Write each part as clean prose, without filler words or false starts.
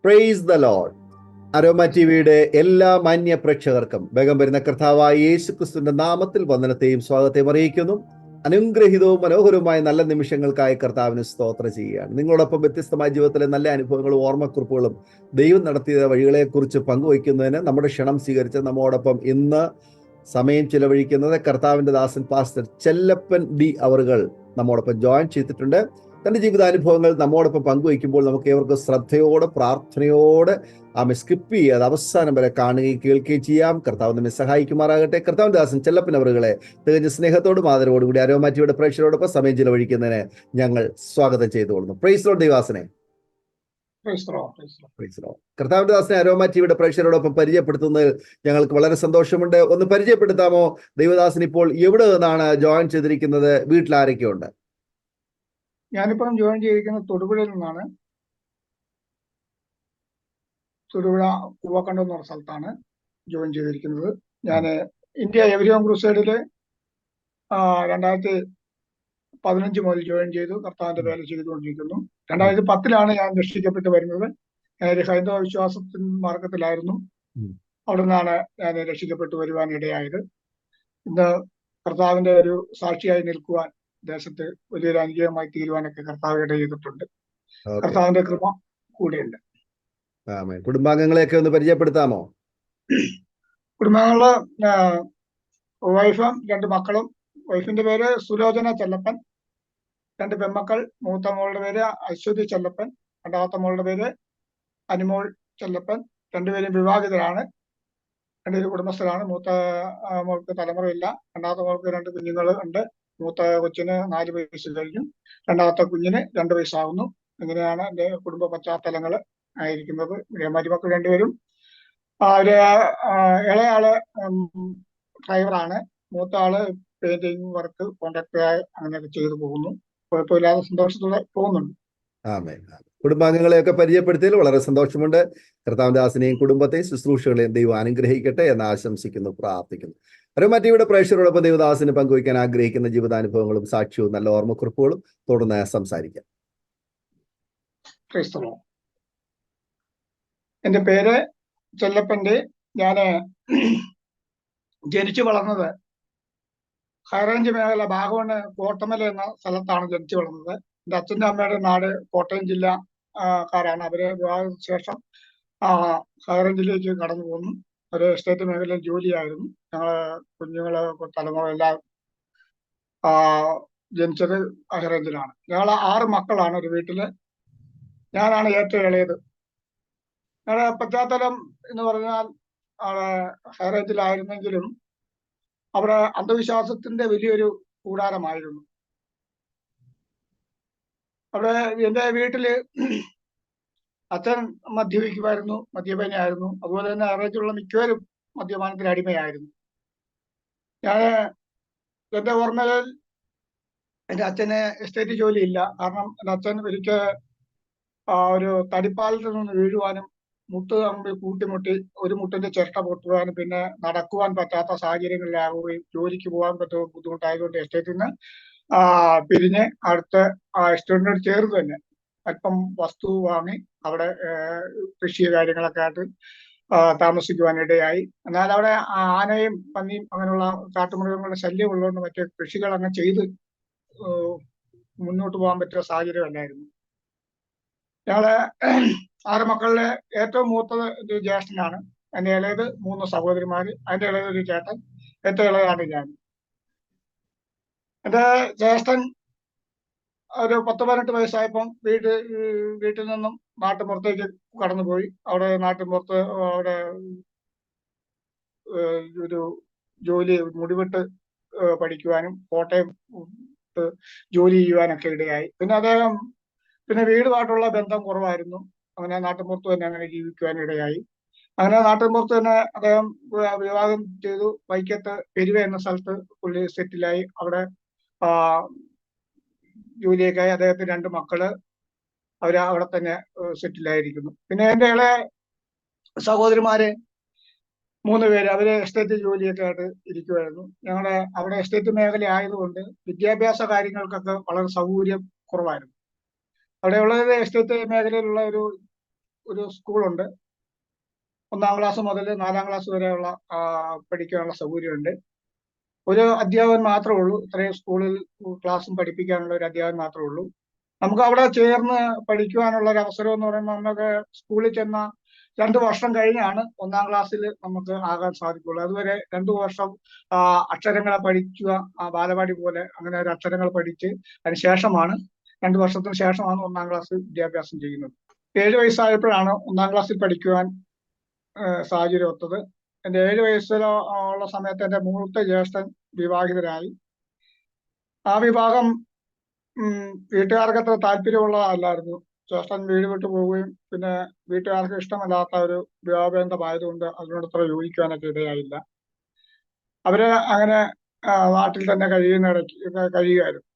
Praise the Lord. Aroma ടിവിയുടെ എല്ലാ മാന്യ പ്രേക്ഷകർക്കും വേഗം വരുന്ന കർത്താവായ യേശു ക്രിസ്തുവിന്റെ നാമത്തിൽ വന്ദനത്തെയും സ്വാഗതത്തെയും അറിയിക്കുന്നു. അനുഗ്രഹീതവും മനോഹരവുമായ നല്ല നിമിഷങ്ങൾക്കായി കർത്താവിന് സ്തോത്രം ചെയ്യുകയാണ്. നിങ്ങളോടൊപ്പം വ്യത്യസ്തമായ ജീവിതത്തിലെ നല്ല അനുഭവങ്ങളും ഓർമ്മക്കുറിപ്പുകളും ദൈവം നടത്തിയ വഴികളെക്കുറിച്ച് പങ്കുവയ്ക്കുന്നതിന് നമ്മുടെ ക്ഷണം സ്വീകരിച്ച് നമ്മോടൊപ്പം ഇന്ന് സമയം ചിലവഴിക്കുന്നത് കർത്താവിന്റെ ദാസൻ പാസ്റ്റർ ചെല്ലപ്പൻ ഡി അവറുകൾ നമ്മോടൊപ്പം ജോയിൻ ചെയ്തിട്ടുണ്ട്. തന്റെ ജീവിതാനുഭവങ്ങൾ നമ്മോടൊപ്പം പങ്കുവയ്ക്കുമ്പോൾ നമുക്ക് ഏവർക്കും ശ്രദ്ധയോടെ പ്രാർത്ഥനയോടെ സ്കിപ്പ് ചെയ്യാതെ അവസാനം വരെ കാണുകയും കേൾക്കുകയും ചെയ്യാം. കർത്താവ് നമ്മെ സഹായിക്കുമാറാകട്ടെ. കർത്താവിന്റെ ദാസൻ ചെല്ലപ്പൻ അവറുകളെ തികഞ്ഞ സ്നേഹത്തോടും ആദരവോടും കൂടി അരോമ ടിവിയുടെ പ്രേക്ഷകരോടൊപ്പം സമയം ചിലവഴിക്കുന്നതിന് ഞങ്ങൾ സ്വാഗതം ചെയ്തുകൊള്ളുന്നു. Praise Lord ദൈവാസനെ. കർത്താവിന്റെ ദാസനെ അരോമ ടിവിയുടെ പ്രേക്ഷകരോടൊപ്പം പരിചയപ്പെടുത്തുന്നതിൽ ഞങ്ങൾക്ക് വളരെ സന്തോഷമുണ്ട്. ഒന്ന് പരിചയപ്പെടുത്താമോ? ദൈവദാസൻ ഇപ്പോൾ എവിടെ നിന്നാണ് ജോയിൻ ചെയ്തിരിക്കുന്നത്? വീട്ടിൽ ആരൊക്കെയുണ്ട്? ഞാനിപ്പം ജോയിൻ ചെയ്തിരിക്കുന്നത് തൊടുപുഴയിൽ നിന്നാണ്. തൊടുപുഴ കൂവക്കണ്ടം എന്ന് പറഞ്ഞ സ്ഥലത്താണ് ജോയിൻ ചെയ്തിരിക്കുന്നത്. ഞാൻ ഇന്ത്യ എവരിയോൺ ക്രൂസൈഡില് 2015 മുതൽ ജോയിൻ ചെയ്തു. കർത്താവിന്റെ വേല ചെയ്തുകൊണ്ടിരിക്കുന്നു. 2010 ഞാൻ രക്ഷിക്കപ്പെട്ട് വരുന്നത്. ഞാനൊരു ഹൈന്ദവ വിശ്വാസത്തിൻ മാർഗത്തിലായിരുന്നു. അവിടെ നിന്നാണ് ഞാൻ രക്ഷിക്കപ്പെട്ടു വരുവാൻ ഇടയായത്. ഇന്ന് കർത്താവിന്റെ ഒരു സാക്ഷിയായി നിൽക്കുവാൻ, ദേശത്ത് വലിയൊരു അനുഗ്രഹമായി തീരുവാനൊക്കെ കർത്താവ് ഇട ചെയ്തിട്ടുണ്ട്. കർത്താവിന്റെ കൃപ കൂടെയുണ്ട്. കുടുംബാംഗങ്ങളെയൊക്കെ ഒന്ന് പരിചയപ്പെടുത്താമോ? കുടുംബാംഗങ്ങള് വൈഫും 2 മക്കളും. വൈഫിന്റെ പേര് സുലോചന ചെല്ലപ്പൻ. 2 പെൺമക്കൾ. മൂത്ത മോളുടെ പേര് അശ്വതി ചെല്ലപ്പൻ. രണ്ടാമത്തെ മോളുടെ പേര് അനുമോൾ ചെല്ലപ്പൻ. 2 പേരും വിവാഹിതരാണ്. 2 പേരും കുടുംബസ്ഥരാണ്. മൂത്ത മോൾക്ക് തലമുറയില്ല. രണ്ടാമത്തെ മോൾക്ക് 2 കുഞ്ഞുങ്ങൾ ഉണ്ട്. മൂത്ത കൊച്ചിന് 4 വയസ്സ് കഴിഞ്ഞു. രണ്ടാമത്തെ കുഞ്ഞിന് 2 വയസ്സാകുന്നു. ഇങ്ങനെയാണ് എൻ്റെ കുടുംബ പശ്ചാത്തലങ്ങൾ ആയിരിക്കുന്നത്. മരുമക്കൾ 2 പേരും ഇളയാള് ഡ്രൈവറാണ്. മൂത്ത ആള് പെയിന്റിങ് വർക്ക് കോൺട്രാക്ടറായി അങ്ങനെയൊക്കെ ചെയ്തു പോകുന്നു. കുഴപ്പമില്ലാതെ സന്തോഷത്തോടെ പോകുന്നുണ്ട്. കുടുംബാംഗങ്ങളെയൊക്കെ പരിചയപ്പെടുത്തിയതിൽ വളരെ സന്തോഷമുണ്ട്. കർത്താവിന്റെ ദാസനെയും കുടുംബത്തെയും ശുശ്രൂഷകളെയും ദൈവം അനുഗ്രഹിക്കട്ടെ എന്ന് ആശംസിക്കുന്നു, പ്രാർത്ഥിക്കുന്നു. അരോമ ടിവിയുടെ പ്രേക്ഷകരോടൊപ്പം ദൈവദാസന് പങ്കുവയ്ക്കാൻ ആഗ്രഹിക്കുന്ന ജീവിതാനുഭവങ്ങളും സാക്ഷ്യവും നല്ല ഓർമ്മക്കുറിപ്പുകളും തുടർന്ന് സംസാരിക്കാം. എന്റെ പേര് ചെല്ലപ്പൻ്റെ. ഞാന് ജനിച്ചു വളർന്നത് ഹൈറേഞ്ച് മേഖല ഭാഗവണ് കോട്ടമല എന്ന സ്ഥലത്താണ് ജനിച്ചു വളർന്നത്. എൻ്റെ അച്ഛൻ്റെ അമ്മയുടെ നാട് കോട്ടയം ജില്ലക്കാരാണ്. അവര് വിവാഹത്തിന് ശേഷം ഹൈറേഞ്ചിലേക്ക് കടന്നു പോന്നു. ഒരു എസ്റ്റേറ്റ് മേഖലയിൽ ജോലിയായിരുന്നു. ഞങ്ങള് കുഞ്ഞുങ്ങള് തലമുറ എല്ലാം ജനിച്ചത് ഹൈറേഞ്ചിലാണ്. ഞങ്ങൾ 6 മക്കളാണ് ഒരു വീട്ടില്. ഞാനാണ് ഏറ്റവും ഇളയത്. ഞങ്ങളുടെ പശ്ചാത്തലം എന്ന് പറഞ്ഞാൽ ഹൈറേഞ്ചിലായിരുന്നെങ്കിലും അവിടെ അന്ധവിശ്വാസത്തിന്റെ വലിയൊരു കൂടാരമായിരുന്നു. അവിടെ എൻ്റെ വീട്ടില് അച്ഛൻ മദ്യപിക്കുമായിരുന്നു, മദ്യപാനിയായിരുന്നു. അതുപോലെ തന്നെ ഹൈറേഞ്ചിലുള്ള മിക്കവരും മദ്യപാനത്തിന് അടിമയായിരുന്നു. എൻ്റെ ഓർമ്മയിൽ എൻ്റെ അച്ഛന് എസ്റ്റേറ്റ് ജോലിയില്ല. കാരണം എൻ്റെ അച്ഛൻ ഒരിക്കൽ ഒരു തടിപ്പാലത്തിൽ നിന്ന് വീഴുവാനും മുട്ട് തമ്മിൽ കൂട്ടിമുട്ടി ഒരു മുട്ടിന്റെ ചിരട്ട പൊട്ടുവാനും പിന്നെ നടക്കുവാൻ പറ്റാത്ത സാഹചര്യങ്ങളിലാവുകയും ജോലിക്ക് പോകാൻ പറ്റുന്ന ബുദ്ധിമുട്ടായതുകൊണ്ട് എസ്റ്റേറ്റിൽ നിന്ന് പിരിഞ്ഞ് അടുത്ത എസ്റ്റേറ്റിനോട് ചേർന്ന് തന്നെ അല്പം വസ്തു വാങ്ങി അവിടെ കൃഷി കാര്യങ്ങളൊക്കെ ആയിട്ട് താമസിക്കുവാനിടയായി. എന്നാൽ അവിടെ ആനയും പന്നിയും അങ്ങനെയുള്ള കാട്ടുമൃഗങ്ങളുടെ ശല്യം ഉള്ളതുകൊണ്ട് മറ്റേ കൃഷികൾ അങ്ങ് ചെയ്ത് മുന്നോട്ട് പോകാൻ പറ്റിയ സാഹചര്യമല്ലായിരുന്നു. ഞങ്ങള് 6 മക്കളിലെ ഏറ്റവും മൂത്തത് ഒരു ജ്യേഷ്ഠനാണ്. അതിന്റെ ഇളയത് 3 സഹോദരിമാര്, അതിന്റെ ഇളയത് ഒരു ചേട്ടൻ, ഏറ്റവും ഇളയതാണ് ഞാൻ. എന്റെ ജ്യേഷ്ഠൻ ഒരു 10-18 വയസ്സായപ്പം വീട്ടിൽ നിന്നും നാട്ടുമ്പുറത്തേക്ക് കടന്നുപോയി. അവിടെ നാട്ടുമ്പുറത്ത് അവിടെ ഒരു ജോലി മുടിവെട്ട് പഠിക്കുവാനും കോട്ടയം ജോലി ചെയ്യുവാനൊക്കെ ഇടയായി. പിന്നെ വീടുമായിട്ടുള്ള ബന്ധം കുറവായിരുന്നു. അങ്ങനെ നാട്ടുമ്പുറത്ത് തന്നെ അങ്ങനെ ജീവിക്കുവാൻ ഇടയായി. അങ്ങനെ നാട്ടുമ്പുറത്ത് തന്നെ അദ്ദേഹം വിവാഹം ചെയ്തു. വൈക്കത്ത് പെരുവ എന്ന സ്ഥലത്ത് പുള്ളി സെറ്റിലായി. അവിടെ ജോലിയൊക്കെ ആയി. അദ്ദേഹത്തിന് 2 മക്കള്, അവര് അവിടെ തന്നെ സെറ്റിലായിരിക്കുന്നു. പിന്നെ എന്റെ ഇളയ സഹോദരിമാര് 3 പേര്, അവര് എസ്റ്റേറ്റ് ജോലിയൊക്കെ ആയിട്ട് ഇരിക്കുമായിരുന്നു. ഞങ്ങളുടെ അവിടെ എസ്റ്റേറ്റ് മേഖല ആയതുകൊണ്ട് വിദ്യാഭ്യാസ കാര്യങ്ങൾക്കൊക്കെ വളരെ സൗകര്യം കുറവായിരുന്നു. അവിടെയുള്ളത് എസ്റ്റേറ്റ് മേഖലയിലുള്ള ഒരു സ്കൂളുണ്ട്. 1-ാം ക്ലാസ് മുതൽ 4-ാം ക്ലാസ് വരെയുള്ള പഠിക്കാനുള്ള സൗകര്യമുണ്ട്. ഒരു അധ്യാപകൻ മാത്രമേ ഉള്ളൂ. ഇത്രയും സ്കൂളിൽ ക്ലാസ്സും പഠിപ്പിക്കാനുള്ള ഒരു അധ്യാപകൻ മാത്രമേ ഉള്ളൂ. നമുക്ക് അവിടെ ചേർന്ന് പഠിക്കുവാനുള്ള ഒരു അവസരം എന്ന് പറയുമ്പോൾ നമുക്ക് സ്കൂളിൽ ചെന്ന 2 വർഷം കഴിഞ്ഞാണ് 1-ാം ക്ലാസ്സിൽ നമുക്ക് ആകാൻ സാധിക്കുള്ളൂ. അതുവരെ 2 വർഷം അക്ഷരങ്ങളെ പഠിക്കുക, ബാലവാടി പോലെ അങ്ങനെ ഒരു അക്ഷരങ്ങൾ പഠിച്ച് അതിന് ശേഷമാണ് 2 വർഷത്തിന് ശേഷമാണ് 1-ാം ക്ലാസ് വിദ്യാഭ്യാസം ചെയ്യുന്നത്. 7 വയസ്സായപ്പോഴാണ് 1-ാം ക്ലാസ്സിൽ പഠിക്കുവാൻ സാഹചര്യം ഒത്തത്. എന്റെ 7 വയസ്സിലോ ഉള്ള സമയത്ത് എന്റെ മൂത്ത ജ്യേഷ്ഠൻ വിവാഹിതരായി. ആ വിവാഹം വീട്ടുകാർക്ക് അത്ര താല്പര്യമുള്ളതല്ലായിരുന്നു. ജ്യേഷ്ഠൻ വീട് വിട്ടു പോവുകയും പിന്നെ വീട്ടുകാർക്ക് ഇഷ്ടമല്ലാത്ത ഒരു വിവാഹബന്ധമായതുകൊണ്ട് അതിനോട് അത്ര യോജിക്കാനൊക്കെ ഇടയായില്ല. അവര് അങ്ങനെ നാട്ടിൽ തന്നെ കഴിയുകയായിരുന്നു.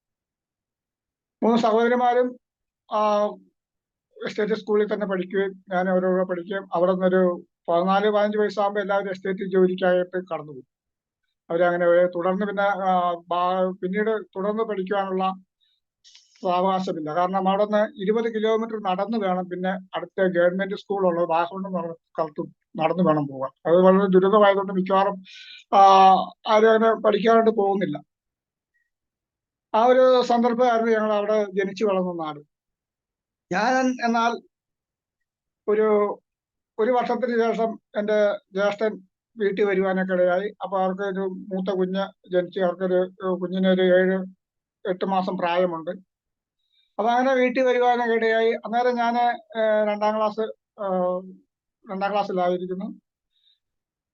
3 സഹോദരിമാരും എസ്റ്റേറ്റ് സ്കൂളിൽ തന്നെ പഠിക്കുകയും ഞാൻ അവരോട് പഠിക്കുകയും അവിടെ നിന്നൊരു 14-15 വയസ്സാകുമ്പോൾ എല്ലാവരും എസ്റ്റേറ്റ് ജോലിക്കായിട്ട് കടന്നുപോയി. അവരങ്ങനെ തുടർന്ന് പിന്നീട് തുടർന്ന് പഠിക്കുവാനുള്ള സാവകാശമില്ല. കാരണം അവിടെ നിന്ന് 20 കിലോമീറ്റർ നടന്നു വേണം പിന്നെ അടുത്ത ഗവൺമെന്റ് സ്കൂളുള്ളത് വാഗമൺ എന്ന് പറഞ്ഞ സ്ഥലത്ത് നടന്നു വേണം പോകാൻ. അത് വളരെ ദുരിതമായതുകൊണ്ട് മിക്കവാറും ആരും അങ്ങനെ പഠിക്കാനായിട്ട് പോകുന്നില്ല. ആ ഒരു സന്ദർഭമായിരുന്നു ഞങ്ങൾ അവിടെ ജനിച്ചു വളർന്ന നാട്. ഞാൻ എന്നാൽ ഒരു വർഷത്തിന് ശേഷം എൻ്റെ ജ്യേഷ്ഠൻ വീട്ടിൽ വരുവാനൊക്കെ ഇടയായി. അപ്പൊ അവർക്ക് ഒരു മൂത്ത കുഞ്ഞ് ജനിച്ച് അവർക്കൊരു കുഞ്ഞിനൊരു 7-8 മാസം പ്രായമുണ്ട്. അപ്പൊ അങ്ങനെ വീട്ടിൽ വരുവാനൊക്കെ ഇടയായി. അന്നേരം ഞാൻ 2-ാം ക്ലാസ്സിലായിരിക്കുന്നു.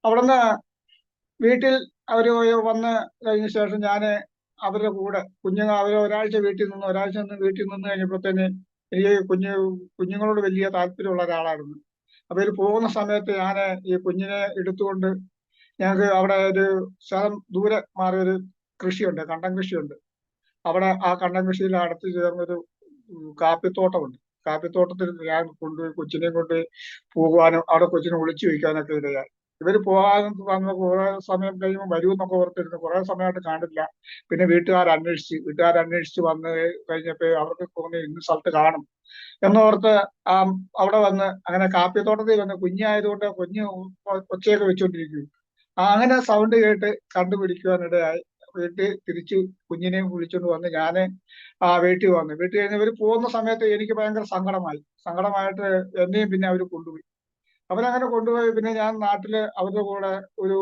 അവിടുന്ന് വീട്ടിൽ അവർ വന്ന് കഴിഞ്ഞ ശേഷം ഞാൻ അവരുടെ കൂടെ അവർ ഒരാഴ്ച വീട്ടിൽ നിന്ന് കഴിഞ്ഞപ്പോഴത്തേന് എനിക്ക് കുഞ്ഞുങ്ങളോട് വലിയ താല്പര്യമുള്ള ഒരാളായിരുന്നു. അപ്പൊ ഇതിൽ പോകുന്ന സമയത്ത് ഞാൻ ഈ കുഞ്ഞിനെ എടുത്തുകൊണ്ട് ഞങ്ങൾക്ക് അവിടെ ഒരു സ്ഥലം ദൂരെ മാറിയൊരു കൃഷിയുണ്ട്, കണ്ടം കൃഷിയുണ്ട്. അവിടെ ആ കണ്ടം കൃഷിയിൽ അടുത്ത് ചേർന്നൊരു കാപ്പിത്തോട്ടമുണ്ട്. കാപ്പിത്തോട്ടത്തിൽ ഞാൻ കൊണ്ടുപോയി കൊച്ചിനെ കൊണ്ട് പോകുവാനും അവിടെ കൊച്ചിനെ ഒളിച്ചു വയ്ക്കാനൊക്കെ ഇടയായി. ഇവര് പോകാൻ വന്ന് കുറെ സമയം കഴിയുമ്പോൾ വരുമെന്നൊക്കെ ഓർത്തിരുന്നു. കുറെ സമയമായിട്ട് കാണില്ല. പിന്നെ വീട്ടുകാരന്വേഷിച്ച് വന്ന് കഴിഞ്ഞപ്പോ അവർക്ക് തോന്നി ഇന്ന സ്ഥലത്ത് കാണും എന്നോർത്ത് അവിടെ വന്ന് അങ്ങനെ കാപ്പിത്തോട്ടത്തിൽ വന്ന് കുഞ്ഞായതുകൊണ്ട് കുഞ്ഞ് ഒച്ചയൊക്കെ വെച്ചുകൊണ്ടിരിക്കും. അങ്ങനെ സൗണ്ട് കേട്ട് കണ്ടുപിടിക്കുവാനിടയായി. വീട്ടിൽ തിരിച്ച് കുഞ്ഞിനെ വിളിച്ചുകൊണ്ട് വന്ന് ഞാന് വീട്ടിൽ കഴിഞ്ഞ് ഇവര് പോകുന്ന സമയത്ത് എനിക്ക് ഭയങ്കര സങ്കടമായിട്ട് എന്നെയും പിന്നെ അവര് കൊണ്ടുപോയി. അവരങ്ങനെ കൊണ്ടുപോയി. പിന്നെ ഞാൻ നാട്ടില് അവരുടെ കൂടെ ഒരു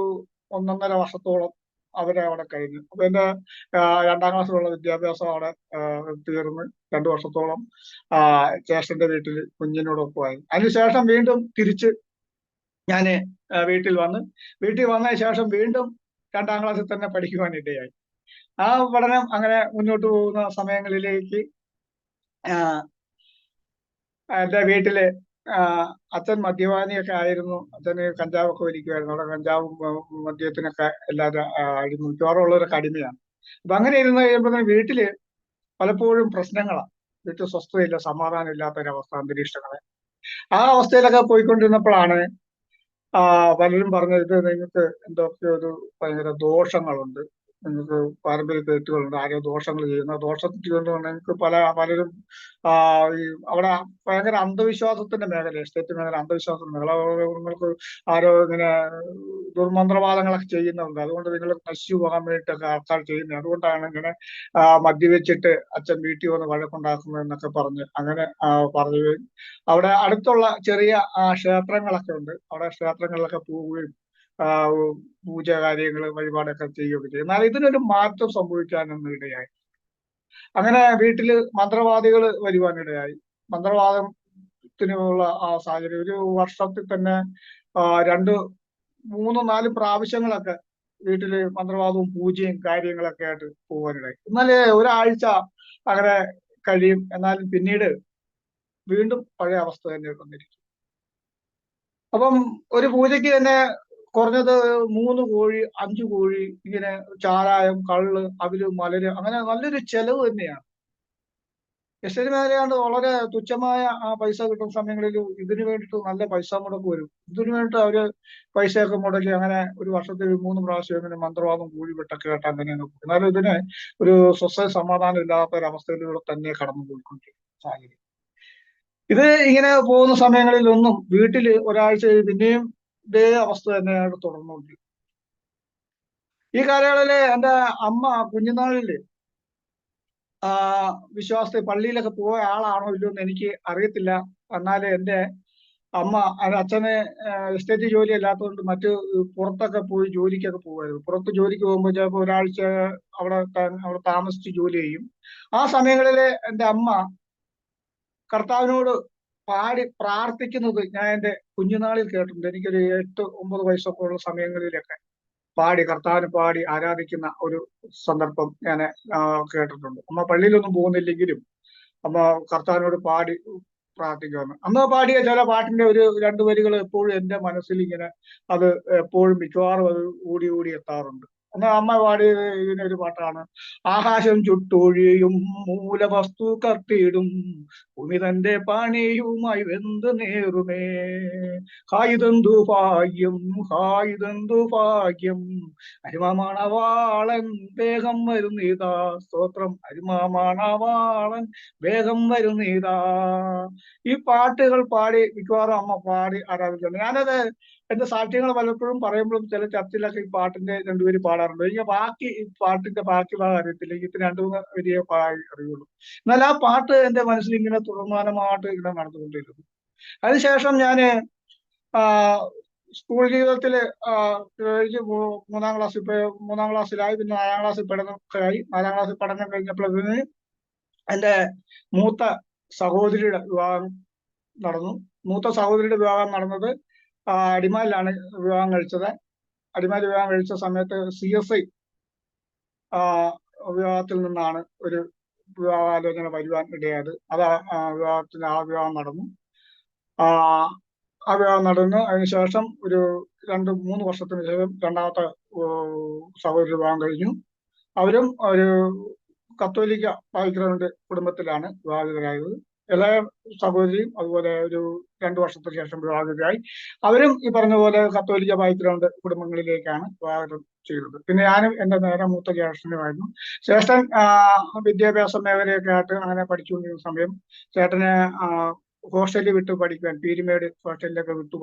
1.5 വർഷത്തോളം അവരെ അവിടെ കഴിഞ്ഞു. അപ്പൊ എന്റെ 2-ാം ക്ലാസ്സിലുള്ള വിദ്യാഭ്യാസം അവിടെ തീർന്ന് 2 വർഷത്തോളം ജ്യേഷ്ഠന്റെ വീട്ടിൽ കുഞ്ഞിനോടൊപ്പമായി. അതിനുശേഷം വീണ്ടും തിരിച്ച് ഞാന് വീട്ടിൽ വന്നതിന് ശേഷം വീണ്ടും 2-ാം ക്ലാസ്സിൽ തന്നെ പഠിക്കുവാനിടയായി. ആ പഠനം അങ്ങനെ മുന്നോട്ട് പോകുന്ന സമയങ്ങളിലേക്ക് എന്റെ വീട്ടില് അച്ഛൻ മദ്യപാനിയൊക്കെ ആയിരുന്നു. അച്ഛന് കഞ്ചാവൊക്കെ വലിക്കുമായിരുന്നു. അവിടെ കഞ്ചാവും മദ്യത്തിനൊക്കെ എല്ലാവരും മിക്കവാറുള്ളവരൊക്കെ അടിമയാണ്. അപ്പൊ അങ്ങനെ ഇരുന്ന് കഴിയുമ്പോൾ വീട്ടില് പലപ്പോഴും പ്രശ്നങ്ങളാണ്. വീട്ടിൽ സ്വസ്ഥതയില്ല, സമാധാനം ഇല്ലാത്തൊരവസ്ഥ, അന്തരീക്ഷങ്ങളെ. ആ അവസ്ഥയിലൊക്കെ പോയിക്കൊണ്ടിരുന്നപ്പോഴാണ് പലരും പറഞ്ഞത് നിങ്ങൾക്ക് എന്തൊക്കെ ഒരു ഭയങ്കര ദോഷങ്ങളുണ്ട്, നിങ്ങൾക്ക് പാരമ്പര്യ തെറ്റുകളുണ്ട്, ആരോ ദോഷങ്ങൾ ചെയ്യുന്ന ദോഷത്തിൽ കൊണ്ട് നിങ്ങൾക്ക് പലരും ഈ അവിടെ ഭയങ്കര അന്ധവിശ്വാസത്തിന്റെ മേഖല, എസ്റ്റേറ്റ് മേഖല അന്ധവിശ്വാസത്തിന്റെ മേഖല. നിങ്ങൾക്ക് ആരോ ഇങ്ങനെ ദുർമന്ത്രവാദങ്ങളൊക്കെ ചെയ്യുന്നുണ്ട്, അതുകൊണ്ട് നിങ്ങൾ നശിച്ചു പോകാൻ വേണ്ടിയിട്ടൊക്കെ ആൾക്കാർ ചെയ്യുന്നത്. അതുകൊണ്ടാണ് ഇങ്ങനെ മദ്യവെച്ചിട്ട് അച്ഛൻ വീട്ടിൽ വന്ന് വഴക്കുണ്ടാക്കുന്നത് എന്നൊക്കെ പറഞ്ഞ് അങ്ങനെ പറഞ്ഞു. അവിടെ അടുത്തുള്ള ചെറിയ ക്ഷേത്രങ്ങളൊക്കെ ഉണ്ട്, അവിടെ ക്ഷേത്രങ്ങളിലൊക്കെ പോവുകയും പൂജ കാര്യങ്ങൾ വഴിപാടൊക്കെ ചെയ്യുകയൊക്കെ ചെയ്യും. എന്നാൽ ഇതിനൊരു മാറ്റം സംഭവിക്കാനൊന്നും ഇടയായി. അങ്ങനെ വീട്ടില് മന്ത്രവാദികൾ വരുവാനിടയായി. മന്ത്രവാദത്തിനുള്ള ആ സാഹചര്യം ഒരു വർഷത്തിൽ തന്നെ 2, 3, 4 പ്രാവശ്യങ്ങളൊക്കെ വീട്ടില് മന്ത്രവാദവും പൂജയും കാര്യങ്ങളൊക്കെ ആയിട്ട് പോകാനിടയായി. എന്നാല് ഒരാഴ്ച അങ്ങനെ കഴിയും, എന്നാലും പിന്നീട് വീണ്ടും പഴയ അവസ്ഥ തന്നെ വന്നിരിക്കും. അപ്പം ഒരു പൂജയ്ക്ക് തന്നെ കുറഞ്ഞത് 3 കോഴി, 5 കോഴി, ഇങ്ങനെ ചാരായം, കള്ള്, അവില്, മലര്, അങ്ങനെ നല്ലൊരു ചെലവ് തന്നെയാണ്. എസ്റ്റേറ്റ് മേഖലയാണ്ട് വളരെ തുച്ഛമായ പൈസ കിട്ടുന്ന സമയങ്ങളിൽ ഇതിനു വേണ്ടിയിട്ട് നല്ല പൈസ മുടക്ക് വരും. ഇതിനു വേണ്ടിയിട്ട് അവര് പൈസയൊക്കെ മുടക്കി അങ്ങനെ ഒരു വർഷത്തിൽ 3 പ്രാവശ്യം ഇങ്ങനെ മന്ത്രവാദം കൂടിവിട്ടൊക്കെ കേട്ട് അങ്ങനെ നോക്കും. എന്നാലും ഇതിന് ഒരു സ്വസ്ഥ സമാധാനം ഇല്ലാത്ത ഒരു അവസ്ഥയിലൂടെ തന്നെ കടന്നു പോയിക്കൊണ്ടിരിക്കും സാഹചര്യം. ഇത് ഇങ്ങനെ പോകുന്ന സമയങ്ങളിലൊന്നും വീട്ടില് ഒരാഴ്ച പിന്നെയും ഇതേ അവസ്ഥ തന്നെയാണ് തുടർന്നുകൊണ്ടിരിക്കുന്നത്. ഈ കാലയളവില് എന്റെ അമ്മ കുഞ്ഞുനാളില് വിശ്വാസത്തിൽ പള്ളിയിലൊക്കെ പോയ ആളാണോ ഇല്ലയോ എന്ന് എനിക്ക് അറിയത്തില്ല. എന്നാൽ എന്റെ അമ്മ അച്ഛന് എസ്റ്റേറ്റ് ജോലി അല്ലാത്തതുകൊണ്ട് മറ്റ് പുറത്തൊക്കെ പോയി ജോലിക്കൊക്കെ പോകുമായിരുന്നു. പുറത്ത് ജോലിക്ക് പോകുമ്പോൾ ചിലപ്പോൾ ഒരാഴ്ച അവിടെ താമസിച്ച് ജോലി ചെയ്യും. ആ സമയങ്ങളിൽ എന്റെ അമ്മ കർത്താവിനോട് പാടി പ്രാർത്ഥിക്കുന്നത് ഞാൻ എന്റെ കുഞ്ഞുനാളിൽ കേട്ടിട്ടുണ്ട്. എനിക്കൊരു 8, 9 വയസ്സൊക്കെ ഉള്ള സമയങ്ങളിലൊക്കെ കർത്താവിനെ പാടി ആരാധിക്കുന്ന ഒരു സന്ദർഭം ഞാൻ കേട്ടിട്ടുണ്ട്. അമ്മ പള്ളിയിലൊന്നും പോകുന്നില്ലെങ്കിലും അമ്മ കർത്താവിനോട് പാടി പ്രാർത്ഥിക്കുവാണ്. അമ്മ പാടിയ ചില പാട്ടിന്റെ ഒരു 2 വരികൾ എപ്പോഴും എന്റെ മനസ്സിൽ ഇങ്ങനെ അത് എപ്പോഴും മിക്കവാറും അത് ഓടി എത്താറുണ്ട്. എന്നാൽ അമ്മ പാടിയത് ഇതിനൊരു പാട്ടാണ്. ആകാശം ചുട്ടൊഴിയും മൂലവസ്തു കത്തിയിടും ഭൂമി തന്റെ പണിയുമായി വെന്ത് നേറുമേ, ഹായിതെന്തു ഭാഗ്യം, ഹായിതെന്തു ഭാഗ്യം, അരിമമണവാളൻ വേഗം വരുന്നീതാ, സ്തോത്രം, അരിമമണവാളൻ വേഗം വരുന്നീതാ. ഈ പാട്ടുകൾ പാടി മിക്കവാറും അമ്മ പാടി ആരാധിക്കുന്നു. ഞാനത് എന്റെ സാക്ഷ്യങ്ങൾ പലപ്പോഴും പറയുമ്പോഴും ചില ചർച്ചിലൊക്കെ ഈ പാട്ടിന്റെ 2 വരി പാടാറുണ്ട്. എനിക്ക് ബാക്കി ഈ പാട്ടിന്റെ ബാക്കി ഭാഗം അറിയത്തില്ല, ഇത് 2-3 വരിയെ അറിയുള്ളൂ. എന്നാൽ ആ പാട്ട് എന്റെ മനസ്സിൽ ഇങ്ങനെ തുടർമാനമായിട്ട് ഇങ്ങനെ നടന്നുകൊണ്ടിരുന്നു. അതിനുശേഷം ഞാന് സ്കൂൾ ജീവിതത്തില് കഴിഞ്ഞ് 3-ാം ക്ലാസ്സിൽ 3-ാം ക്ലാസ്സിലായി. പിന്നെ 4-ാം ക്ലാസ്സിൽ പഠനമൊക്കെയായി. 4-ാം ക്ലാസ്സിൽ പഠനം കഴിഞ്ഞപ്പോഴത്തേന് എന്റെ മൂത്ത സഹോദരിയുടെ വിവാഹം നടന്നു. മൂത്ത സഹോദരിയുടെ വിവാഹം നടന്നത് അടിമാലിലാണ് വിവാഹം കഴിച്ചത്. അടിമാലി വിവാഹം കഴിച്ച സമയത്ത് CSI വിവാഹത്തിൽ നിന്നാണ് ഒരു വിവാഹാലോചന വരുവാൻ ഇടയായത്. അത് വിവാഹം നടന്നു. ആ വിവാഹം നടന്നു. അതിനുശേഷം ഒരു 2-3 വർഷത്തിന് ശേഷം രണ്ടാമത്തെ സഹോദരി വിവാഹം കഴിഞ്ഞു. അവരും ഒരു കത്തോലിക്ക ബാക്ക്ഗ്രൗണ്ട് കുടുംബത്തിലാണ് വിവാഹിതരായത്. ഇളയ സഹോദരിയും അതുപോലെ ഒരു 2 വർഷത്തിന് ശേഷം വിവാഹിതരായി. അവരും ഈ പറഞ്ഞ പോലെ കത്തോലിക്ക ബാക്ക്ഗ്രൗണ്ട് കുടുംബങ്ങളിലേക്കാണ് വിവാഹം ചെയ്തത്. പിന്നെ ഞാനും എന്റെ നേരെ മൂത്ത ജ്യേഷ്ഠനുമായിരുന്നു. ജ്യേഷ്ഠൻ വിദ്യാഭ്യാസ മേഖലയൊക്കെ ആയിട്ട് അങ്ങനെ പഠിച്ചുകൊണ്ടിരുന്ന സമയം ചേട്ടന് ഹോസ്റ്റലിൽ വിട്ട് പഠിക്കുവാൻ, പീരുമേട് ഹോസ്റ്റലിലൊക്കെ വിട്ടു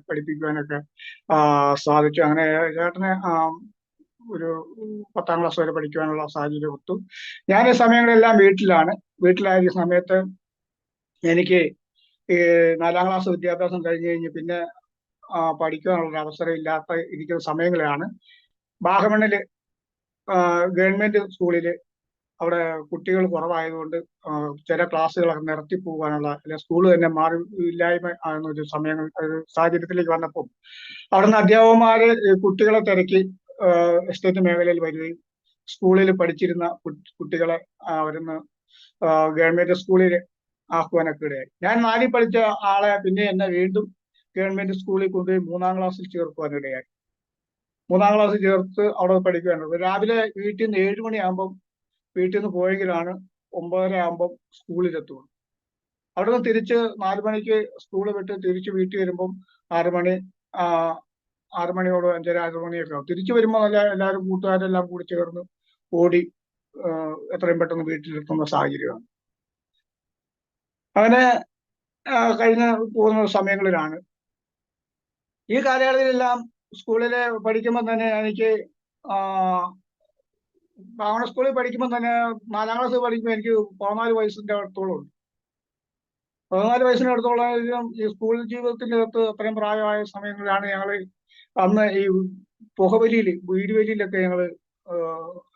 പഠിപ്പിക്കുവാനൊക്കെ സാധിച്ചു. അങ്ങനെ ചേട്ടന് ഒരു 10-ാം ക്ലാസ് വരെ പഠിക്കുവാനുള്ള സാഹചര്യം ഒത്തു. ഞാൻ ഈ സമയങ്ങളെല്ലാം വീട്ടിലായ സമയത്ത് എനിക്ക് ഈ 4-ാം ക്ലാസ് വിദ്യാഭ്യാസം കഴിഞ്ഞ് പിന്നെ പഠിക്കാനുള്ള അവസരം ഇരിക്കുന്ന സമയങ്ങളാണ് വാഗമണ്ണില് ഗവൺമെന്റ് സ്കൂളില് അവിടെ കുട്ടികൾ കുറവായതുകൊണ്ട് ചില ക്ലാസ്സുകളൊക്കെ നിർത്തി പോകാനുള്ള, അല്ലെ സ്കൂൾ തന്നെ മാറി ഇല്ലായ്മ ആകുന്ന ഒരു സാഹചര്യത്തിലേക്ക് വന്നപ്പോൾ അവിടുന്ന് അധ്യാപകന്മാര് കുട്ടികളെ തിരക്കി എസ്റ്റേറ്റ് മേഖലയിൽ വരികയും സ്കൂളിൽ പഠിച്ചിരുന്ന കുട്ടികളെ അവിടുന്ന് ഗവൺമെന്റ് സ്കൂളിൽ ആക്കുവാനൊക്കെ ഇടയായി. ഞാൻ 4-ൽ പഠിച്ച ആളെ പിന്നെ എന്നെ വീണ്ടും ഗവൺമെന്റ് സ്കൂളിൽ കൊണ്ടുപോയി 3-ാം ക്ലാസ്സിൽ ചേർക്കുവാനിടയായി. 3-ാം ക്ലാസ്സിൽ ചേർത്ത് അവിടെ പഠിക്കുവാനുള്ളത്. രാവിലെ വീട്ടിൽ നിന്ന് 7 മണിയാകുമ്പം വീട്ടിൽ നിന്ന് പോയെങ്കിലാണ് 9:30 ആകുമ്പം സ്കൂളിലെത്തുള്ളൂ. അവിടെ നിന്ന് തിരിച്ച് 4 മണിക്ക് സ്കൂൾ വിട്ട് തിരിച്ച് വീട്ടിൽ വരുമ്പം 6 മണി 6 മണിയോട് 5:30 6 മണിയൊക്കെ ആവും. തിരിച്ചു വരുമ്പോൾ എല്ലാവരും കൂട്ടുകാരെല്ലാം കൂടി ചേർന്ന് ഓടി എത്രയും പെട്ടെന്ന് വീട്ടിലെത്തുന്ന സാഹചര്യമാണ്. അങ്ങനെ കഴിഞ്ഞ് പോകുന്ന സമയങ്ങളിലാണ് ഈ കാലയളവിലെല്ലാം സ്കൂളിൽ പഠിക്കുമ്പോൾ തന്നെ എനിക്ക് ബ്രാഹ്മണ സ്കൂളിൽ പഠിക്കുമ്പോൾ തന്നെ 4ാം ക്ലാസ് പഠിക്കുമ്പോൾ എനിക്ക് 14 വയസ്സിന്റെ അടുത്തോളം ഉണ്ട്. 14 വയസ്സിനടുത്തോളം ഈ സ്കൂൾ ജീവിതത്തിന്റെ അകത്ത് അത്രയും പ്രായമായ സമയങ്ങളിലാണ് ഞങ്ങൾ അന്ന് ഈ പുകവലിയിൽ ബീഡി വലിയിലൊക്കെ ഞങ്ങൾ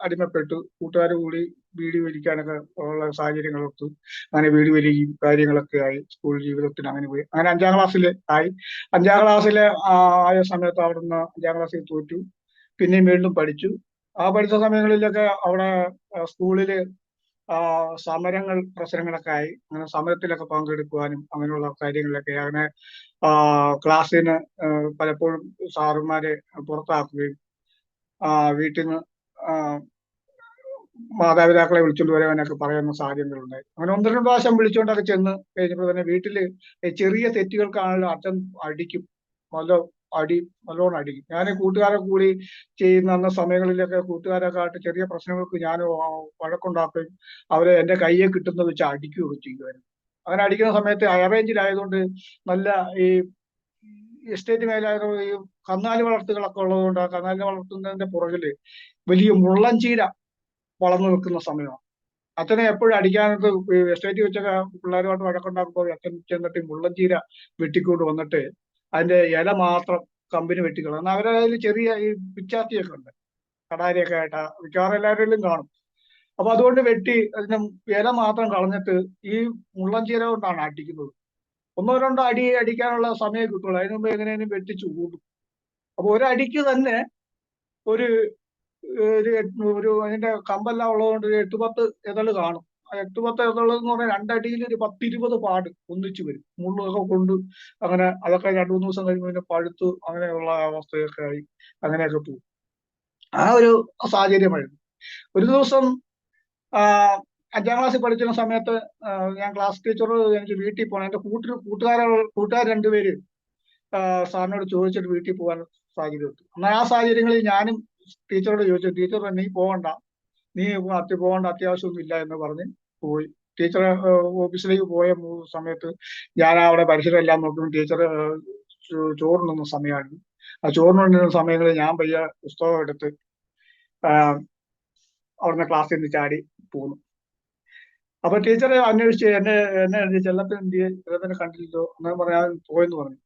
അടിമപ്പെട്ടു. കൂട്ടുകാർ കൂടി ബീഡി വലിക്കാനൊക്കെ ഉള്ള സാഹചര്യങ്ങളൊത്തു. അങ്ങനെ ബീഡി വലിയും കാര്യങ്ങളൊക്കെ ആയി സ്കൂൾ ജീവിതത്തിന് അങ്ങനെ പോയി. അങ്ങനെ 5ാം ക്ലാസ്സിൽ ആയി. 5ാം ക്ലാസ്സിൽ ആയ സമയത്ത് അവിടെ നിന്ന് 5ാം ക്ലാസ്സിൽ തോറ്റു. പിന്നെയും വീണ്ടും പഠിച്ചു. ആ പഠിച്ച സമയങ്ങളിലൊക്കെ അവിടെ സ്കൂളിൽ സമരങ്ങൾ പ്രശ്നങ്ങളൊക്കെ ആയി. അങ്ങനെ സമരത്തിലൊക്കെ പങ്കെടുക്കുവാനും അങ്ങനെയുള്ള കാര്യങ്ങളിലൊക്കെ അങ്ങനെ ക്ലാസ്സിന് പലപ്പോഴും സാറുമാരെ പുറത്താക്കുകയും വീട്ടിൽ നിന്ന് മാതാപിതാക്കളെ വിളിച്ചുകൊണ്ട് വരാനൊക്കെ പറയുന്ന സാഹചര്യങ്ങളുണ്ടായി. അങ്ങനെ 1-2 പ്രാവശ്യം വിളിച്ചുകൊണ്ടൊക്കെ ചെന്ന് കഴിഞ്ഞപ്പോൾ തന്നെ വീട്ടില് ചെറിയ തെറ്റുകൾക്കാണല്ലോ അച്ഛൻ അടിക്കും, നല്ലോണം അടിക്കും. ഞാൻ കൂട്ടുകാരെ കൂടി ചെയ്യുന്ന സമയങ്ങളിലൊക്കെ കൂട്ടുകാരൊക്കെ ആയിട്ട് ചെറിയ പ്രശ്നങ്ങൾക്ക് ഞാൻ വഴക്കുണ്ടാക്കുകയും അവരെ എന്റെ കയ്യെ കിട്ടുന്ന വെച്ച് അടിക്കുകയൊക്കെ ചെയ്യുമായിരുന്നു. അങ്ങനെ അടിക്കുന്ന സമയത്ത് ഹൈറേഞ്ചിലായതുകൊണ്ട് നല്ല ഈ എസ്റ്റേറ്റ് മേലായതുകൊണ്ട് ഈ കന്നാലി വളർത്തുകളൊക്കെ ഉള്ളതുകൊണ്ട് ആ കന്നാലി വളർത്തുന്നതിന്റെ പുറകില് വലിയ മുള്ളൻചീര വളർന്നു നിൽക്കുന്ന സമയമാണ്. അച്ഛനെ എപ്പോഴും അടിക്കാനത്ത് എസ്റ്റേറ്റ് വെച്ചൊക്കെ പിള്ളേരുമായിട്ട് വഴക്കുണ്ടാക്കുമ്പോൾ അച്ഛൻ ചെന്നിട്ട് മുള്ളൻചീര വെട്ടിക്കൊണ്ട് വന്നിട്ട് അതിന്റെ ഇല മാത്രം കമ്പിന് വെട്ടിക്കളയും. എന്നാൽ അവരുടെ കയ്യിൽ ചെറിയ ഈ പിച്ചാത്തിയൊക്കെ ഉണ്ട്, കടാരിയൊക്കെ ആയിട്ട് മിക്കവാറും എല്ലാവരിലും കാണും. അപ്പൊ അതുകൊണ്ട് വെട്ടി അതിന്റെ ഇല മാത്രം കളഞ്ഞിട്ട് ഈ മുള്ളൻചീര കൊണ്ടാണ് അടിക്കുന്നത്. 1-2 അടി അടിക്കാനുള്ള സമയം കിട്ടുള്ളൂ. അതിന് മുമ്പ് എങ്ങനെയും വെട്ടിച്ചു കൂട്ടും. അപ്പൊ ഒരടിക്ക് തന്നെ ഒരു ഒരു അതിന്റെ കമ്പെല്ലാം ഉള്ളതുകൊണ്ട് 8-10 ഇതള് കാണും. 8-10 ഇതള് എന്ന് പറഞ്ഞാൽ 2 അടിയിൽ ഒരു 10-20 പാട് ഒന്നിച്ചു വരും. മുള്ളൊക്കെ കൊണ്ട് അങ്ങനെ അതൊക്കെ 2-3 ദിവസം കഴിയുമ്പോൾ പിന്നെ പഴുത്ത് അങ്ങനെയുള്ള അവസ്ഥയൊക്കെ ആയി അങ്ങനെയൊക്കെ പോകും. ആ ഒരു സാഹചര്യമായിരുന്നു. ഒരു ദിവസം 5ാം ക്ലാസ്സിൽ പഠിക്കുന്ന സമയത്ത് ഞാൻ ക്ലാസ് ടീച്ചർ എനിക്ക് വീട്ടിൽ പോകണം. എന്റെ കൂട്ടുകാർ 2 പേര് സാറിനോട് ചോദിച്ചിട്ട് വീട്ടിൽ പോകാൻ സാഹചര്യം എത്തും. എന്നാൽ ആ സാഹചര്യങ്ങളിൽ ഞാനും ടീച്ചറോട് ചോദിച്ചു. ടീച്ചർ നീ പോകണ്ട, പോകേണ്ട അത്യാവശ്യമൊന്നും ഇല്ല എന്ന് പറഞ്ഞ് പോയി. ടീച്ചർ ഓഫീസിലേക്ക് പോയ സമയത്ത് ഞാൻ അവിടെ പരിസരം എല്ലാം നോക്കും. ടീച്ചർ ചോറിനുന്ന സമയമായിരുന്നു. ആ ചോറിനുന്ന സമയങ്ങളിൽ ഞാൻ പയ്യ പുസ്തകം എടുത്ത് അവിടുന്ന് ക്ലാസ്സിൽ നിന്ന് ചാടി പോന്നു. അപ്പൊ ടീച്ചറെ അന്വേഷിച്ച് എന്നെ ചെല്ലത്തിന് കണ്ടില്ലല്ലോ എന്ന് പറഞ്ഞാൽ പോയെന്ന് പറഞ്ഞു.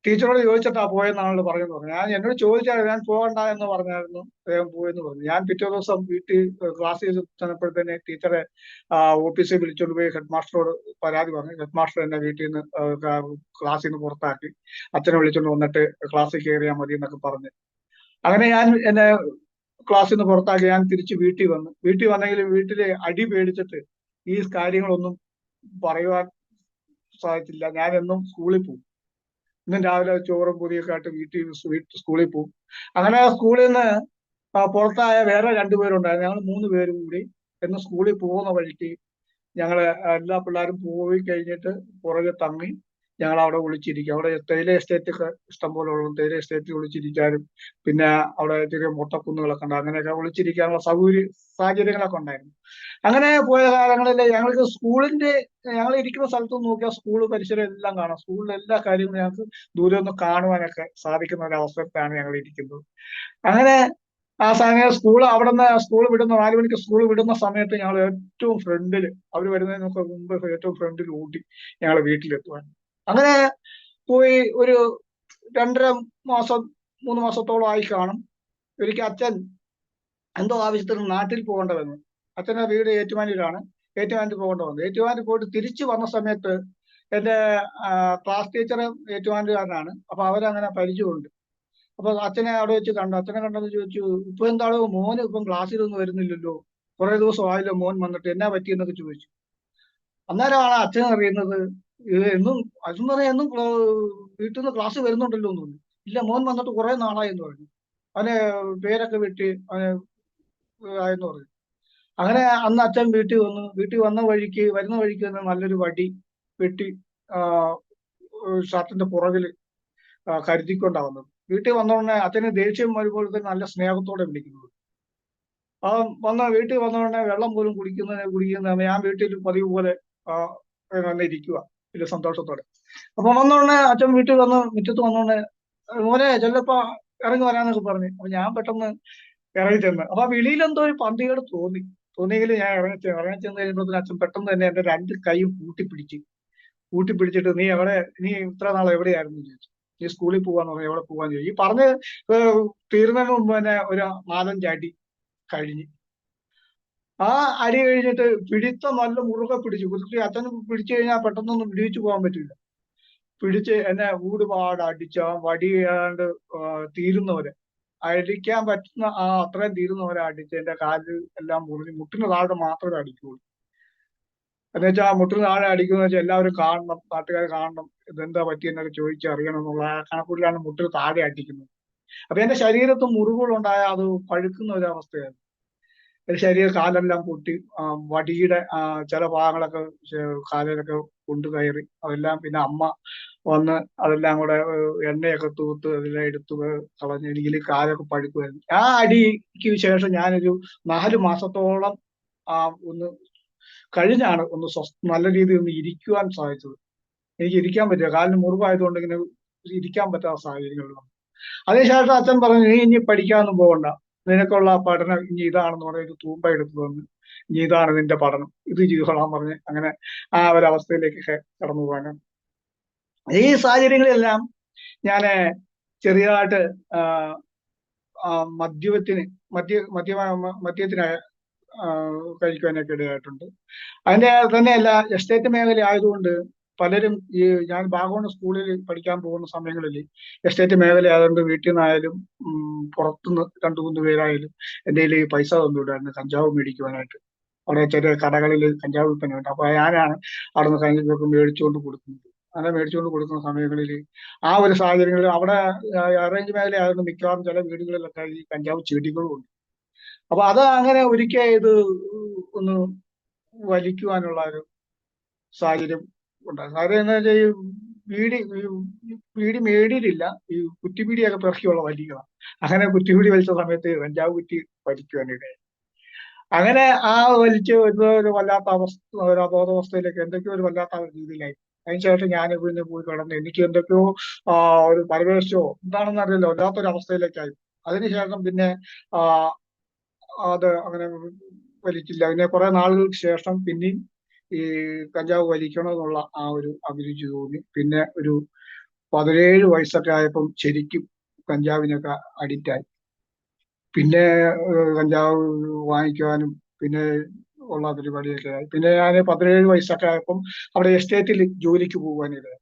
ടീച്ചറോട് ചോദിച്ചിട്ടാ പോയെന്നാണല്ലോ പറഞ്ഞെന്ന് പറഞ്ഞു. എന്നോട് ചോദിച്ചാൽ ഞാൻ പോകണ്ട എന്ന് പറഞ്ഞായിരുന്നു, വേഗം പോയെന്ന് പറഞ്ഞു. ഞാൻ പിറ്റേ ദിവസം വീട്ടിൽ ക്ലാസ്സിൽ ചെന്നപ്പോഴത്തേനെ ടീച്ചറെ ഓഫീസിൽ വിളിച്ചുകൊണ്ട് പോയി ഹെഡ് മാസ്റ്ററോട് പരാതി പറഞ്ഞു. ഹെഡ് മാസ്റ്റർ എന്നെ വീട്ടിൽ നിന്ന് ക്ലാസ്സിൽ നിന്ന് പുറത്താക്കി. അച്ഛനെ വിളിച്ചുകൊണ്ട് വന്നിട്ട് ക്ലാസ്സിൽ കയറിയാൽ മതി എന്നൊക്കെ പറഞ്ഞു. അങ്ങനെ എന്നെ ക്ലാസ്സിൽ നിന്ന് പുറത്താക്കി. ഞാൻ തിരിച്ച് വീട്ടിൽ വന്നു. വീട്ടിൽ വന്നെങ്കിലും വീട്ടിലെ അടി പേടിച്ചിട്ട് ഈ കാര്യങ്ങളൊന്നും പറയുവാൻ സാധിച്ചില്ല. ഞാൻ എന്നും സ്കൂളിൽ പോകും. ഇന്നും രാവിലെ ചോറും പൊതിയൊക്കെ ആയിട്ട് സ്കൂളിൽ പോകും. അങ്ങനെ സ്കൂളിൽ നിന്ന് പുറത്തായ വേറെ 2 പേരുണ്ടായിരുന്നു. ഞങ്ങൾ 3 പേരും കൂടി എന്ന് സ്കൂളിൽ പോകുന്ന വഴിക്ക് ഞങ്ങള് എല്ലാ പിള്ളേരും പോയി കഴിഞ്ഞിട്ട് പുറകെ തങ്ങി ഞങ്ങൾ അവിടെ ഒളിച്ചിരിക്കും. അവിടെ തേയില എസ്റ്റേറ്റ് ഒക്കെ ഇഷ്ടംപോലെ ഉള്ളു. തേയില എസ്റ്റേറ്റിൽ ഒളിച്ചിരിക്കാനും പിന്നെ അവിടെ ചെറിയ മുട്ടക്കുന്നുകളൊക്കെ ഉണ്ട്. അങ്ങനെയൊക്കെ ഒളിച്ചിരിക്കാനുള്ള സാഹചര്യങ്ങളൊക്കെ ഉണ്ടായിരുന്നു. അങ്ങനെ പോയ കാലങ്ങളിൽ ഞങ്ങൾക്ക് ഞങ്ങൾ ഇരിക്കുന്ന സ്ഥലത്ത് നോക്കിയാൽ സ്കൂൾ പരിസരം എല്ലാം കാണാം. സ്കൂളിലെ എല്ലാ കാര്യങ്ങളും ഞങ്ങൾക്ക് ദൂരെ ഒന്ന് കാണുവാനൊക്കെ സാധിക്കുന്ന ഒരു അവസരത്താണ് ഞങ്ങൾ ഇരിക്കുന്നത്. അങ്ങനെ ആ സമയം സ്കൂൾ വിടുന്ന 4 മണിക്ക് സ്കൂൾ വിടുന്ന സമയത്ത് ഞങ്ങൾ ഏറ്റവും ഫ്രണ്ടിൽ, അവർ വരുന്നതിനൊക്കെ മുമ്പ് ഏറ്റവും ഫ്രണ്ടിൽ ഓടി ഞങ്ങൾ വീട്ടിലെത്തുവാൻ. അങ്ങനെ പോയി ഒരു 2.5 മാസം 3 മാസത്തോളം ആയി കാണും. ഒരിക്കൽ അച്ഛൻ എന്തോ ആവശ്യത്തിന് നാട്ടിൽ പോകേണ്ട വന്നു. അച്ഛൻ്റെ വീട് ഏറ്റുമാനൂരാണ്. ഏറ്റുമാനൂർ പോകേണ്ട വന്നു. ഏറ്റുമാനൂർ പോയിട്ട് തിരിച്ചു വന്ന സമയത്ത് എൻ്റെ ക്ലാസ് ടീച്ചർ ഏറ്റുമാനൂരുകാരനാണ്. അപ്പൊ അവരങ്ങനെ പരിചയമുണ്ട്. അപ്പൊ അച്ഛനെ അവിടെ വെച്ച് കണ്ടു. അച്ഛനെ കണ്ടെന്ന് ചോദിച്ചു, ഇപ്പൊ എന്താണോ മോന് ഇപ്പം ക്ലാസ്സിലൊന്നും വരുന്നില്ലല്ലോ, കുറെ ദിവസം ആയല്ലോ മോൻ വന്നിട്ട്, എന്നാ പറ്റിയെന്നൊക്കെ ചോദിച്ചു. അന്നേരമാണ് അച്ഛൻ അറിയുന്നത് അതെന്ന് പറയാൻ എന്നും വീട്ടിൽ നിന്ന് ക്ലാസ് വരുന്നുണ്ടല്ലോ എന്ന് പറഞ്ഞു. ഇല്ല, മോൻ വന്നിട്ട് കുറെ നാളായി എന്ന് പറഞ്ഞു. അവന് പേരൊക്കെ വെട്ടി അവന് ആയെന്ന് പറഞ്ഞു. അങ്ങനെ അന്ന് അച്ഛൻ വീട്ടിൽ വരുന്ന വഴിക്ക് തന്നെ നല്ലൊരു വടി വെട്ടി ഷർട്ടിന്റെ പുറകിൽ കരുതിക്കൊണ്ടാ വന്നത്. വീട്ടിൽ വന്നോടനെ അച്ഛന് ദേഷ്യം വരുമ്പോഴത്തെ നല്ല സ്നേഹത്തോടെ വിളിക്കുന്നത്. ആ വീട്ടിൽ വന്നോടനെ വെള്ളം പോലും കുടിക്കുന്ന ഞാൻ വീട്ടിൽ പതിവ് പോലെ നല്ല ഇരിക്കുക വലിയ സന്തോഷത്തോടെ. അപ്പൊ വന്നോടനെ അച്ഛൻ വീട്ടിൽ വന്ന് മുറ്റത്ത് വന്നോടനെ മോനെ ചെല്ലപ്പോ ഇറങ്ങി വരാന്നൊക്കെ പറഞ്ഞു. അപ്പൊ ഞാൻ പെട്ടെന്ന് ഇറങ്ങി ചെന്ന് അപ്പൊ ആ വിളിയിൽ എന്തോ ഒരു പന്തികേട് തോന്നിയെങ്കിൽ ഞാൻ ഇറങ്ങി ചെന്ന് കഴിയുമ്പോൾ അച്ഛൻ പെട്ടെന്ന് തന്നെ എന്റെ രണ്ട് കൈയും കൂട്ടിപ്പിടിച്ചിട്ട് നീ ഇത്ര നാൾ എവിടെയായിരുന്നു ചോദിച്ചു. നീ സ്കൂളിൽ പോവാന്ന് പറഞ്ഞു. എവിടെ പോവാന്ന് ചോദിച്ചു. ഈ പറഞ്ഞ് തീർന്നതിന് മുമ്പ് തന്നെ ഒരു 4-5 അടി കഴിഞ്ഞ്. ആ അടി കഴിഞ്ഞിട്ട് പിടിത്തം നല്ല മുറുകെ പിടിച്ചു. കുട്ടി അച്ഛന് പിടിച്ചു കഴിഞ്ഞാൽ പെട്ടെന്നൊന്നും വിടിവിച്ചു പോകാൻ പറ്റില്ല. പിടിച്ച് എന്നെ ഒരുപാട് അടിച്ച വടിയാണ്ട് തീരുന്നവരെ അടിക്കാൻ പറ്റുന്ന അത്രയും തീരുന്നവരെ അടിച്ച് എന്റെ കാലിൽ എല്ലാം മുറിഞ്ഞ് മുട്ടിന് താഴെ മാത്രമേ അടിക്കുള്ളൂ. എന്ന് വെച്ചാൽ മുട്ടിന് താഴെ അടിക്കുന്ന വെച്ചാൽ എല്ലാവരും കാണണം, നാട്ടുകാർ കാണണം, ഇതെന്താ പറ്റിയെന്നൊക്കെ ചോദിച്ചറിയണം എന്നുള്ള കണക്കൂട്ടിലാണ് മുട്ടിന് താഴെ അടിക്കുന്നത്. അപ്പൊ എന്റെ ശരീരത്ത് മുറിവുകളുണ്ടായ അത് പഴുക്കുന്ന ഒരു അവസ്ഥയായിരുന്നു. കാലെല്ലാം പൊട്ടി വടിയുടെ ചില ഭാഗങ്ങളൊക്കെ കാലിലൊക്കെ കൊണ്ടുകയറി. അതെല്ലാം പിന്നെ അമ്മ വന്ന് അതെല്ലാം കൂടെ എണ്ണയൊക്കെ തൂത്ത് അതെല്ലാം എടുത്തു കളഞ്ഞ് എനിക്ക് കാലൊക്കെ പഴുക്കുമായിരുന്നു. ആ അടിക്ക് ശേഷം ഞാനൊരു 4 മാസത്തോളം ഒന്ന് കഴിഞ്ഞാണ് ഒന്ന് നല്ല രീതിയിൽ ഒന്ന് ഇരിക്കുവാൻ സാധിച്ചത്. എനിക്ക് ഇരിക്കാൻ പറ്റില്ല, കാലിന് മുറിവായതുകൊണ്ട് ഇങ്ങനെ ഇരിക്കാൻ പറ്റാത്ത സാഹചര്യങ്ങളിൽ. അതിനുശേഷം അച്ഛൻ പറഞ്ഞു, നീ ഇനി പഠിക്കാനൊന്നും പോകണ്ട, നിനക്കുള്ള പഠനം ഇനി ഇതാണെന്ന് പറഞ്ഞ ഒരു തൂമ്പ എടുത്തു വന്ന് ഇനി ഇതാണ് നിന്റെ പഠനം, ഇത് ചെയ്തോളാൻ പറഞ്ഞ് അങ്ങനെ ആ ഒരവസ്ഥയിലേക്കൊക്കെ കടന്നു പോകാനാണ്. ഈ സാഹചര്യങ്ങളിലെല്ലാം ഞാൻ ചെറിയതായിട്ട് മദ്യത്തിന് കഴിക്കുവാനൊക്കെ ഇടയായിട്ടുണ്ട്. അതിന്റെ തന്നെയല്ല, എസ്റ്റേറ്റ് മേഖല ആയതുകൊണ്ട് പലരും ഞാൻ ബാഗോണ് സ്കൂളിൽ പഠിക്കാൻ പോകുന്ന സമയങ്ങളിൽ എസ്റ്റേറ്റ് മേഖല ആയതുകൊണ്ട് വീട്ടിൽ നിന്നായാലും പുറത്തുനിന്ന് 2-3 പേരായാലും എൻ്റെ കയ്യിൽ പൈസ തന്നുവിടായിരുന്നു കഞ്ചാവ് മേടിക്കുവാനായിട്ട്. അവിടെ ചെറിയ കടകളിൽ കഞ്ചാവ് വിൽപ്പനയുണ്ട്. അപ്പൊ ഞാനാണ് അവിടെ നിന്ന് കഞ്ചാവ് മേടിച്ചുകൊണ്ട് കൊടുക്കുന്നത്. അങ്ങനെ മേടിച്ചുകൊണ്ട് കൊടുക്കുന്ന സമയങ്ങളിൽ ആ ഒരു സാഹചര്യങ്ങളിൽ അവിടെ അറേഞ്ച് മേഖല ആയതുകൊണ്ട് മിക്കവാറും ചില വീടുകളിലൊക്കെ ഈ കഞ്ചാവ് ചെടികളും ഉണ്ട്. അപ്പൊ അത് അങ്ങനെ ഒരിക്കൽ ഇത് ഒന്ന് വലിക്കുവാനുള്ള ഒരു സാഹചര്യം ഉണ്ടാകും. കാര്യം എന്താ വെച്ചാൽ ബീഡി മേടിയിലില്ല, ഈ കുറ്റിബീഡിയൊക്കെ പിറക്കിയുള്ള വലിക്കണം. അങ്ങനെ കുറ്റിബീഡി വലിച്ച സമയത്ത് കഞ്ചാവ് കുറ്റി വലിക്കുവാനിടയായി. അങ്ങനെ ആ വലിച്ച് ഒരു വല്ലാത്ത ഒരു അബോധാവസ്ഥയിലേക്ക് എന്തൊക്കെയോ ഒരു വല്ലാത്ത രീതിയിലായി. അതിനുശേഷം ഞാൻ പിന്നെ പോയി കിടന്ന് എനിക്ക് എന്തൊക്കെയോ ഒരു പരിവേശോ എന്താണെന്ന് അറിയില്ല, വല്ലാത്തൊരു അവസ്ഥയിലേക്കായി. അതിനുശേഷം പിന്നെ അത് അങ്ങനെ വലിച്ചില്ല. പിന്നെ കുറെ നാളുകൾക്ക് ശേഷം പിന്നെയും ഈ കഞ്ചാവ് വലിക്കണമെന്നുള്ള ആ ഒരു അഭിരുചി തോന്നി. പിന്നെ ഒരു 17 വയസ്സൊക്കെ ആയപ്പം ശരിക്കും കഞ്ചാവിനൊക്കെ അഡിക്റ്റായി. പിന്നെ കഞ്ചാവ് വാങ്ങിക്കുവാനും പിന്നെ ഉള്ള പരിപാടിയൊക്കെ ആയി. പിന്നെ ഞാൻ 17 വയസ്സൊക്കെ ആയപ്പം അവിടെ എസ്റ്റേറ്റിൽ ജോലിക്ക് പോകാനിടയായി.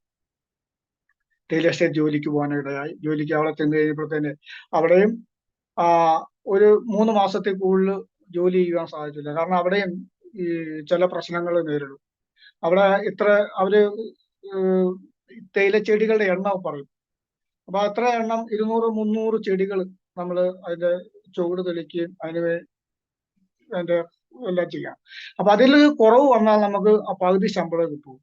റിയൽ എസ്റ്റേറ്റ് ജോലിക്ക് പോകാനിടയായി. ജോലിക്ക് അവിടെ ചെന്ന് കഴിയുമ്പോഴത്തേന് അവിടെയും ഒരു 3 മാസത്തിൽ കൂടുതൽ ജോലി ചെയ്യാൻ സാധിച്ചില്ല. കാരണം അവിടെയും ഈ ചില പ്രശ്നങ്ങൾ നേരിടും. അവിടെ അവര് തേയിലച്ചെടികളുടെ എണ്ണം പറയും. അപ്പൊ അത്ര എണ്ണം 200-300 ചെടികൾ നമ്മൾ അതിന്റെ ചുവട് തെളിക്കുകയും അതിന്റെ എല്ലാം ചെയ്യാം. അപ്പൊ അതിൽ കുറവ് വന്നാൽ നമുക്ക് പകുതി ശമ്പളം കിട്ടും.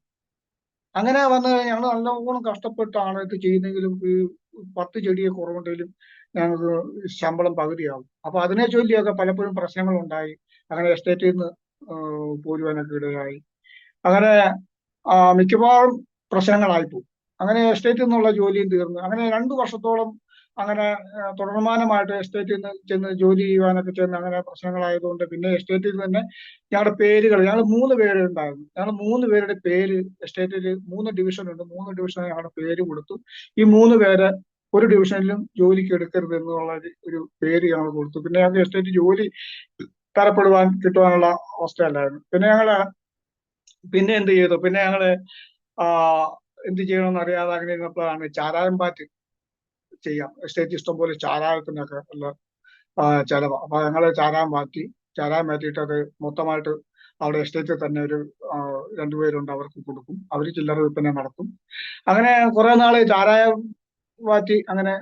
അങ്ങനെ വന്നു കഴിഞ്ഞാൽ ഞങ്ങൾ നല്ലോണം കഷ്ടപ്പെട്ടാണ് ഇത് ചെയ്യുന്നെങ്കിലും ഈ 10 ചെടിയെ കുറവുണ്ടെങ്കിലും ഞങ്ങൾക്ക് ശമ്പളം പകുതിയാവും. അപ്പൊ അതിനെ ചൊല്ലിയൊക്കെ പലപ്പോഴും പ്രശ്നങ്ങൾ ഉണ്ടായി. അങ്ങനെ എസ്റ്റേറ്റിൽ നിന്ന് പോരുവാനൊക്കെ ഇടയായി. അങ്ങനെ മിക്കവാറും പ്രശ്നങ്ങളായിപ്പോയി. അങ്ങനെ എസ്റ്റേറ്റിൽ നിന്നുള്ള ജോലിയും തീർന്നു. അങ്ങനെ 2 വർഷത്തോളം അങ്ങനെ തുടർമാനമായിട്ട് എസ്റ്റേറ്റിൽ നിന്ന് ചെന്ന് ജോലി ചെയ്യുവാനൊക്കെ ചെന്ന് അങ്ങനെ പ്രശ്നങ്ങളായതുകൊണ്ട് പിന്നെ എസ്റ്റേറ്റിൽ തന്നെ ഞങ്ങളുടെ പേരുകൾ, ഞങ്ങൾ 3 പേരുണ്ടായിരുന്നു. ഞങ്ങൾ 3 പേരുടെ പേര് എസ്റ്റേറ്റിൽ 3 ഡിവിഷൻ ഉണ്ട്. 3 ഡിവിഷനിൽ ഞങ്ങളുടെ പേര് കൊടുത്തു. ഈ 3 പേര് ഒരു ഡിവിഷനിലും ജോലിക്ക് എടുക്കരുത് എന്നുള്ള ഒരു പേര് ഞങ്ങൾ കൊടുത്തു. പിന്നെ ഞങ്ങൾക്ക് എസ്റ്റേറ്റ് ജോലി കിട്ടുവാനുള്ള അവസ്ഥയല്ലായിരുന്നു. പിന്നെ എന്ത് ചെയ്തു? പിന്നെ ഞങ്ങള് എന്ത് ചെയ്യണമെന്ന് അറിയാതെ അങ്ങനെ ഇരുന്നപ്പോഴാണ് ചാരായം പാറ്റ് ചെയ്യാം. എസ്റ്റേറ്റ് ഇഷ്ടം പോലെ ചാരായത്തിനൊക്കെ ഉള്ള ചെലവ്. അപ്പൊ ഞങ്ങള് ചാരായം മാറ്റിയിട്ട് അത് മൊത്തമായിട്ട് അവിടെ എസ്റ്റേറ്റിൽ തന്നെ ഒരു 2 പേരുണ്ട്, അവർക്ക് കൊടുക്കും. അവര് ചില്ലറ വിൽപ്പന നടത്തും. അങ്ങനെ കുറെ നാള് ചാരായം മാറ്റി അങ്ങനെ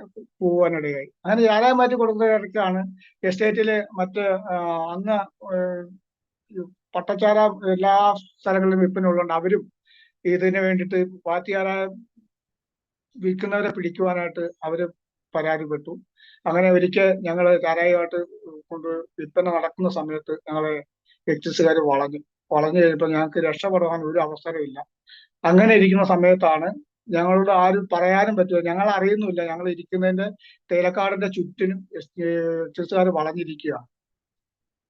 പോവാനിടയായി. അങ്ങനെ ചാരായം മാറ്റി കൊടുക്കുന്ന ഇടയ്ക്കാണ് എസ്റ്റേറ്റില് അന്ന് പട്ടച്ചാര എല്ലാ സ്ഥലങ്ങളിലും വിൽപ്പന ഉള്ളതുകൊണ്ട് അവരും ഇതിന് വേണ്ടിയിട്ട് പാറ്റിയാരായം വിൽക്കുന്നവരെ പിടിക്കുവാനായിട്ട് അവര് പരാതിപ്പെട്ടു. അങ്ങനെ ഒരിക്കൽ ഞങ്ങൾ ചാരായമായിട്ട് കൊണ്ട് വിൽപ്പന നടക്കുന്ന സമയത്ത് ഞങ്ങളെ എക്സൈസുകാർ വളഞ്ഞു കഴിഞ്ഞപ്പോൾ ഞങ്ങൾക്ക് രക്ഷപ്പെടാൻ ഒരു അവസരമില്ല. അങ്ങനെ ഇരിക്കുന്ന സമയത്താണ് ഞങ്ങളോട് ആരും പറയാനും പറ്റില്ല, ഞങ്ങൾ അറിയുന്നില്ല, ഞങ്ങൾ ഇരിക്കുന്നതിന്റെ തേലക്കാടിന്റെ ചുറ്റിനും എക്സൈസുകാർ വളഞ്ഞിരിക്കുകയാണ്.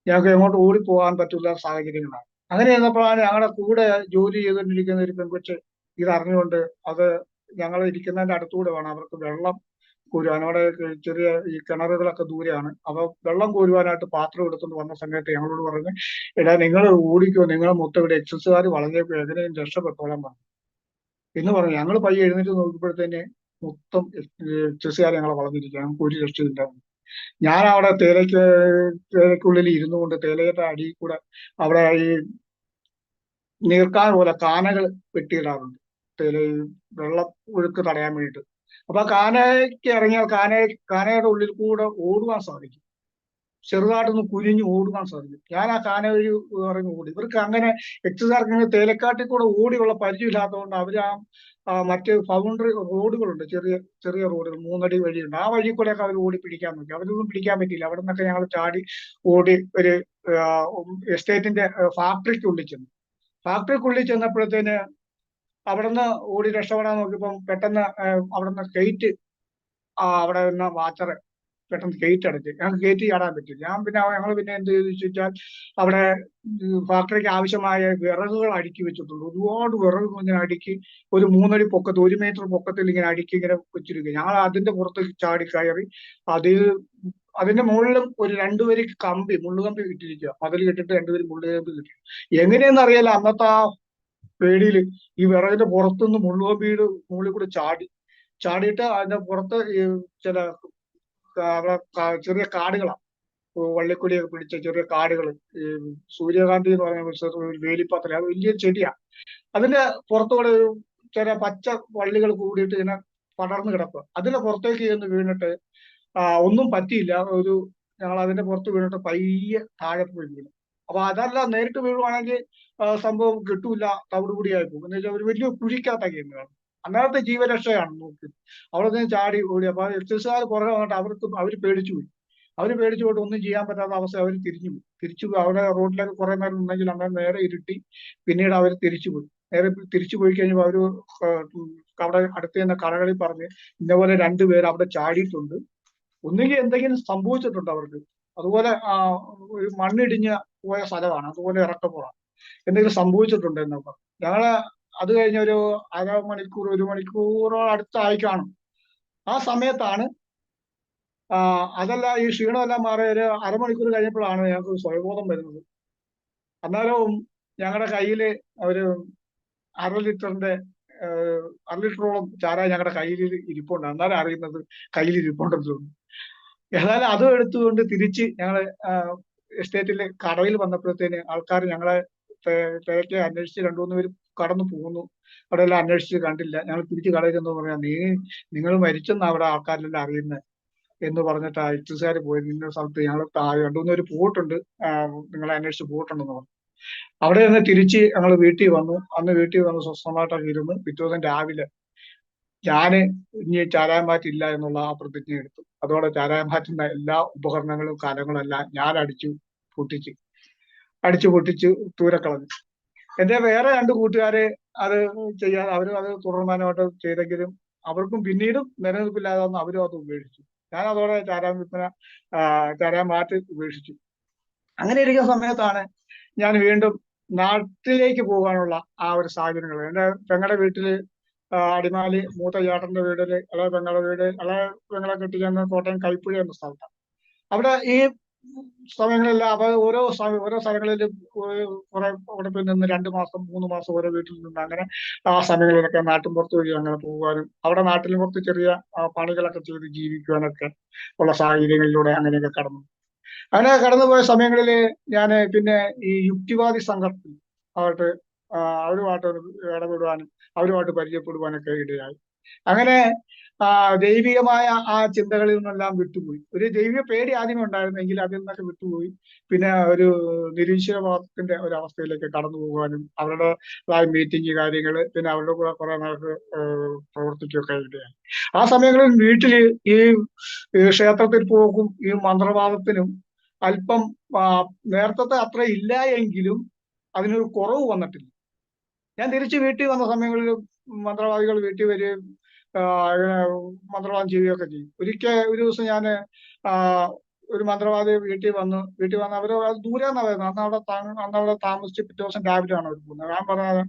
ഞങ്ങൾക്ക് എങ്ങോട്ട് ഓടിപ്പോകാൻ പറ്റില്ല സാഹചര്യങ്ങളാണ്. അങ്ങനെ ചെന്നപ്പോഴാണ് ഞങ്ങളുടെ കൂടെ ജോലി ചെയ്തുകൊണ്ടിരിക്കുന്ന ഒരു പെൺകൊച്ച് ഇതറിഞ്ഞുകൊണ്ട് അത് ഞങ്ങൾ ഇരിക്കുന്നതിന്റെ അടുത്തൂടെ വേണം അവർക്ക് വെള്ളം കോരുവാൻ. അവിടെ ചെറിയ ഈ കിണറുകളൊക്കെ ദൂരെയാണ്. അപ്പൊ വെള്ളം കോരുവാനായിട്ട് പാത്രം എടുത്തുകൊണ്ട് വന്ന സമയത്ത് ഞങ്ങളോട് പറഞ്ഞു, എടാ നിങ്ങൾ ഓടിക്കോ, നിങ്ങളെ മൊത്തം ഇവിടെ എക്സൈസുകാർ വളഞ്ഞേക്കോ, എങ്ങനെയും രക്ഷപ്പെട്ടോളാൻ പറഞ്ഞു എന്ന് പറഞ്ഞു. ഞങ്ങൾ പയ്യെ എഴുന്നേറ്റ് നോക്കിയപ്പോഴത്തേന് മൊത്തം എക്സൈസുകാർ ഞങ്ങളെ വളഞ്ഞിരിക്കുക, ഞങ്ങൾക്ക് ഒരു രക്ഷയില്ല. ഞാൻ അവിടെ തേലയ്ക്കുള്ളിൽ ഇരുന്നു കൊണ്ട് തേലയുടെ അടിയിൽ കൂടെ അവിടെ ഈ നീർക്കാൻ പോലെ കാനകൾ വെട്ടിയിടാറുണ്ട്, തേല വെള്ളം ഒഴുക്ക് തടയാൻ വേണ്ടിയിട്ട്. അപ്പൊ കാനയ്ക്ക് ഇറങ്ങിയാൽ കാനയുടെ ഉള്ളിൽ കൂടെ ഓടുവാൻ സാധിക്കും, ചെറുതായിട്ടൊന്ന് കുനിഞ്ഞു ഓടുവാൻ സാധിക്കും. ഞാൻ ആ കാന വഴി ഇറങ്ങി ഓടി. ഇവർക്ക് അങ്ങനെ എക്സൈസുകാർക്ക് തേലക്കാട്ടിൽ കൂടെ ഓടിയുള്ള പരിചയമില്ലാത്തതുകൊണ്ട് അവർ മറ്റ് ബൗണ്ടറി റോഡുകളുണ്ട്, ചെറിയ ചെറിയ റോഡുകൾ, 3 അടി വഴിയുണ്ട്. ആ വഴി കൂടെയൊക്കെ അവർ ഓടി പിടിക്കാൻ നോക്കി. അവരൊന്നും പിടിക്കാൻ പറ്റിയില്ല. അവിടെ നിന്നൊക്കെ ഞങ്ങൾ ചാടി ഓടി ഒരു എസ്റ്റേറ്റിന്റെ ഫാക്ടറിക്കുള്ളിൽ ചെന്നു. ഫാക്ടറിക്കുള്ളിൽ ചെന്നപ്പോഴത്തേന് അവിടെ നിന്ന് ഓടി രക്ഷപ്പെടാൻ നോക്കിയപ്പം പെട്ടെന്ന് അവിടെ നിന്ന് ഗേറ്റ് അവിടെ നിന്ന് വാച്ചറ് പെട്ടെന്ന് ഗേറ്റ് അടച്ച്. ഞങ്ങൾക്ക് ഗേറ്റ് ചാടാൻ പറ്റില്ല. ഞങ്ങൾ പിന്നെ എന്ത് ചെയ്തു ചോദിച്ചാൽ അവിടെ ഫാക്ടറിക്ക് ആവശ്യമായ വിറകുകൾ അടുക്കി വെച്ചിട്ടുണ്ട്. ഒരുപാട് വിറകുകൾ ഇങ്ങനെ അടുക്കി ഒരു 3 അടി പൊക്കത്ത്, 1 മീറ്റർ പൊക്കത്തിൽ ഇങ്ങനെ അടുക്കി ഇങ്ങനെ വെച്ചിരിക്കുക. ഞങ്ങൾ അതിന്റെ പുറത്ത് ചാടി കയറി അതിന്റെ മുകളിലും ഒരു 2 വരി കമ്പി, മുള്ളുകമ്പി കിട്ടിയിരിക്കുക. മതിൽ കെട്ടിട്ട് 2 വരി മുള്ളുകമ്പി കിട്ടി. എങ്ങനെയെന്ന് അറിയാലോ, അന്നത്തെ ആ പേടിയിൽ ഈ വിറകിന്റെ പുറത്തുനിന്ന് മുള്ളുകമ്പിയുടെ മുകളിൽ കൂടെ ചാടിയിട്ട് അതിന്റെ പുറത്ത് ചില അവിടെ ചെറിയ കാടുകളാണ്, വള്ളിക്കൊടിയൊക്കെ പിടിച്ച ചെറിയ കാടുകൾ, ഈ സൂര്യകാന്തി എന്ന് പറയുന്ന വേലിപ്പത്തല, അത് വലിയ ചെടിയാണ്. അതിന്റെ പുറത്തുകൂടെ ചില പച്ച വള്ളികൾ കൂടിയിട്ട് ഇങ്ങനെ പടർന്നു കിടക്കുക. അതിന്റെ പുറത്തേക്ക് ചെന്ന് വീണിട്ട് ഒന്നും പറ്റിയില്ല. ഞങ്ങൾ അതിന്റെ പുറത്ത് വീണിട്ട് പയ്യെ താഴെ പോയി വീണു. അപ്പൊ അതല്ല, നേരിട്ട് വീഴുവാണെങ്കിൽ സംഭവം കിട്ടൂല, തവിടുപൊടിയായി പോകും. എന്ന് വെച്ചാൽ ഒരു വലിയ കുഴിക്കകത്തൊക്കെ ഇരുന്നതാണ്. അന്നേരത്തെ ജീവരക്ഷയാണ് നോക്കി അവിടെ നിന്ന് ചാടി ഓടി. അപ്പൊ എക്സൈസുകാർ പുറകെ വന്നിട്ട് അവർ പേടിച്ചു പോയി. പോയിട്ട് ഒന്നും ചെയ്യാൻ പറ്റാത്ത അവസ്ഥ അവർ തിരിച്ചുപോയി. അവിടെ റോഡിലേക്ക് കുറെ നേരം ഉണ്ടെങ്കിൽ അങ്ങനെ നേരെ ഇരുട്ടി. പിന്നീട് അവർ തിരിച്ചു പോയി കഴിഞ്ഞപ്പോൾ അവര് അവിടെ അടുത്ത് തന്നെ കടകളിൽ പറഞ്ഞ് ഇന്നപോലെ 2 പേര് അവിടെ ചാടിയിട്ടുണ്ട്, ഒന്നുകിൽ എന്തെങ്കിലും സംഭവിച്ചിട്ടുണ്ട് അവർക്ക്, അതുപോലെ ഒരു മണ്ണിടിഞ്ഞ് പോയ സ്ഥലമാണ്, അതുപോലെ ഇറക്കപ്പുറമാണ്, എന്തെങ്കിലും സംഭവിച്ചിട്ടുണ്ട് എന്നൊക്കെ. ഞങ്ങള് അത് കഴിഞ്ഞ ഒരു 1/2 മണിക്കൂർ 1 മണിക്കൂറോളം അടുത്തായി കാണും. ആ സമയത്താണ് അതല്ല ഈ ക്ഷീണമെല്ലാം മാറി ഒരു അരമണിക്കൂർ കഴിഞ്ഞപ്പോഴാണ് ഞങ്ങൾക്ക് സ്വയബോധം വരുന്നത്. അന്നേരവും ഞങ്ങളുടെ കയ്യിൽ ഒരു 1/2 ലിറ്ററിന്റെ 1/2 ലിറ്ററോളം ചാരായം ഞങ്ങളുടെ കയ്യിൽ ഇരിപ്പുണ്ട്. അന്നേരം അറിയുന്നത് കയ്യിൽ ഇരിപ്പുണ്ടെന്ന്. ഏതായാലും അതും എടുത്തുകൊണ്ട് തിരിച്ച് ഞങ്ങള് എസ്റ്റേറ്റിലെ കടയിൽ വന്നപ്പോഴത്തേന് ആൾക്കാർ ഞങ്ങളെ തിരക്കി അന്വേഷിച്ച് 2-3 പേര് കടന്നു പോകുന്നു. അവിടെ എല്ലാം അന്വേഷിച്ച് കണ്ടില്ല. ഞങ്ങൾ തിരിച്ച് കടയിൽ ചെന്ന് പറയാം, നിങ്ങൾ മരിച്ചെന്ന് അവിടെ ആൾക്കാരെല്ലാം അറിയുന്നത് എന്ന് പറഞ്ഞിട്ട് ആ എക്സൈസുകാർ പോയി. നിന്ന സ്ഥലത്ത് ഞങ്ങൾ 2-3 പേര് പോയിട്ടുണ്ട്, നിങ്ങളെ അന്വേഷിച്ച് പോയിട്ടുണ്ടെന്ന് പറഞ്ഞു. അവിടെ നിന്ന് തിരിച്ച് ഞങ്ങൾ വീട്ടിൽ വന്നു. അന്ന് വീട്ടിൽ വന്ന് സ്വസ്ഥമായിട്ടൊക്കെ ഇരുന്ന് പിറ്റേ ദിവസം രാവിലെ ഞാന് ഇനി ചാരായം മാറ്റില്ല എന്നുള്ള ആ പ്രതിജ്ഞ എടുത്തു. അതോടെ ചാരായം മാറ്റുന്ന എല്ലാ ഉപകരണങ്ങളും കലങ്ങളും എല്ലാം ഞാൻ അടിച്ചു പൊട്ടിച്ച് ദൂരക്കളഞ്ഞു. എന്റെ വേറെ 2 കൂട്ടുകാരെ അത് ചെയ്യാതെ അവരും അത് തുടർമാനമായിട്ട് ചെയ്തെങ്കിലും അവർക്കും പിന്നീടും നിലനിൽപ്പില്ലാതെ വന്ന് അവരും അത് ഉപേക്ഷിച്ചു. ഞാൻ അതോടെ ചാരായം മാറ്റി ഉപേക്ഷിച്ചു. അങ്ങനെ ഇരിക്കുന്ന സമയത്താണ് ഞാൻ വീണ്ടും നാട്ടിലേക്ക് പോകാനുള്ള ആ ഒരു സാഹചര്യങ്ങൾ. എന്റെ പെങ്ങളുടെ വീട്ടില് അടിമാലി മൂത്ത ചേട്ടന്റെ വീടില് ഇളയ പെങ്ങളുടെ വീട്, ഇളയ പെങ്ങളെ കെട്ടിച്ചെന്ന് കോട്ടയം കൈപ്പുഴ എന്ന സ്ഥലത്താണ്. അവിടെ ഈ സമയങ്ങളിലെല്ലാം അവ ഓരോ സ്ഥലങ്ങളിൽ കുറെ അവിടെ പോയി നിന്ന് 2 മാസം 3 മാസം ഓരോ വീട്ടിൽ നിന്ന് അങ്ങനെ ആ സമയങ്ങളിലൊക്കെ നാട്ടിൻ പുറത്ത് വഴി അങ്ങനെ പോകുവാനും അവിടെ നാട്ടിൻ പുറത്ത് ചെറിയ പണികളൊക്കെ ചെയ്ത് ജീവിക്കുവാനൊക്കെ ഉള്ള സാഹചര്യങ്ങളിലൂടെ അങ്ങനെയൊക്കെ അങ്ങനെ കടന്നുപോയ സമയങ്ങളിൽ ഞാൻ പിന്നെ ഈ യുക്തിവാദി സംഘത്തിൽ അവരുമായിട്ട് ഇടപെടുവാനും അവരുമായിട്ട് പരിചയപ്പെടുവാനൊക്കെ ഇടയായി. അങ്ങനെ ദൈവികമായ ആ ചിന്തകളിൽ നിന്നെല്ലാം വിട്ടുപോയി. ഒരു ദൈവിക പേടി ആദ്യമേ ഉണ്ടായിരുന്നെങ്കിൽ അതിൽ നിന്നൊക്കെ വിട്ടുപോയി. പിന്നെ ഒരു നിരീശ്വരവാദത്തിന്റെ ഒരു അവസ്ഥയിലേക്ക് കടന്നു പോകാനും അവരുടേതായ മീറ്റിംഗ് കാര്യങ്ങള്, പിന്നെ അവരുടെ കൂടെ കുറെ നാൾക്ക് പ്രവർത്തിക്കുകയൊക്കെ ഇടയായി. ആ സമയങ്ങളിൽ വീട്ടില് ഈ ക്ഷേത്രത്തിൽ പോക്കും ഈ മന്ത്രവാദത്തിനും അല്പം നേരത്തെ അത്ര ഇല്ല എങ്കിലും അതിനൊരു കുറവ് വന്നിട്ടില്ല. ഞാൻ തിരിച്ച് വീട്ടിൽ വന്ന സമയങ്ങളിൽ മന്ത്രവാദികൾ വീട്ടിൽ വരികയും ഇങ്ങനെ മന്ത്രവാദം ചെയ്യുകയൊക്കെ ചെയ്യും. ഒരു ദിവസം ഞാൻ ഒരു മന്ത്രവാദി വീട്ടിൽ വന്ന് അവര് ദൂരെ നിന്നാ വരുന്നത്. അന്ന് അവിടെ താമസിച്ച് പിറ്റേ ദിവസം രാവിലെയാണ് അവർ പോകുന്നത്. ഞാൻ പറഞ്ഞത്,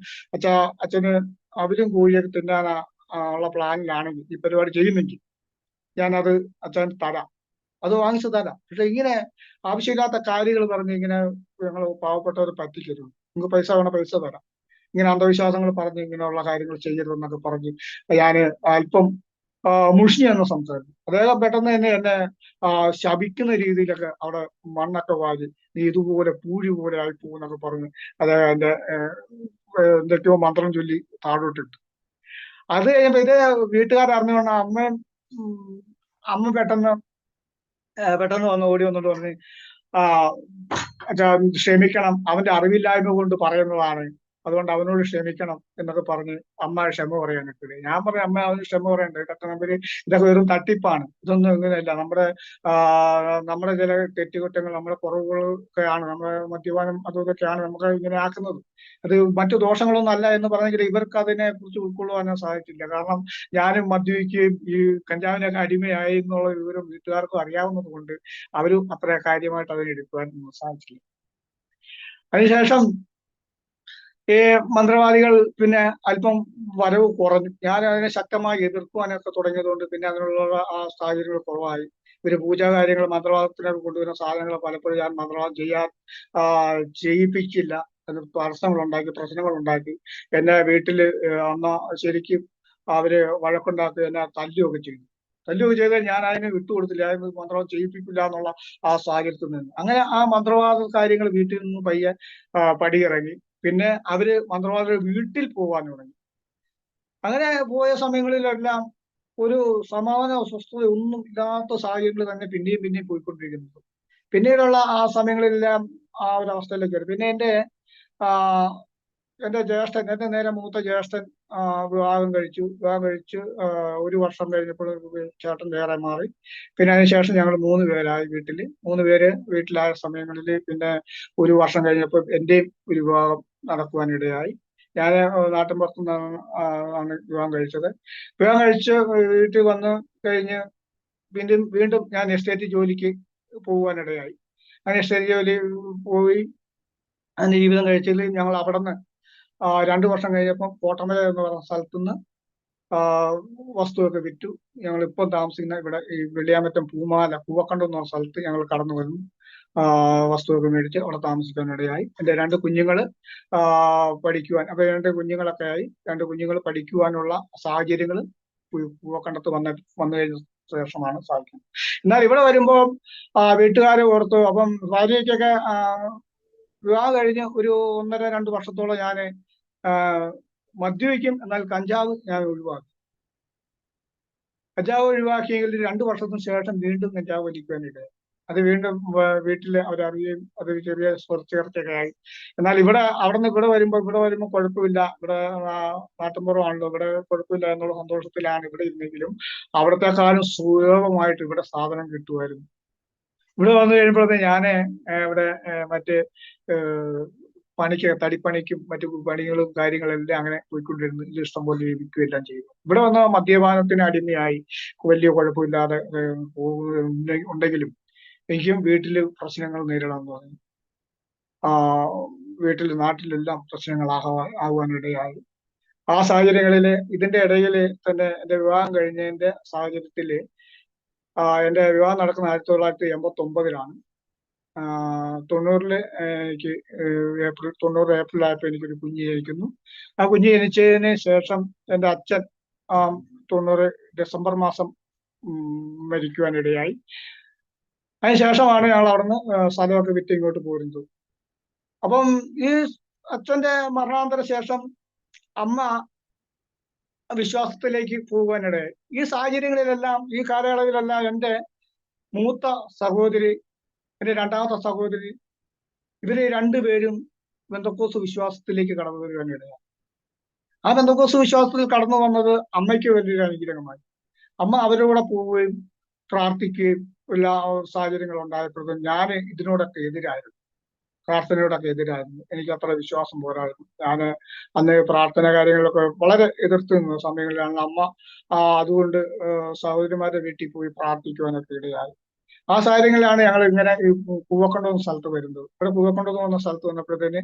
അച്ഛന് അവരും കോഴിയൊക്കെ തിന്നാൻ ഉള്ള പ്ലാനിലാണെങ്കിൽ ഈ പരിപാടി ചെയ്യുന്നെങ്കിൽ ഞാനത് അച്ഛൻ തരാം, അത് വാങ്ങിച്ചു തരാം. പക്ഷെ ഇങ്ങനെ ആവശ്യമില്ലാത്ത കാര്യങ്ങൾ പറഞ്ഞ് ഇങ്ങനെ ഞങ്ങൾ പാവപ്പെട്ടവർ പറ്റിക്കരുത്, നിങ്ങൾക്ക് പൈസ വേണം പൈസ തരാം, ഇങ്ങനെ അന്ധവിശ്വാസങ്ങൾ പറഞ്ഞ് ഇങ്ങനെയുള്ള കാര്യങ്ങൾ ചെയ്യരുതെന്നൊക്കെ പറഞ്ഞ് ഞാൻ അല്പം മുഷിഞ്ഞു എന്ന് സംസാരിച്ചു. അദ്ദേഹം പെട്ടെന്ന് തന്നെ എന്നെ ശപിക്കുന്ന രീതിയിലൊക്കെ അവിടെ മണ്ണൊക്കെ വാരി, നീ ഇതുപോലെ പൂഴി പോലെ ആയി പോകുന്നൊക്കെ പറഞ്ഞ് അദ്ദേഹം എന്റെ എന്തൊക്കെയോ മന്ത്രം ചൊല്ലി താഴോട്ടിട്ടു. അത് കഴിയുമ്പോ ഇത് വീട്ടുകാരറിഞ്ഞുകൊണ്ട് അമ്മ പെട്ടെന്ന് വന്ന് ഓടി വന്നിട്ട് പറഞ്ഞ്, അച്ഛാ ക്ഷമിക്കണം, അവന്റെ അറിവില്ലായ്മ കൊണ്ട് പറയുന്നതാണ്, അതുകൊണ്ട് അവനോട് ക്ഷമിക്കണം എന്നൊക്കെ പറഞ്ഞ് അമ്മ ക്ഷമ പറയാൻ നിൽക്കില്ല. ഞാൻ പറഞ്ഞു, അമ്മ അവന് ക്ഷമ പറയണ്ട, ഇതൊക്കെ ഇതൊക്കെ വെറും തട്ടിപ്പാണ്, ഇതൊന്നും ഇങ്ങനെയല്ല, നമ്മുടെ ചില തെറ്റുകുറ്റങ്ങൾ, നമ്മുടെ കുറവുകളൊക്കെയാണ്, നമ്മുടെ മദ്യപാനം അതും ഇതൊക്കെയാണ് നമുക്ക് ഇങ്ങനെ ആക്കുന്നത്. അത് മറ്റു ദോഷങ്ങളൊന്നും അല്ല എന്ന് പറഞ്ഞെങ്കിൽ ഇവർക്ക് അതിനെ കുറിച്ച് ഉൾക്കൊള്ളുവാനോ സാധിച്ചില്ല. കാരണം ഞാനും മദ്യപിക്കുകയും ഈ കഞ്ചാവിനൊക്കെ അടിമയായി എന്നുള്ള വിവരം വീട്ടുകാർക്കും അറിയാവുന്നത് കൊണ്ട് അവരും അത്ര കാര്യമായിട്ട് അതിനെ എടുക്കുവാൻ സാധിച്ചില്ല. അതിനുശേഷം ഈ മന്ത്രവാദികൾ പിന്നെ അല്പം വരവ് കുറഞ്ഞു. ഞാൻ അതിനെ ശക്തമായി എതിർക്കുവാനൊക്കെ തുടങ്ങിയതുകൊണ്ട് പിന്നെ അതിനുള്ള ആ സാഹചര്യങ്ങൾ കുറവായി. ഇവര് പൂജാ കാര്യങ്ങൾ മന്ത്രവാദത്തിനൊക്കെ കൊണ്ടുവരുന്ന സാധനങ്ങൾ പലപ്പോഴും ഞാൻ മന്ത്രവാദം ചെയ്യിപ്പിച്ചില്ല. അത് പ്രശ്നങ്ങൾ ഉണ്ടാക്കി. എന്നെ വീട്ടില് അന്ന് ശരിക്കും അവര് വഴക്കുണ്ടാക്കി എന്നെ തല്ലുകയൊക്കെ ചെയ്ത് ഞാൻ അതിനെ വിട്ടുകൊടുത്തില്ല, മന്ത്രവാദം ചെയ്യിപ്പിക്കില്ല എന്നുള്ള ആ സാഹചര്യത്തിൽ നിന്ന്. അങ്ങനെ ആ മന്ത്രവാദ കാര്യങ്ങൾ വീട്ടിൽ നിന്ന് പയ്യെ പടിയിറങ്ങി. പിന്നെ അവര് മന്ത്രവാദികൾ വീട്ടിൽ പോകാൻ തുടങ്ങി. അങ്ങനെ പോയ സമയങ്ങളിലെല്ലാം ഒരു സമാധാന സ്വസ്ഥത ഒന്നും ഇല്ലാത്ത സാഹചര്യങ്ങൾ തന്നെ പിന്നെയും പോയിക്കൊണ്ടിരിക്കുന്നത്. പിന്നീടുള്ള ആ സമയങ്ങളിലെല്ലാം ആ ഒരു അവസ്ഥയിലേക്ക് വരും. പിന്നെ എന്റെ ജ്യേഷ്ഠൻ, എന്റെ നേരെ മൂത്ത ജ്യേഷ്ഠൻ വിവാഹം കഴിച്ചു. ഒരു വർഷം കഴിഞ്ഞപ്പോൾ ചേട്ടൻ വേറെ മാറി. പിന്നെ അതിനുശേഷം ഞങ്ങൾ 3 പേരായി വീട്ടില്. 3 പേര് വീട്ടിലായ സമയങ്ങളിൽ പിന്നെ ഒരു വർഷം കഴിഞ്ഞപ്പോൾ എന്റെയും ഒരു വിവാഹം നടക്കുവാനിടയായി. ഞാൻ നാട്ടിൻപുറത്തുനിന്നാണ് വിവാഹം കഴിച്ചത്. വിവാഹം കഴിച്ച് വീട്ടിൽ വന്ന് കഴിഞ്ഞ് വീണ്ടും ഞാൻ എസ്റ്റേറ്റ് ജോലിക്ക് പോകുവാനിടയായി. അങ്ങനെ എസ്റ്റേറ്റ് ജോലി പോയി അതിന്റെ ജീവിതം കഴിച്ചതിൽ ഞങ്ങൾ അവിടെ നിന്ന് 2 വർഷം കഴിഞ്ഞപ്പം കോട്ടമല എന്ന് പറയുന്ന സ്ഥലത്തുനിന്ന് വസ്തുവൊക്കെ വിറ്റു. ഞങ്ങൾ ഇപ്പം താമസിക്കുന്ന ഇവിടെ ഈ വെള്ളിയാമറ്റം പൂവക്കണ്ടം എന്ന് പറഞ്ഞ സ്ഥലത്ത് ഞങ്ങൾ കടന്നു വന്നു. വസ്തുവൊക്കെ മേടിച്ച് അവിടെ താമസിക്കാനിടയായി. എൻ്റെ 2 കുഞ്ഞുങ്ങള് പഠിക്കുവാൻ, അപ്പൊ 2 കുഞ്ഞുങ്ങളൊക്കെ ആയി. 2 കുഞ്ഞുങ്ങൾ പഠിക്കുവാനുള്ള സാഹചര്യങ്ങൾ പൂവക്കണ്ടത്ത് വന്നു കഴിഞ്ഞ ശേഷമാണ് സാധിക്കുന്നത്. എന്നാൽ ഇവിടെ വരുമ്പോൾ വീട്ടുകാരെ ഓർത്തു. അപ്പം ഭാര്യയ്ക്കൊക്കെ വിവാഹം കഴിഞ്ഞ് ഒരു 1.5-2 വർഷത്തോളം ഞാൻ മദ്യപിക്കും, എന്നാൽ കഞ്ചാവ് ഞാൻ ഒഴിവാക്കി. കഞ്ചാവ് ഒഴിവാക്കിയെങ്കിൽ 2 വർഷത്തിന് ശേഷം വീണ്ടും കഞ്ചാവ് വലിക്കുവാനിടയായി. അത് വീണ്ടും വീട്ടിൽ അവരറിയുകയും അതൊരു ചെറിയ ചേർച്ചയൊക്കെ ആയി. എന്നാൽ അവിടെ വരുമ്പോൾ കുഴപ്പമില്ല, ഇവിടെ നാട്ടിൻപുറമാണല്ലോ, ഇവിടെ കുഴപ്പമില്ല എന്നുള്ള സന്തോഷത്തിലാണ് ഇവിടെ ഇരുന്നെങ്കിലും അവിടത്തെക്കാളും സുലഭമായിട്ട് ഇവിടെ സാധനം കിട്ടുമായിരുന്നു. ഇവിടെ വന്നു കഴിയുമ്പോഴത്തേക്ക് ഞാന് ഇവിടെ മറ്റ് തടിപ്പണിക്കും മറ്റു പണികളും കാര്യങ്ങളെല്ലാം അങ്ങനെ പോയിക്കൊണ്ടിരുന്നു. ഇഷ്ടം പോലെ ലഭിക്കുകയെല്ലാം ചെയ്തു. ഇവിടെ വന്ന മദ്യപാനത്തിന് അടിമയായി വലിയ കുഴപ്പമില്ലാതെ ഉണ്ടെങ്കിലും എനിക്കും വീട്ടില് പ്രശ്നങ്ങൾ നേരിടാൻ തുടങ്ങി. നാട്ടിലെല്ലാം പ്രശ്നങ്ങൾ ആകുവാനിടയായി. ആ സാഹചര്യങ്ങളില് ഇതിന്റെ ഇടയിൽ തന്നെ എന്റെ വിവാഹം കഴിഞ്ഞതിന്റെ സാഹചര്യത്തില് എന്റെ വിവാഹം നടക്കുന്ന 1989-ലാണ്. 90-ല് എനിക്ക് ഏപ്രിൽ ആയപ്പോൾ എനിക്കൊരു കുഞ്ഞ് ജനിക്കുന്നു. ആ കുഞ്ഞ് ജനിച്ചതിന് ശേഷം എൻ്റെ അച്ഛൻ 90 ഡിസംബർ മാസം മരിക്കുവാനിടയായി. അതിനുശേഷമാണ് ഞങ്ങൾ അവിടുന്ന് സ്ഥലമൊക്കെ വിറ്റ് ഇങ്ങോട്ട് പോരുന്നത്. അപ്പം ഈ അച്ഛന്റെ മരണാന്തര ശേഷം അമ്മ വിശ്വാസത്തിലേക്ക് പോകുവാനിടയായി. ഈ സാഹചര്യങ്ങളിലെല്ലാം, ഈ കാലയളവിലെല്ലാം എൻ്റെ മൂത്ത സഹോദരി, എൻ്റെ രണ്ടാമത്തെ സഹോദരി, ഇവര് രണ്ടുപേരും പെന്തക്കോസ്ത് വിശ്വാസത്തിലേക്ക് കടന്നു വരുവാനിടയായി. ആ പെന്തക്കോസ്ത് വിശ്വാസത്തിൽ കടന്നു വന്നത് അമ്മയ്ക്ക് വലിയൊരു അനുഗ്രഹമായി. അമ്മ അവരുടെ കൂടെ പോവുകയും പ്രാർത്ഥിക്കുകയും എല്ലാ സാഹചര്യങ്ങൾ ഉണ്ടായപ്പോഴും ഞാൻ ഇതിനോടൊക്കെ എതിരായിരുന്നു, പ്രാർത്ഥനയോടൊക്കെ എതിരായിരുന്നു. എനിക്ക് അത്ര വിശ്വാസം പോരായിരുന്നു. ഞാൻ അന്ന് പ്രാർത്ഥന കാര്യങ്ങളൊക്കെ വളരെ എതിർത്ത് നിന്ന സമയങ്ങളിലാണ് അമ്മ അതുകൊണ്ട് സഹോദരിമാരുടെ വീട്ടിൽ പോയി പ്രാർത്ഥിക്കുവാനൊക്കെ ഇടയായി. ആ സാഹചര്യങ്ങളിലാണ് ഞങ്ങൾ ഇങ്ങനെ ഈ പൂവക്കൊണ്ട എന്ന സ്ഥലത്ത് വരുന്നത്. ഇവിടെ പൂവക്കൊണ്ട എന്ന് പറഞ്ഞ സ്ഥലത്ത് വന്നപ്പോഴത്തേന്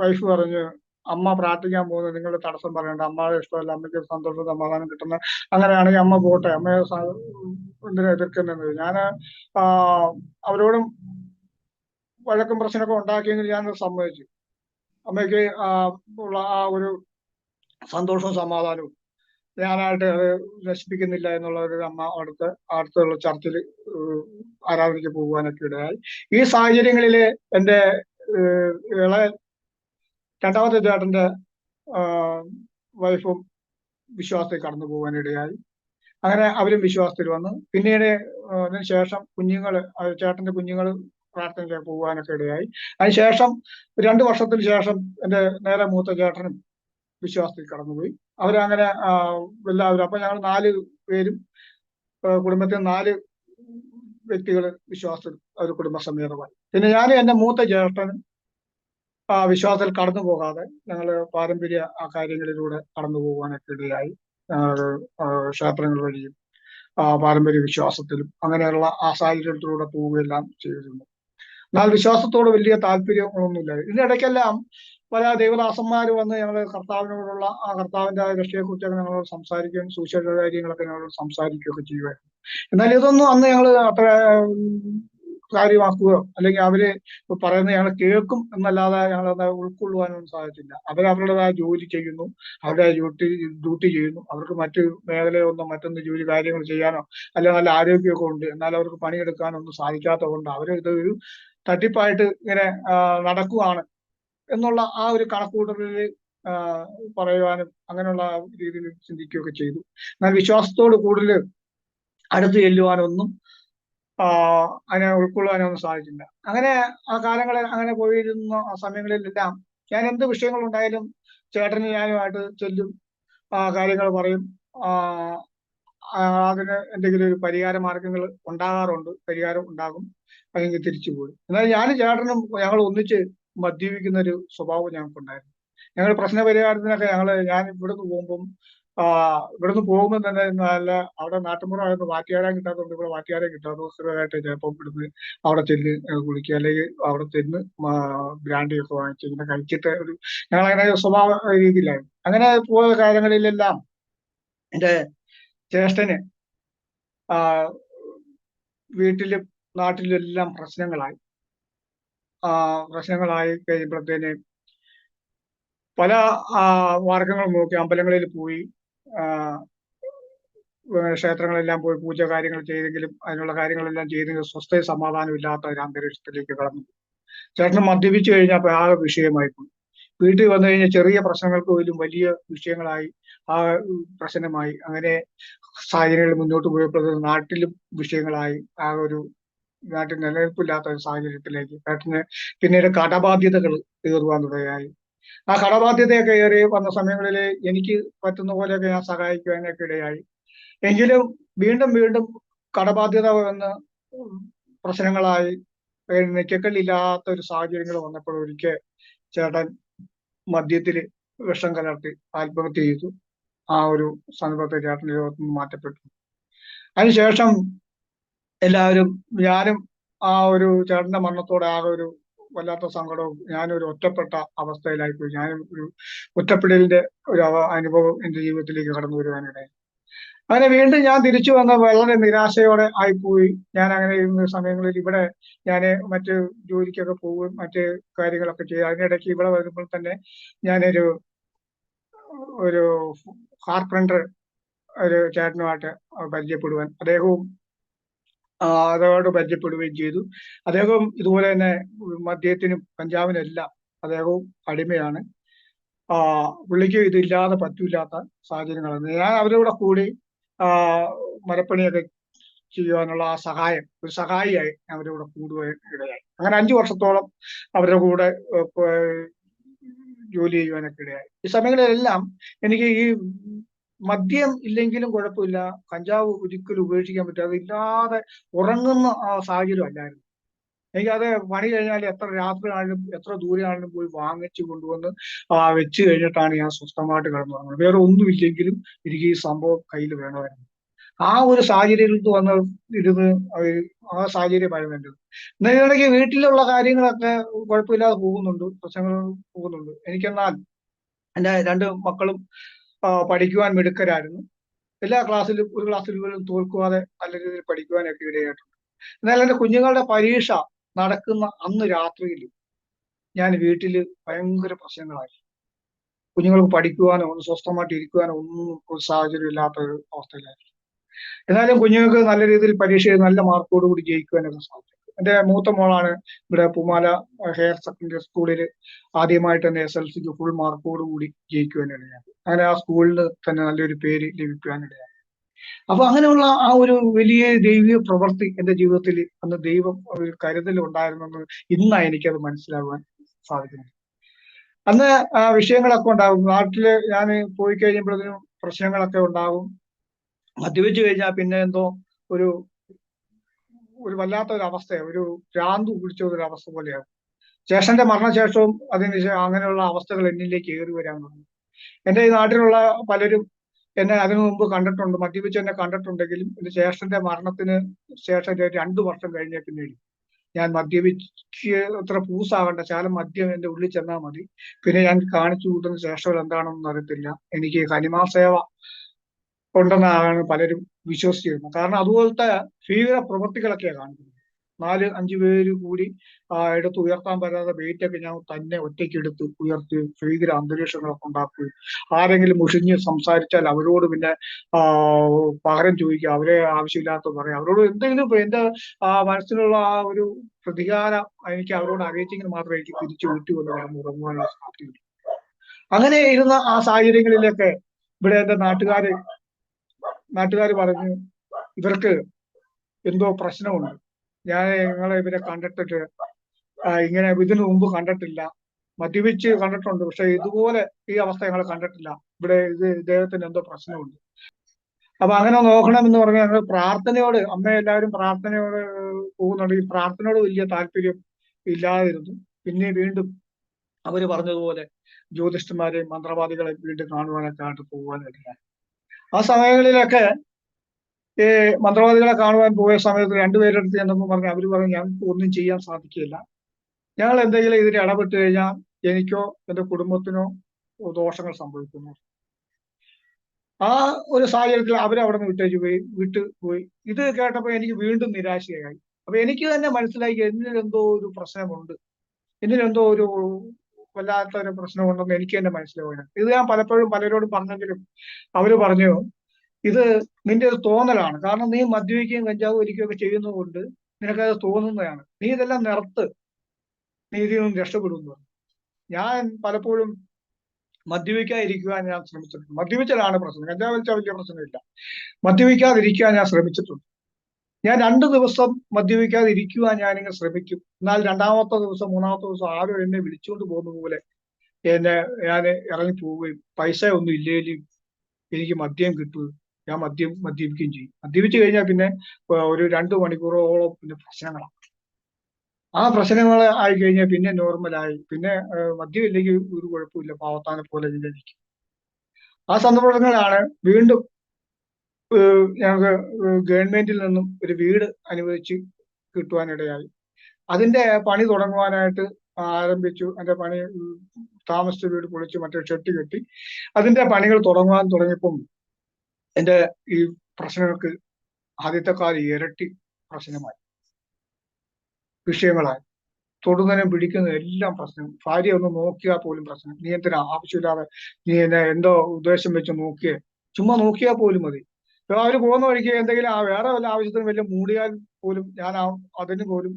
വൈഫ് പറഞ്ഞു, അമ്മ പ്രാർത്ഥിക്കാൻ പോകുന്നത് നിങ്ങൾ തടസ്സം പറയണ്ട, അമ്മയുടെ ഇഷ്ടമല്ല, അമ്മയ്ക്ക് സന്തോഷം സമാധാനം കിട്ടുന്ന അങ്ങനെയാണെങ്കിൽ അമ്മ പോട്ടെ, അമ്മയെ എന്തിനാ എതിർക്കുന്നത്. ഞാൻ അവരോടും വഴക്കും പ്രശ്നമൊക്കെ ഉണ്ടാക്കിയെങ്കിൽ ഞാൻ സമ്മതിച്ചു. അമ്മയ്ക്ക് ഉള്ള ആ ഒരു സന്തോഷവും സമാധാനവും ഞാനായിട്ട് അത് നശിപ്പിക്കുന്നില്ല എന്നുള്ള ഒരു അമ്മ അടുത്തുള്ള ചർച്ചിൽ ആരാധനയ്ക്ക് പോകുവാനൊക്കെ ഇടയായി. ഈ സാഹചര്യങ്ങളിൽ എൻ്റെ രണ്ടാമത്തെ ചേട്ടന്റെ വൈഫും വിശ്വാസത്തിൽ കടന്നു പോകാനിടയായി. അങ്ങനെ അവരും വിശ്വാസത്തിൽ വന്നു. പിന്നീട് അതിന് ശേഷം ചേട്ടന്റെ കുഞ്ഞുങ്ങൾ പ്രാർത്ഥനയ്ക്ക് പോകാനൊക്കെ ഇടയായി. അതിനുശേഷം 2 വർഷത്തിന് ശേഷം എൻ്റെ നേരെ മൂത്ത ചേട്ടനും വിശ്വാസത്തിൽ കടന്നുപോയി. അവരങ്ങനെ എല്ലാവരും, അപ്പൊ ഞങ്ങൾ 4 പേരും കുടുംബത്തിൽ 4 വ്യക്തികൾ വിശ്വാസത്തിൽ ഒരു കുടുംബസമേതമായി. പിന്നെ ഞാനും എൻ്റെ മൂത്ത ചേട്ടനും വിശ്വാസത്തിൽ കടന്നു പോകാതെ ഞങ്ങൾ പാരമ്പര്യ കാര്യങ്ങളിലൂടെ കടന്നു പോകാനൊക്കെ ഇടയായി. ക്ഷേത്രങ്ങൾ വഴിയും പാരമ്പര്യ വിശ്വാസത്തിലും അങ്ങനെയുള്ള ആ സാഹചര്യത്തിലൂടെ പോവുകയെല്ലാം ചെയ്തിരുന്നു. എന്നാൽ വിശ്വാസത്തോട് വലിയ താല്പര്യമൊന്നുമില്ല. ഇതിനിടയ്ക്കെല്ലാം പല ദൈവദാസന്മാർ വന്ന് ഞങ്ങൾ കർത്താവിനോടുള്ള കർത്താവിന്റെ രക്ഷയെക്കുറിച്ചൊക്കെ ഞങ്ങളോട് സംസാരിക്കുകയും സുവിശേഷ കാര്യങ്ങളൊക്കെ ഞങ്ങളോട് സംസാരിക്കുകയൊക്കെ ചെയ്യുമായിരുന്നു. എന്നാൽ ഇതൊന്നും അന്ന് ഞങ്ങൾ അത്ര കാര്യമാക്കുകയോ അല്ലെങ്കിൽ അവര് പറയുന്നത് ഞങ്ങൾ കേൾക്കും എന്നല്ലാതെ ഞങ്ങളത് ഉൾക്കൊള്ളുവാനൊന്നും സാധിച്ചില്ല. അവരവരുടേതായ ജോലി ചെയ്യുന്നു, അവരുടെ ഡ്യൂട്ടി ചെയ്യുന്നു. അവർക്ക് മറ്റു മേഖലയൊന്നും മറ്റൊന്ന് ജോലി കാര്യങ്ങൾ ചെയ്യാനോ അല്ലെങ്കിൽ നല്ല ആരോഗ്യമൊക്കെ ഉണ്ട്, എന്നാൽ അവർക്ക് പണിയെടുക്കാനോ ഒന്നും സാധിക്കാത്തത് കൊണ്ട് അവർ ഇതൊരു തട്ടിപ്പായിട്ട് ഇങ്ങനെ നടക്കുവാണ് എന്നുള്ള ആ ഒരു കണക്കുകൂട്ടലിൽ പറയുവാനും അങ്ങനെയുള്ള രീതിയിൽ ചിന്തിക്കുകയൊക്കെ ചെയ്തു. എന്നാൽ വിശ്വാസത്തോട് കൂടുതൽ അടുത്ത് ചെല്ലുവാനൊന്നും അതിനെ ഉൾക്കൊള്ളുവാനൊന്നും സാധിച്ചില്ല. അങ്ങനെ ആ കാലങ്ങളിൽ അങ്ങനെ പോയിരുന്ന സമയങ്ങളിലെല്ലാം ഞാൻ എന്ത് വിഷയങ്ങൾ ഉണ്ടായാലും ചേട്ടന് ഞാനുമായിട്ട് ചെല്ലും, കാര്യങ്ങൾ പറയും. അതിന് എന്തെങ്കിലും ഒരു പരിഹാര മാർഗങ്ങൾ ഉണ്ടാകാറുണ്ട്, പരിഹാരം ഉണ്ടാകും, അല്ലെങ്കിൽ തിരിച്ചു പോയി. എന്നാൽ ഞാനും ചേട്ടനും ഞങ്ങൾ ഒന്നിച്ച് മദ്യപിക്കുന്ന ഒരു സ്വഭാവം ഞങ്ങൾക്കുണ്ടായിരുന്നു. ഞങ്ങൾ പ്രശ്ന പരിഹാരത്തിനൊക്കെ ഞാൻ ഇവിടുന്ന് പോകുമ്പോൾ തന്നെ നല്ല അവിടെ നാട്ടുമ്പുറമായിരുന്നു, വാറ്റുകാരാൻ കിട്ടാത്തതുകൊണ്ട് ഇവിടെ വാറ്റുകാരെ കിട്ടാത്ത സ്ഥിരമായിട്ട് ചിലപ്പം ഇവിടുന്ന് അവിടെ ചെല്ല് കുളിക്കുക, അല്ലെങ്കിൽ അവിടെ ചെന്ന് ബ്രാൻഡിയൊക്കെ വാങ്ങിച്ച് ഇങ്ങനെ കഴിച്ചിട്ട് ഞങ്ങളങ്ങനെ സ്വഭാവ രീതിയിലായിരുന്നു. അങ്ങനെ പോയ കാര്യങ്ങളിലെല്ലാം എൻ്റെ ജ്യേഷ്ഠന് വീട്ടിലും നാട്ടിലും എല്ലാം പ്രശ്നങ്ങളായി കഴിയുമ്പോഴത്തേന് പല മാർഗങ്ങളും നോക്കി അമ്പലങ്ങളിൽ പോയി, ക്ഷേത്രങ്ങളെല്ലാം പോയി പൂജ കാര്യങ്ങൾ ചെയ്തെങ്കിലും അതിനുള്ള കാര്യങ്ങളെല്ലാം ചെയ്തെങ്കിലും സ്വസ്ഥയും സമാധാനം ഇല്ലാത്ത ഒരു അന്തരീക്ഷത്തിലേക്ക് കടന്നു. ചേട്ടന് മദ്യപിച്ചു കഴിഞ്ഞപ്പോൾ ആകെ വിഷയമായി പോയി. വീട്ടിൽ വന്നു കഴിഞ്ഞാൽ ചെറിയ പ്രശ്നങ്ങൾക്ക് പോലും വലിയ വിഷയങ്ങളായി, ആ പ്രശ്നമായി. അങ്ങനെ സാഹചര്യങ്ങൾ മുന്നോട്ട് പോയപ്പോൾ നാട്ടിലും വിഷയങ്ങളായി, ആ ഒരു നാട്ടിൽ നിലനിൽപ്പില്ലാത്ത ഒരു സാഹചര്യത്തിലേക്ക് ചേട്ടന് പിന്നീട് കടബാധ്യതകൾ കയറുവാൻ തുടങ്ങിയായി. ആ കടബാധ്യതയൊക്കെ ഏറി വന്ന സമയങ്ങളിൽ എനിക്ക് പറ്റുന്ന പോലെയൊക്കെ ഞാൻ സഹായിക്കുവാനൊക്കെ ഇടയായി. എങ്കിലും വീണ്ടും വീണ്ടും കടബാധ്യത വന്ന് പ്രശ്നങ്ങളായി നിക്കക്കല്ലില്ലാത്ത ഒരു സാഹചര്യങ്ങൾ വന്നപ്പോൾ ഒരിക്കൽ ചേട്ടൻ മദ്യത്തില് വിഷം കലർത്തി ആത്മഹത്യ ചെയ്തു. ആ ഒരു സന്ദർഭത്തിൽ ചേട്ടൻ്റെ ലോകത്ത് നിന്ന് മാറ്റപ്പെട്ടു. അതിനുശേഷം എല്ലാവരും, ഞാനും ആ ഒരു ചേട്ടന്റെ മരണത്തോടെ ആകെ ഒരു വല്ലാത്ത സങ്കടവും, ഞാനൊരു ഒറ്റപ്പെട്ട അവസ്ഥയിലായിപ്പോയി. ഞാനും ഒരു ഒറ്റപ്പെടലിന്റെ ഒരു അനുഭവം എൻ്റെ ജീവിതത്തിലേക്ക് കടന്നു വരുവാനിടയായി. അങ്ങനെ വീണ്ടും ഞാൻ തിരിച്ചു വന്ന വളരെ നിരാശയോടെ ആയിപ്പോയി. ഞാൻ അങ്ങനെ ഇരുന്ന സമയങ്ങളിൽ ഇവിടെ ഞാൻ മറ്റ് ജോലിക്കൊക്കെ പോവുകയും മറ്റ് കാര്യങ്ങളൊക്കെ ചെയ്യും. അതിനിടയ്ക്ക് ഇവിടെ വരുമ്പോൾ തന്നെ ഞാനൊരു കാർപ്പൻറ്റർ ഒരു ചേട്ടനുമായിട്ട് പരിചയപ്പെടുവാൻ അദ്ദേഹത്തോട് പരിചയപ്പെടുകയും ചെയ്തു. അദ്ദേഹം ഇതുപോലെ തന്നെ മദ്യത്തിനും കഞ്ചാവിനും എല്ലാം അദ്ദേഹവും അടിമയാണ്. പുള്ളിക്ക് ഇതില്ലാതെ പറ്റൂലാത്ത സാഹചര്യങ്ങളാണ്. ഞാൻ അവരുടെ കൂടി ആ മരപ്പണിയൊക്കെ ചെയ്യുവാനുള്ള ആ സഹായം, ഒരു സഹായിയായി അവരുടെ കൂടെ കൂടുവാൻ ഇടയായി. അങ്ങനെ 5 വർഷത്തോളം അവരുടെ കൂടെ ജോലി ചെയ്യുവാനൊക്കെ ഇടയായി. ഈ സമയങ്ങളിലെല്ലാം എനിക്ക് ഈ മദ്യം ഇല്ലെങ്കിലും കുഴപ്പമില്ല, കഞ്ചാവ് ഒരിക്കലും ഉപേക്ഷിക്കാൻ പറ്റാതെ ഇല്ലാതെ ഉറങ്ങുന്ന ആ സാഹചര്യം അല്ലായിരുന്നു. എനിക്കത് പണി കഴിഞ്ഞാൽ എത്ര രാത്രി ആണെങ്കിലും എത്ര ദൂരെ ആണെങ്കിലും പോയി വാങ്ങിച്ചു കൊണ്ടുവന്ന് വെച്ച് കഴിഞ്ഞിട്ടാണ് ഞാൻ സ്വസ്ഥമായിട്ട് കിടന്നു തുടങ്ങുന്നത്. വേറെ ഒന്നുമില്ലെങ്കിലും എനിക്ക് ഈ സംഭവം കയ്യിൽ വേണമായിരുന്നു. ആ ഒരു സാഹചര്യത്തിൽ വന്ന് ഇരുന്ന് ആ സാഹചര്യമായിരുന്നു എൻ്റെത്. എന്നാൽ ഇതിനിടയ്ക്ക് വീട്ടിലുള്ള കാര്യങ്ങളൊക്കെ കുഴപ്പമില്ലാതെ പോകുന്നുണ്ട്, പ്രശ്നങ്ങൾ പോകുന്നുണ്ട്. എനിക്കെന്നാൽ എൻ്റെ 2 മക്കളും പഠിക്കുവാൻ മിടുക്കരായിരുന്നു. എല്ലാ ക്ലാസ്സിലും ഒരു ക്ലാസ്സിൽ പോലും തോൽക്കുവാതെ നല്ല രീതിയിൽ പഠിക്കുവാനൊക്കെ ഇടയായിട്ടുണ്ട്. എന്നാൽ എൻ്റെ കുഞ്ഞുങ്ങളുടെ പരീക്ഷ നടക്കുന്ന അന്ന് രാത്രിയിൽ ഞാൻ വീട്ടില് ഭയങ്കര പ്രശ്നങ്ങളായി. കുഞ്ഞുങ്ങൾക്ക് പഠിക്കുവാനോ ഒന്ന് സ്വസ്ഥമായിട്ട് ഇരിക്കുവാനോ ഒന്നും ഒരു സാഹചര്യം ഇല്ലാത്ത ഒരു അവസ്ഥയിലായിരുന്നു. എന്നാലും കുഞ്ഞുങ്ങൾക്ക് നല്ല രീതിയിൽ പരീക്ഷ എഴുതി നല്ല മാർക്കോടുകൂടി ജയിക്കുവാനൊക്കെ സാധിച്ചു. എൻ്റെ മൂത്ത മോളാണ് ഇവിടെ പൂമാല ഹയർ സെക്കൻഡറി സ്കൂളിൽ ആദ്യമായിട്ട് തന്നെ SLCക്ക് ഫുൾ മാർക്കോടുകൂടി ജയിക്കുവാനിടയായി. അങ്ങനെ ആ സ്കൂളിൽ തന്നെ നല്ലൊരു പേര് ലഭിക്കുവാനിടയായി. അപ്പൊ അങ്ങനെയുള്ള ആ ഒരു വലിയ ദൈവിക പ്രവൃത്തി എൻ്റെ ജീവിതത്തിൽ അന്ന് ദൈവം ഒരു കരുതൽ ഉണ്ടായിരുന്നെന്ന് ഇന്നാണ് എനിക്കത് മനസ്സിലാകുവാൻ സാധിക്കുന്നത്. അന്ന് വിഷയങ്ങളൊക്കെ ഉണ്ടാകും. നാട്ടില് ഞാൻ പോയി കഴിയുമ്പോഴത്തേനും പ്രശ്നങ്ങളൊക്കെ ഉണ്ടാകും. മദ്യപിച്ചു കഴിഞ്ഞാൽ പിന്നെ എന്തോ ഒരു ഒരു വല്ലാത്ത ഒരു അവസ്ഥ, ഒരു ഭ്രാന്ത് പിടിച്ച ഒരു അവസ്ഥ പോലെയാകും. ജ്യേഷ്ഠന്റെ മരണശേഷവും അങ്ങനെയുള്ള അവസ്ഥകൾ എന്നിലേക്ക് കയറി വരാൻ തുടങ്ങി. എൻ്റെ ഈ നാട്ടിലുള്ള പലരും എന്നെ അതിനു മുമ്പ് കണ്ടിട്ടുണ്ട്, മദ്യപിച്ച് എന്നെ കണ്ടിട്ടുണ്ടെങ്കിലും എൻ്റെ ജ്യേഷ്ഠന്റെ മരണത്തിന് ശേഷം 2 വർഷം കഴിഞ്ഞ പിന്നീട് ഞാൻ മദ്യപിച്ച് അത്ര പൂസാകേണ്ട ശാലം മദ്യം എൻ്റെ ഉള്ളിൽ ചെന്നാൽ മതി, പിന്നെ ഞാൻ കാണിച്ചു കൂട്ടുന്ന ശേഷം എന്താണെന്നൊന്നും അറിയത്തില്ല. എനിക്ക് ഹനുമാൻ സേവ ഉണ്ടെന്നാണ് പലരും വിശ്വസിച്ചിരുന്നത്. കാരണം അതുപോലത്തെ ഭീകര പ്രവൃത്തികളൊക്കെയാണ് കാണിക്കുന്നത്. 4-5 പേര് കൂടി എടുത്ത് ഉയർത്താൻ പറ്റാത്ത വെയിറ്റ് ഒക്കെ ഞാൻ തന്നെ ഒറ്റയ്ക്ക് എടുത്ത് ഉയർത്തി ഭീകര അന്തരീക്ഷങ്ങളൊക്കെ ഉണ്ടാക്കുകയും ആരെങ്കിലും മുഷിഞ്ഞ് സംസാരിച്ചാൽ അവരോട് പിന്നെ പകരം ചോദിക്കുക, അവരെ ആവശ്യമില്ലാത്ത പറയാം, അവരോട് എന്തെങ്കിലും എന്റെ മനസ്സിലുള്ള ആ ഒരു പ്രതികാരം എനിക്ക് അവരോട് അറിയിച്ചെങ്കിൽ മാത്രമേ എനിക്ക് തിരിച്ചു വീട്ടിൽ വന്ന് കടന്ന് ഉറങ്ങുവാനുള്ള സാധ്യതയുള്ളൂ. അങ്ങനെ ഇരുന്ന ആ സാഹചര്യങ്ങളിലൊക്കെ ഇവിടെ എന്റെ നാട്ടുകാർ പറഞ്ഞു, ഇവർക്ക് എന്തോ പ്രശ്നമുണ്ട്, ഇവരെ കണ്ടിട്ടിട്ട് ഇങ്ങനെ ഇതിനു മുമ്പ് കണ്ടിട്ടില്ല, മദ്യപിച്ച് കണ്ടിട്ടുണ്ട്, പക്ഷെ ഇതുപോലെ ഈ അവസ്ഥ ഞങ്ങൾ കണ്ടിട്ടില്ല, ഇവിടെ ഇദ്ദേഹത്തിന് എന്തോ പ്രശ്നമുണ്ട്. അപ്പൊ അങ്ങനെ നോക്കണമെന്ന് പറഞ്ഞാൽ ഞങ്ങൾ പ്രാർത്ഥനയോട്, അമ്മ എല്ലാവരും പ്രാർത്ഥനയോട് പോകുന്നുണ്ട്. ഈ പ്രാർത്ഥനയോട് വലിയ താല്പര്യം ഇല്ലാതിരുന്നു. പിന്നെ വീണ്ടും അവര് പറഞ്ഞതുപോലെ ജ്യോതിഷന്മാരെയും മന്ത്രവാദികളെയും വീണ്ടും കാണുവാനൊക്കെ ആയിട്ട് പോകുവാനിടയായി. ആ സമയങ്ങളിലൊക്കെ ഈ മന്ത്രവാദികളെ കാണുവാൻ പോയ സമയത്ത് 2 പേരുടെ അടുത്ത് ചെന്നപ്പോൾ പറഞ്ഞു, അവര് പറഞ്ഞു ഞങ്ങൾക്ക് ഒന്നും ചെയ്യാൻ സാധിക്കില്ല, ഞങ്ങൾ എന്തെങ്കിലും ഇതിൽ ഇടപെട്ട് കഴിഞ്ഞാൽ എനിക്കോ എന്റെ കുടുംബത്തിനോ ദോഷങ്ങൾ സംഭവിക്കുന്നു. ആ ഒരു സാഹചര്യത്തിൽ അവരവിടെ നിന്ന് വിട്ടുപോയി. ഇത് കേട്ടപ്പോൾ എനിക്ക് വീണ്ടും നിരാശയായി. അപ്പൊ എനിക്ക് തന്നെ മനസ്സിലായി എന്നിലെന്തോ ഒരു പ്രശ്നമുണ്ട്, എന്നിലെന്തോ ഒരു വല്ലാത്ത ഒരു പ്രശ്നമുണ്ടെന്ന് എനിക്ക് തന്നെ മനസ്സിലാവുകയാണ്. ഇത് ഞാൻ പലപ്പോഴും പലരോടും പറഞ്ഞെങ്കിലും അവര് പറഞ്ഞു, ഇത് നിന്റെ ഒരു തോന്നലാണ്, കാരണം നീ മദ്യപിക്കുകയും കഞ്ചാവ് വലിക്കുകയൊക്കെ ചെയ്യുന്നത് കൊണ്ട് നിനക്കത് തോന്നുന്നതാണ്, നീ ഇതെല്ലാം നിർത്ത്, നീ ഇതിൽ നിന്നും രക്ഷപ്പെടുന്നു. ഞാൻ പലപ്പോഴും മദ്യപിക്കാതിരിക്കുവാൻ ഞാൻ ശ്രമിച്ചിട്ടുണ്ട്. മദ്യപിച്ചാലാണ് പ്രശ്നം, കഞ്ചാവ് വലിച്ചാൽ വലിയ പ്രശ്നമില്ല. മദ്യപിക്കാതിരിക്കാൻ ഞാൻ ശ്രമിച്ചിട്ടുണ്ട്. ഞാൻ 2 ദിവസം മദ്യപിക്കാതിരിക്കുവാൻ ഞാനിങ്ങനെ ശ്രമിക്കും. എന്നാൽ 2-ാമത്തെ ദിവസം 3-ാമത്തെ ദിവസം ആരോ എന്നെ വിളിച്ചുകൊണ്ട് പോകുന്ന പോലെ ഞാൻ ഇറങ്ങി പോവുകയും പൈസ ഒന്നും ഇല്ലേലും എനിക്ക് മദ്യം കിട്ടുകയും ഞാൻ മദ്യപിക്കുകയും ചെയ്യും. മദ്യപിച്ചു കഴിഞ്ഞാൽ പിന്നെ ഒരു 2 മണിക്കൂറോളം പിന്നെ പ്രശ്നങ്ങളാണ്. ആ പ്രശ്നങ്ങൾ ആയി കഴിഞ്ഞാൽ പിന്നെ നോർമലായി, പിന്നെ മദ്യം ഇല്ലെങ്കിൽ ഒരു കുഴപ്പമില്ല, പാവത്താനെ പോലെ ഇരിക്കും. ആ സന്ദർഭങ്ങളാണ് വീണ്ടും ഞങ്ങൾക്ക് ഗവൺമെന്റിൽ നിന്നും ഒരു വീട് അനുവദിച്ച് കിട്ടുവാനിടയായി. അതിന്റെ പണി തുടങ്ങുവാനായിട്ട് ആരംഭിച്ചു. അതിന്റെ പണി താമസിച്ച വീട് പൊളിച്ച് മറ്റേ ഷെഡ് കെട്ടി അതിന്റെ പണികൾ തുടങ്ങിയപ്പം എന്റെ ഈ പ്രശ്നങ്ങൾക്ക് ആദ്യത്തെക്കാലം ഇരട്ടി പ്രശ്നമായി, വിഷയങ്ങളായി. തൊടുന്നതിനും പിടിക്കുന്നതും എല്ലാം പ്രശ്നം. ഭാര്യ ഒന്ന് നോക്കിയാൽ പോലും പ്രശ്നം. നീ എന്തിനാ ആവശ്യമില്ലാതെ നീ എന്നെ എന്തോ ഉദ്ദേശം വെച്ച് നോക്കിയേ, ചുമ്മാ നോക്കിയാൽ പോലും മതി. അവര് പോകുന്ന വഴിക്ക് എന്തെങ്കിലും വേറെ വല്ല ആവശ്യത്തിന് വലിയ മൂടിയാൽ പോലും ഞാൻ അതിന് പോലും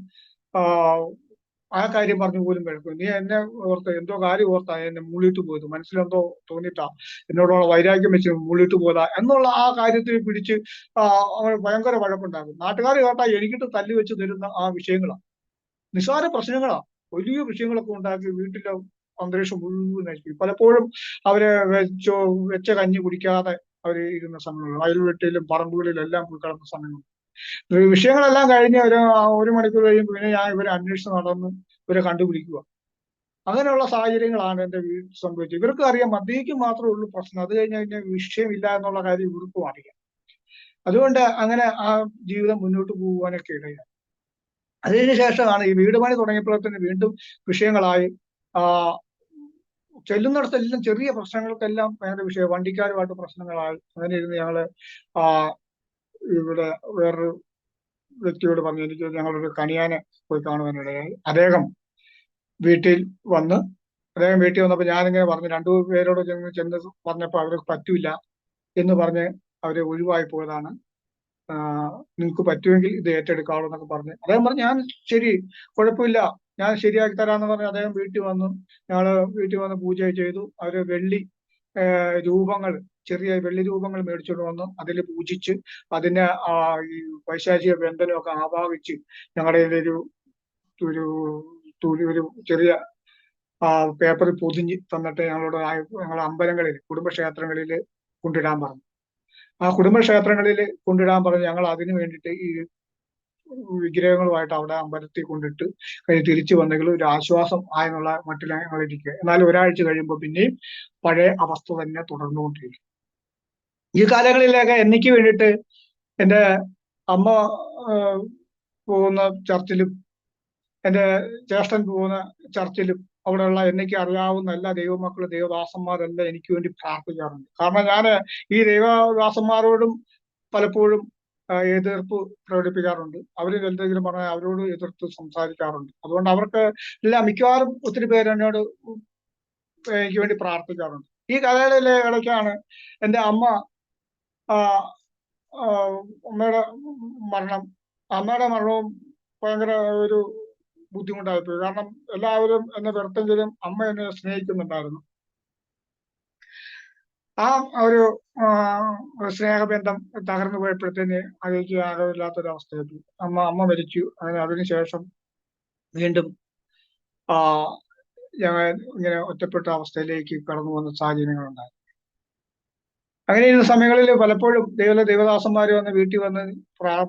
ആ കാര്യം പറഞ്ഞു പോലും വഴക്കും. നീ എന്നെ ഓർത്ത് എന്തോ കാര്യം ഓർത്താ എന്നെ മൂളിയിട്ട് പോയത്, മനസ്സിലെന്തോ തോന്നിട്ടാ എന്നോടുള്ള വൈരാഗ്യം വെച്ച് മൂളിയിട്ട് പോയതാ എന്നുള്ള ആ കാര്യത്തിൽ പിടിച്ച് അവൻ ഭയങ്കര വഴക്കുണ്ടാകും. നാട്ടുകാർ കേട്ടാ എനിക്കിട്ട് തല്ലി വെച്ച് തരുന്ന ആ വിഷയങ്ങളാണ്, നിസ്സാര പ്രശ്നങ്ങളാ, വലിയ വിഷയങ്ങളൊക്കെ ഉണ്ടാക്കി വീട്ടിലെ അന്തരീക്ഷം മുഴുവൻ നശിപ്പിക്കും. പലപ്പോഴും അവര് വെച്ച കഞ്ഞി കുടിക്കാതെ അവര് ഇരുന്ന സമയങ്ങൾ, അയൽവീട്ടിലും പറമ്പുകളിലും എല്ലാം പോയി കിടന്ന സമയങ്ങൾ. ഈ വിഷയങ്ങളെല്ലാം കഴിഞ്ഞ് ഒരു മണിക്കൂർ കഴിയുമ്പോൾ പിന്നെ ഞാൻ ഇവരെ അന്വേഷിച്ച് നടന്ന് ഇവരെ കണ്ടുപിടിക്കുക. അങ്ങനെയുള്ള സാഹചര്യങ്ങളാണ് എന്റെ വീട്ടിൽ സംഭവിച്ചത്. ഇവർക്ക് അറിയാം മദ്യക്ക് മാത്രമേ ഉള്ളൂ പ്രശ്നം, അത് കഴിഞ്ഞ് കഴിഞ്ഞാൽ വിഷയമില്ല എന്നുള്ള കാര്യം ഇവർക്കും അറിയാം. അതുകൊണ്ട് അങ്ങനെ ആ ജീവിതം മുന്നോട്ട് പോകുവാനൊക്കെ ഇടയായി. അതിന് ശേഷമാണ് ഈ വീട് പണി തുടങ്ങിയപ്പോഴത്തേന് വീണ്ടും വിഷയങ്ങളായി. ആ ചെല്ലുന്നിടത്തെല്ലാം ചെറിയ പ്രശ്നങ്ങൾക്കെല്ലാം ഭയങ്കര വിഷയം, വണ്ടിക്കാരുമായിട്ട് പ്രശ്നങ്ങളായി. അങ്ങനെ ഇരുന്ന് ഞങ്ങള് ആ ഇവിടെ വേറൊരു വ്യക്തിയോട് പറഞ്ഞു എനിക്ക് ഞങ്ങളൊരു കണിയാനെ പോയി കാണുവാനിടയായി. അദ്ദേഹം വീട്ടിൽ വന്ന് അദ്ദേഹം വീട്ടിൽ വന്നപ്പോൾ ഞാനിങ്ങനെ പറഞ്ഞു, രണ്ടു പേരോട് ചെന്ന് പറഞ്ഞപ്പോൾ അവർക്ക് പറ്റൂല എന്ന് പറഞ്ഞ് അവര് ഒഴിവായി പോയതാണ്. നിങ്ങൾക്ക് പറ്റുമെങ്കിൽ ഇത് ഏറ്റെടുക്കാവുള്ളൂ എന്നൊക്കെ പറഞ്ഞ് അദ്ദേഹം പറഞ്ഞു ഞാൻ ശരി, കുഴപ്പമില്ല, ഞാൻ ശരിയാക്കി തരാമെന്ന് പറഞ്ഞ് അദ്ദേഹം വീട്ടിൽ വന്നു. ഞങ്ങള് വീട്ടിൽ വന്ന് പൂജ ചെയ്തു. അവര് വെള്ളി രൂപങ്ങൾ, ചെറിയ വെള്ളി രൂപങ്ങൾ മേടിച്ചുകൊണ്ട് വന്നു. അതിൽ പൂജിച്ച് അതിനെ ഈ പൈശാചിക ബന്ധനമൊക്കെ ആവാഹിച്ച് ഞങ്ങളുടെ ഒരു ഒരു ഒരു ചെറിയ പേപ്പറിൽ പൊതിഞ്ഞ് തന്നിട്ട് ഞങ്ങളുടെ അമ്പലങ്ങളിൽ, കുടുംബക്ഷേത്രങ്ങളിൽ കൊണ്ടിടാൻ പറഞ്ഞു. ആ കുടുംബക്ഷേത്രങ്ങളിൽ കൊണ്ടിടാൻ പറഞ്ഞ് ഞങ്ങൾ അതിന് വേണ്ടിയിട്ട് ഈ വിഗ്രഹങ്ങളുമായിട്ട് അവിടെ അമ്പലത്തിൽ കൊണ്ടിട്ട് തിരിച്ചു വന്നെങ്കിൽ ഒരു ആശ്വാസം ആയെന്നുള്ള മട്ടിൽ ഞങ്ങൾ ഇരിക്കുക. എന്നാൽ ഒരാഴ്ച കഴിയുമ്പോൾ പിന്നെയും പഴയ അവസ്ഥ തന്നെ തുടർന്നുകൊണ്ടിരിക്കും. ഈ കാലങ്ങളിലൊക്കെ എനിക്ക് വേണ്ടിയിട്ട് എൻ്റെ അമ്മ പോകുന്ന ചർച്ചിലും എൻ്റെ ജ്യേഷ്ഠൻ പോകുന്ന ചർച്ചിലും അവിടെയുള്ള എനിക്ക് അറിയാവുന്ന എല്ലാ ദൈവമക്കളും ദൈവദാസന്മാരെല്ലാം എനിക്ക് വേണ്ടി പ്രാർത്ഥിക്കാറുണ്ട്. കാരണം ഞാൻ ഈ ദൈവദാസന്മാരോടും പലപ്പോഴും എതിർപ്പ് പ്രകടിപ്പിക്കാറുണ്ട്. അവരിൽ എന്തെങ്കിലും പറഞ്ഞാൽ അവരോട് എതിർത്ത് സംസാരിക്കാറുണ്ട്. അതുകൊണ്ട് അവർക്ക് എല്ലാം മിക്കവാറും ഒത്തിരി പേര് എന്നോട് എനിക്ക് വേണ്ടി പ്രാർത്ഥിക്കാറുണ്ട്. ഈ കഥകളിലെ ഇടയ്ക്കാണ് എൻ്റെ അമ്മയുടെ മരണവും ഭയങ്കര ഒരു ബുദ്ധിമുട്ടായിപ്പോയി. കാരണം എല്ലാവരും എന്നെ വെറുത്തെങ്കിലും അമ്മ എന്നെ സ്നേഹിക്കുന്നുണ്ടായിരുന്നു. ആ ഒരു സ്നേഹബന്ധം തകർന്നു പോയപ്പോഴത്തേന് അതിലേക്ക് ആകമില്ലാത്തൊരവസ്ഥയായി. അമ്മ മരിച്ചു. അങ്ങനെ അതിനുശേഷം വീണ്ടും ഞങ്ങൾ ഇങ്ങനെ ഒറ്റപ്പെട്ട അവസ്ഥയിലേക്ക് കടന്നു വന്ന സാഹചര്യങ്ങളുണ്ടായി. അങ്ങനെ ഇരുന്ന സമയങ്ങളിൽ പലപ്പോഴും ദൈവദാസന്മാർ വന്ന് വീട്ടിൽ വന്ന്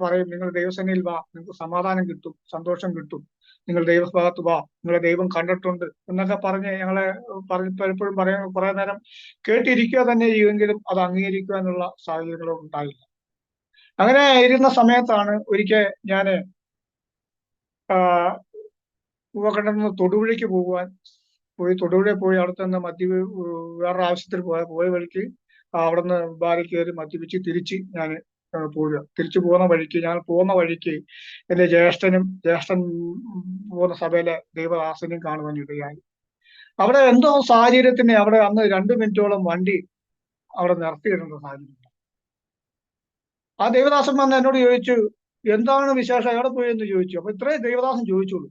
പറയും, നിങ്ങൾ ദൈവസേനയിൽ വാ, നിങ്ങൾക്ക് സമാധാനം കിട്ടും, സന്തോഷം കിട്ടും, നിങ്ങൾ ദൈവഭാഗത്ത് വാ, നിങ്ങളെ ദൈവം കണ്ടിട്ടുണ്ട് എന്നൊക്കെ പറഞ്ഞ് ഞങ്ങളെ പലപ്പോഴും കുറെ നേരം കേട്ടിരിക്കുക തന്നെ ചെയ്യുമെങ്കിലും അത് അംഗീകരിക്കുവാനുള്ള സാഹചര്യങ്ങളും ഉണ്ടായില്ല. അങ്ങനെ ഇരുന്ന സമയത്താണ് ഒരിക്കൽ ഞാന് പൂവക്കണ്ടത്ത് തൊടുപുഴയ്ക്ക് തൊടുപുഴ പോയി അവിടെ നിന്ന് വേറൊരു ആവശ്യത്തിൽ പോയ വഴിക്ക് അവിടുന്ന് ബാറിൽ കയറി മദ്യപിച്ച് തിരിച്ചു പോകുന്ന വഴിക്ക് എന്റെ ജ്യേഷ്ഠൻ പോകുന്ന സഭയിലെ ദൈവദാസനെയും കാണുവാൻ ഇടയായി. അവിടെ എന്തോ സാഹചര്യത്തിന് അവിടെ അന്ന് 2 മിനിറ്റോളം വണ്ടി അവിടെ നിർത്തിയിടേണ്ട സാഹചര്യം. ആ ദൈവദാസൻ വന്ന് എന്നോട് ചോദിച്ചു, എന്താണ് വിശേഷം, എവിടെ പോയി എന്ന് ചോദിച്ചു. അപ്പൊ ഇത്രയും ദൈവദാസൻ ചോദിച്ചോളൂ.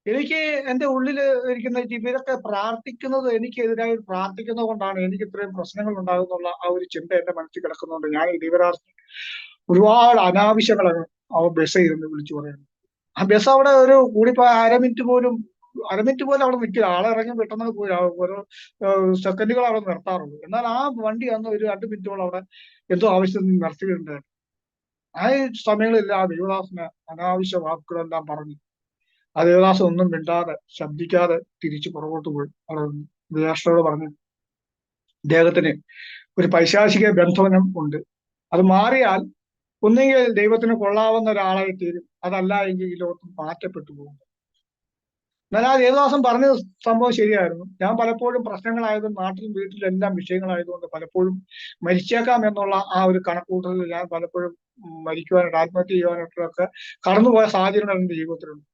എനിക്ക് എന്റെ ഉള്ളിൽ ഇരിക്കുന്ന ഇവരൊക്കെ പ്രാർത്ഥിക്കുന്നത്, എനിക്കെതിരായി പ്രാർത്ഥിക്കുന്നത് കൊണ്ടാണ് എനിക്ക് ഇത്രയും പ്രശ്നങ്ങൾ ഉണ്ടാകുന്നുള്ള ആ ഒരു ചിന്ത എന്റെ മനസ്സിൽ കിടക്കുന്നുണ്ട്. ഞാൻ ഈ ദൈവദാസൻ ഒരുപാട് അനാവശ്യങ്ങളാണ് ബസ് ഇരുന്ന് വിളിച്ചു പറയുന്നത്. ആ ബസ് അവിടെ ഒരു കൂടിപ്പോ അര മിനിറ്റ് പോലും അവിടെ നിൽക്കില്ല. ആളെ ഇറങ്ങി പെട്ടെന്ന് പോയി ഓരോ സെക്കൻഡുകൾ അവിടെ നിർത്താറുള്ളൂ. എന്നാൽ ആ വണ്ടി അന്ന് ഒരു 2 മിനിറ്റോളം അവിടെ എന്തോ ആവശ്യത്തിന് നിർത്തിയിട്ടുണ്ടായിരുന്നു. ആ സമയങ്ങളിൽ ആ ദൈവദാസന് അനാവശ്യ വാക്കുകളെല്ലാം പറഞ്ഞു. ആ ദേവദാസൻ ഒന്നും മിണ്ടാതെ ശബ്ദിക്കാതെ തിരിച്ചു പുറകോട്ട് പോയി. അവിടെ ജ്യേഷ്ഠനോട് പറഞ്ഞു, ഇദ്ദേഹത്തിന് ഒരു പൈശാചിക ബന്ധനം ഉണ്ട്, അത് മാറിയാൽ ഒന്നുകിൽ ദൈവത്തിന് കൊള്ളാവുന്ന ഒരാളായി തീരും, അതല്ല എങ്കിൽ ഈ ലോകത്ത് മാറ്റപ്പെട്ടു പോകും. എന്നാൽ ആ ദേവദാസൻ പറഞ്ഞ സംഭവം ശരിയായിരുന്നു. ഞാൻ പലപ്പോഴും പ്രശ്നങ്ങളായതും നാട്ടിലും വീട്ടിലും എല്ലാം വിഷയങ്ങളായതുകൊണ്ട് പലപ്പോഴും മരിച്ചേക്കാം എന്നുള്ള ആ ഒരു കണക്കൂട്ടലിൽ ഞാൻ പലപ്പോഴും മരിക്കുവാനായിട്ട്, ആത്മഹത്യ ചെയ്യുവാനായിട്ടൊക്കെ കടന്നുപോയ സാഹചര്യങ്ങൾ എന്റെ ജീവിതത്തിലുണ്ട്.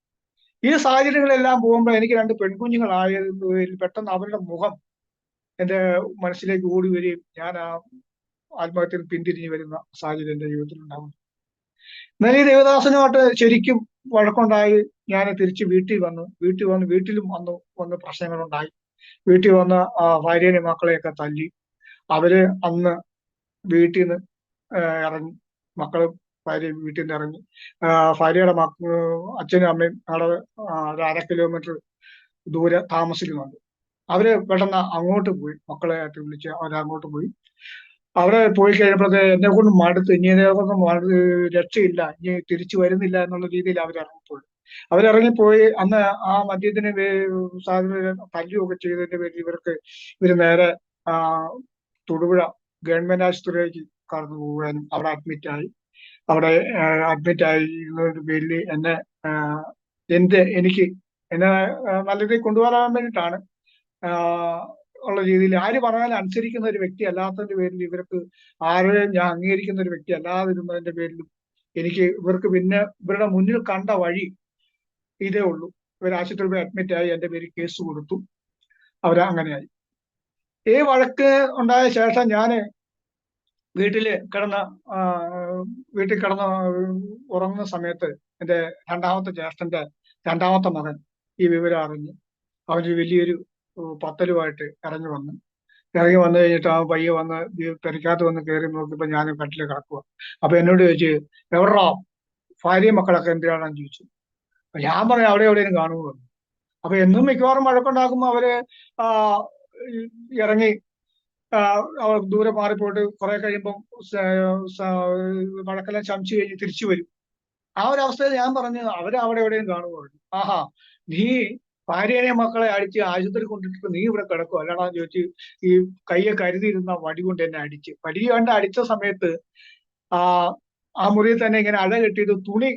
ഈ സാഹചര്യങ്ങളെല്ലാം പോകുമ്പോൾ എനിക്ക് 2 പെൺകുഞ്ഞുങ്ങളായതിൽ പെട്ടെന്ന് അവരുടെ മുഖം എന്റെ മനസ്സിലേക്ക് ഓടി വരികയും ഞാൻ ആ ആത്മഹത്യയിൽ പിന്തിരിഞ്ഞു വരുന്ന സാഹചര്യം എന്റെ ജീവിതത്തിൽ ഉണ്ടാകുന്നു. എന്നാൽ ഈ ദേവദാസനുമായിട്ട് ശരിക്കും വഴക്കുണ്ടായി. ഞാൻ തിരിച്ച് വീട്ടിലും വന്ന് പ്രശ്നങ്ങളുണ്ടായി. വീട്ടിൽ വന്ന് ഭാര്യനെ മക്കളെയൊക്കെ തല്ലി. അവര് അന്ന് വീട്ടിൽ നിന്ന് ഇറങ്ങി. മക്കളും ഭാര്യയും വീട്ടിൽ നിന്ന് ഇറങ്ങി. ഭാര്യയുടെ അച്ഛനും അമ്മയും അവിടെ ഒരു 1/2 കിലോമീറ്റർ ദൂരെ താമസിക്കുന്നുണ്ട്. അവര് പെട്ടെന്ന് അങ്ങോട്ട് പോയി. മക്കളെ ആയിട്ട് വിളിച്ച് അവരങ്ങോട്ട് പോയി. അവിടെ പോയി കഴിഞ്ഞപ്പോഴത്തെ എന്നെ കൊണ്ട് മടുത്ത്, ഇനി ഇതിനെ കൊണ്ട് രക്ഷയില്ല, ഇനി തിരിച്ചു വരുന്നില്ല എന്നുള്ള രീതിയിൽ അവരിറങ്ങിപ്പോയി. അവരിറങ്ങിപ്പോയി. അന്ന് ആ മദ്യത്തിന് തല്ലുമൊക്കെ ചെയ്തതിന്റെ പേരിൽ ഇവര് നേരെ തൊടുപുഴ ഗവൺമെന്റ് ആശുപത്രിയിലേക്ക് കടന്നു പോകാനും അവിടെ അഡ്മിറ്റായി. അവിടെ അഡ്മിറ്റായി പേരിൽ എന്നെ എന്നെ നല്ല രീതിയിൽ കൊണ്ടുപോകാൻ വേണ്ടിയിട്ടാണ് ഉള്ള രീതിയിൽ ആര് പറഞ്ഞാലും അനുസരിക്കുന്ന ഒരു വ്യക്തി അല്ലാത്തതിന്റെ പേരിൽ ഇവർക്ക് ആരെയും ഞാൻ അംഗീകരിക്കുന്ന ഒരു വ്യക്തി അല്ലാതിരുന്നതിന്റെ പേരിലും ഇവർക്ക് പിന്നെ ഇവരുടെ മുന്നിൽ കണ്ട വഴി ഇതേ ഉള്ളൂ. ഇവർ ആശുപത്രിയിൽ പോയി അഡ്മിറ്റായി. എന്റെ പേരിൽ കേസ് കൊടുത്തു. അങ്ങനെയായി. ഈ വഴക്ക് ഉണ്ടായ ശേഷം ഞാൻ വീട്ടിൽ കിടന്ന് ഉറങ്ങുന്ന സമയത്ത് എൻ്റെ രണ്ടാമത്തെ ജ്യേഷ്ഠന്റെ രണ്ടാമത്തെ മകൻ ഈ വിവരം അറിഞ്ഞ് അവന് വലിയൊരു പത്തലുമായിട്ട് ഇറങ്ങി വന്നു കഴിഞ്ഞിട്ട് ആ പയ്യെ വന്ന് പെരക്കകത്ത് വന്ന് കയറി നോക്കിയപ്പോ ഞാൻ കട്ടിൽ കിടക്കുക. അപ്പൊ എന്നോട് ചോദിച്ചു, എവിടാ ഭാര്യയും മക്കളൊക്കെ എന്തിനാണെന്ന് ചോദിച്ചു. അപ്പൊ ഞാൻ പറഞ്ഞു അവിടെ എവിടെയും കാണുമോ. അപ്പൊ എന്നും മിക്കവാറും വഴക്കുണ്ടാക്കുമ്പോ അവര് ഇറങ്ങി ദൂരെ മാറിപ്പോയിട്ട് കുറെ കഴിയുമ്പം വഴക്കെല്ലാം ശമിച്ചു കഴിഞ്ഞ് തിരിച്ചു വരും. ആ ഒരു അവസ്ഥയിൽ ഞാൻ പറഞ്ഞു അവിടെ എവിടെയും കാണുമോ. ആഹാ, നീ ഭാര്യനെ മക്കളെ അടിച്ച് ആശുപത്രി കൊണ്ടിട്ട് നീ ഇവിടെ കിടക്കും അല്ലാടാന്ന് ചോദിച്ച് ഈ കയ്യെ കരുതിയിരുന്ന വടി കൊണ്ട് എന്നെ വടി കൊണ്ട് അടിച്ച സമയത്ത് ആ മുറിയിൽ തന്നെ ഇങ്ങനെ അഴ കെട്ടിയിട്ട് തുണി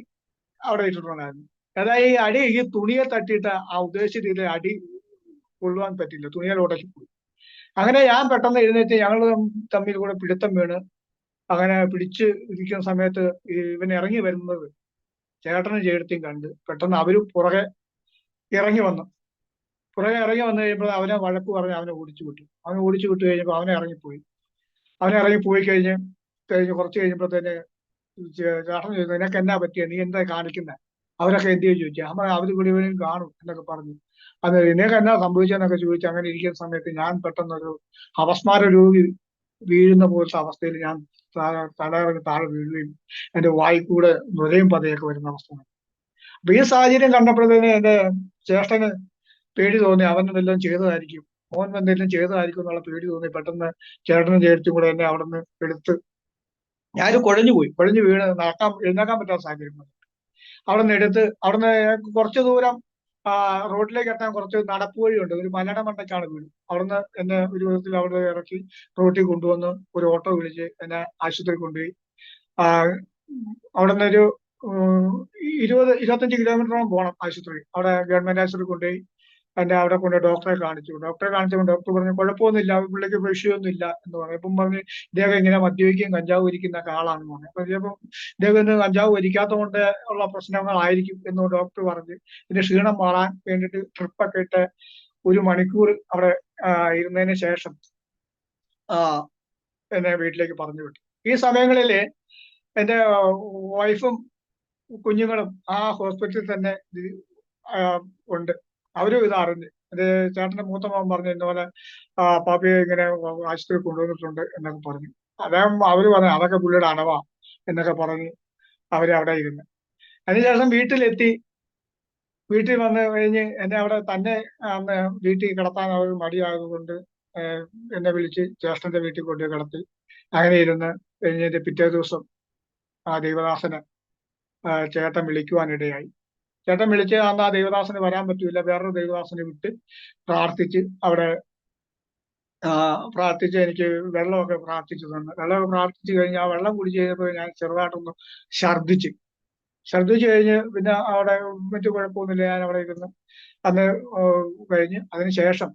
അവിടെ ഇട്ടിട്ടുണ്ടായിരുന്നു. അതായത് ഈ തുണിയെ തട്ടിയിട്ട് ആ ഉദ്ദേശിച്ച രീതിയിൽ അടി കൊള്ളുവാൻ പറ്റില്ല, തുണിയിൽ ഉടക്കിപ്പോയി. അങ്ങനെ ഞാൻ പെട്ടെന്ന് എഴുന്നേറ്റ് ഞങ്ങൾ തമ്മിൽ കൂടെ പിടുത്തം വീണ് അങ്ങനെ പിടിച്ച് ഇരിക്കുന്ന സമയത്ത് ഇവൻ ഇറങ്ങി വരുന്നത് ചേട്ടനും ചേട്ടത്തിയും കണ്ട് പെട്ടെന്ന് അവരും പുറകെ ഇറങ്ങി വന്നു കഴിയുമ്പോൾ അവനെ വഴക്ക് പറഞ്ഞ് അവനെ ഓടിച്ചു വിട്ടു കഴിഞ്ഞപ്പോൾ അവനെ ഇറങ്ങിപ്പോയി കഴിഞ്ഞ് കുറച്ച് കഴിഞ്ഞപ്പോൾ തന്നെ ചേട്ടൻ ചോദിച്ചു, നിനക്ക് എന്നാ പറ്റിയ, നീ എന്താ കാണിക്കുന്നത്, അവരൊക്കെ എന്ത് ചോദിച്ചു. അവര് മുഴുവനും കാണും എന്നൊക്കെ പറഞ്ഞു. അത് നിനക്ക് എന്നാ സംഭവിച്ചെന്നൊക്കെ ചോദിച്ചു. അങ്ങനെ ഇരിക്കുന്ന സമയത്ത് ഞാൻ പെട്ടെന്നൊരു അപസ്മാര രോഗി വീഴുന്ന പോലത്തെ അവസ്ഥയിൽ ഞാൻ തലയിറങ്ങി താഴെ വീഴുകയും എന്റെ വായിക്കൂടെ നുരയും പതയൊക്കെ വരുന്ന അവസ്ഥ. അപ്പൊ ഈ സാഹചര്യം കണ്ടപ്പോഴത്തേന് എന്റെ ജ്യേഷ്ഠന് പേടി തോന്നി, അവൻ എന്തെല്ലാം ചെയ്തതായിരിക്കും, മോൻ എന്തെങ്കിലും ചെയ്തതായിരിക്കും എന്നുള്ള പേടി തോന്നി. പെട്ടെന്ന് ചേട്ടനും ചേട്ടനും കൂടെ എന്നെ അവിടെ നിന്ന് എടുത്ത് ഞാൻ കുഴഞ്ഞു വീണ് എഴുന്നേക്കാൻ പറ്റാത്ത സാഹചര്യം. അവിടെ നിന്ന് എടുത്ത് അവിടുന്ന് കുറച്ചു ദൂരം റോഡിലേക്ക് എത്താൻ കുറച്ച് നടപ്പ് വഴിയുണ്ട്. ഒരു മലയുടെ മണ്ടയ്ക്കാണ് വീട്. അവിടുന്ന് എന്നെ ഒരു വിധത്തിൽ അവിടെ ഇറക്കി റോട്ടിൽ കൊണ്ടുവന്ന് ഒരു ഓട്ടോ വിളിച്ച് എന്നെ ആശുപത്രി കൊണ്ടുപോയി. അവിടെ നിന്ന് ഒരു 20-25 കിലോമീറ്ററോളം പോകണം ആശുപത്രി. അവിടെ ഗവൺമെന്റ് ആശുപത്രി കൊണ്ടുപോയി എന്നെ അവിടെ കൊണ്ട് ഡോക്ടറെ കാണിച്ചപ്പോൾ ഡോക്ടർ പറഞ്ഞു കുഴപ്പമൊന്നുമില്ല, പുള്ളിക്ക് വിഷയമൊന്നുമില്ല എന്ന് പറഞ്ഞു. ഇപ്പം പറഞ്ഞ് ഇദ്ദേഹം ഇങ്ങനെ മദ്യപിക്കുകയും കഞ്ചാവ് വലിക്കുന്നൊക്കെ ആളാണെന്ന് പറഞ്ഞു. അപ്പൊ ചിലപ്പോൾ ഇദ്ദേഹം ഇന്ന് കഞ്ചാവ് വലിക്കാത്ത കൊണ്ട് ഉള്ള പ്രശ്നങ്ങളായിരിക്കും എന്ന് ഡോക്ടർ പറഞ്ഞ് ഇതിന്റെ ക്ഷീണം മാറാൻ വേണ്ടിയിട്ട് ട്രിപ്പൊക്കെ ഇട്ട് 1 മണിക്കൂർ അവിടെ ഇരുന്നതിന് ശേഷം എന്നെ വീട്ടിലേക്ക് പറഞ്ഞു വിട്ടു. ഈ സമയങ്ങളിൽ എൻ്റെ വൈഫും കുഞ്ഞുങ്ങളും ആ ഹോസ്പിറ്റലിൽ തന്നെ ഉണ്ട്. അവരും ഇത് അറിഞ്ഞ്. എന്റെ ചേട്ടന്റെ മൂത്ത മകൻ പറഞ്ഞു ഇന്നപോലെ പാപ്പിയെ ഇങ്ങനെ ആശുപത്രി കൊണ്ടുവന്നിട്ടുണ്ട് എന്നൊക്കെ പറഞ്ഞു. അവര് പറഞ്ഞു അതൊക്കെ പുള്ളിയുടെ അടവാ എന്നൊക്കെ പറഞ്ഞ് അവരവിടെ ഇരുന്ന്. അതിനുശേഷം വീട്ടിൽ വന്ന് കഴിഞ്ഞ് എന്നെ അവിടെ തന്നെ അന്ന് വീട്ടിൽ കിടത്താൻ അവർ മടിയായതുകൊണ്ട് എന്നെ വിളിച്ച് ജ്യേഷ്ഠന്റെ വീട്ടിൽ കൊണ്ടുപോയി കിടത്തി. അങ്ങനെ ഇരുന്ന് കഴിഞ്ഞിട്ട് പിറ്റേ ദിവസം ആ ദൈവദാസനെ ചേട്ടൻ വിളിക്കുവാനിടയായി. ചേട്ടൻ വിളിച്ച് അന്ന് ആ ദൈവദാസന് വരാൻ പറ്റൂല, വേറൊരു ദൈവദാസനെ വിട്ട് പ്രാർത്ഥിച്ച് എനിക്ക് വെള്ളമൊക്കെ പ്രാർത്ഥിച്ചു തന്നു. വെള്ളമൊക്കെ പ്രാർത്ഥിച്ചു കഴിഞ്ഞ് ആ വെള്ളം കുടിച്ച് കഴിഞ്ഞപ്പോൾ ഞാൻ ചെറുതായിട്ടൊന്ന് ഛർദ്ദിച്ചു കഴിഞ്ഞ് പിന്നെ അവിടെ മറ്റു കുഴപ്പമൊന്നുമില്ല. ഞാൻ അവിടെ ഇരുന്ന് അന്ന് കഴിഞ്ഞ് അതിനുശേഷം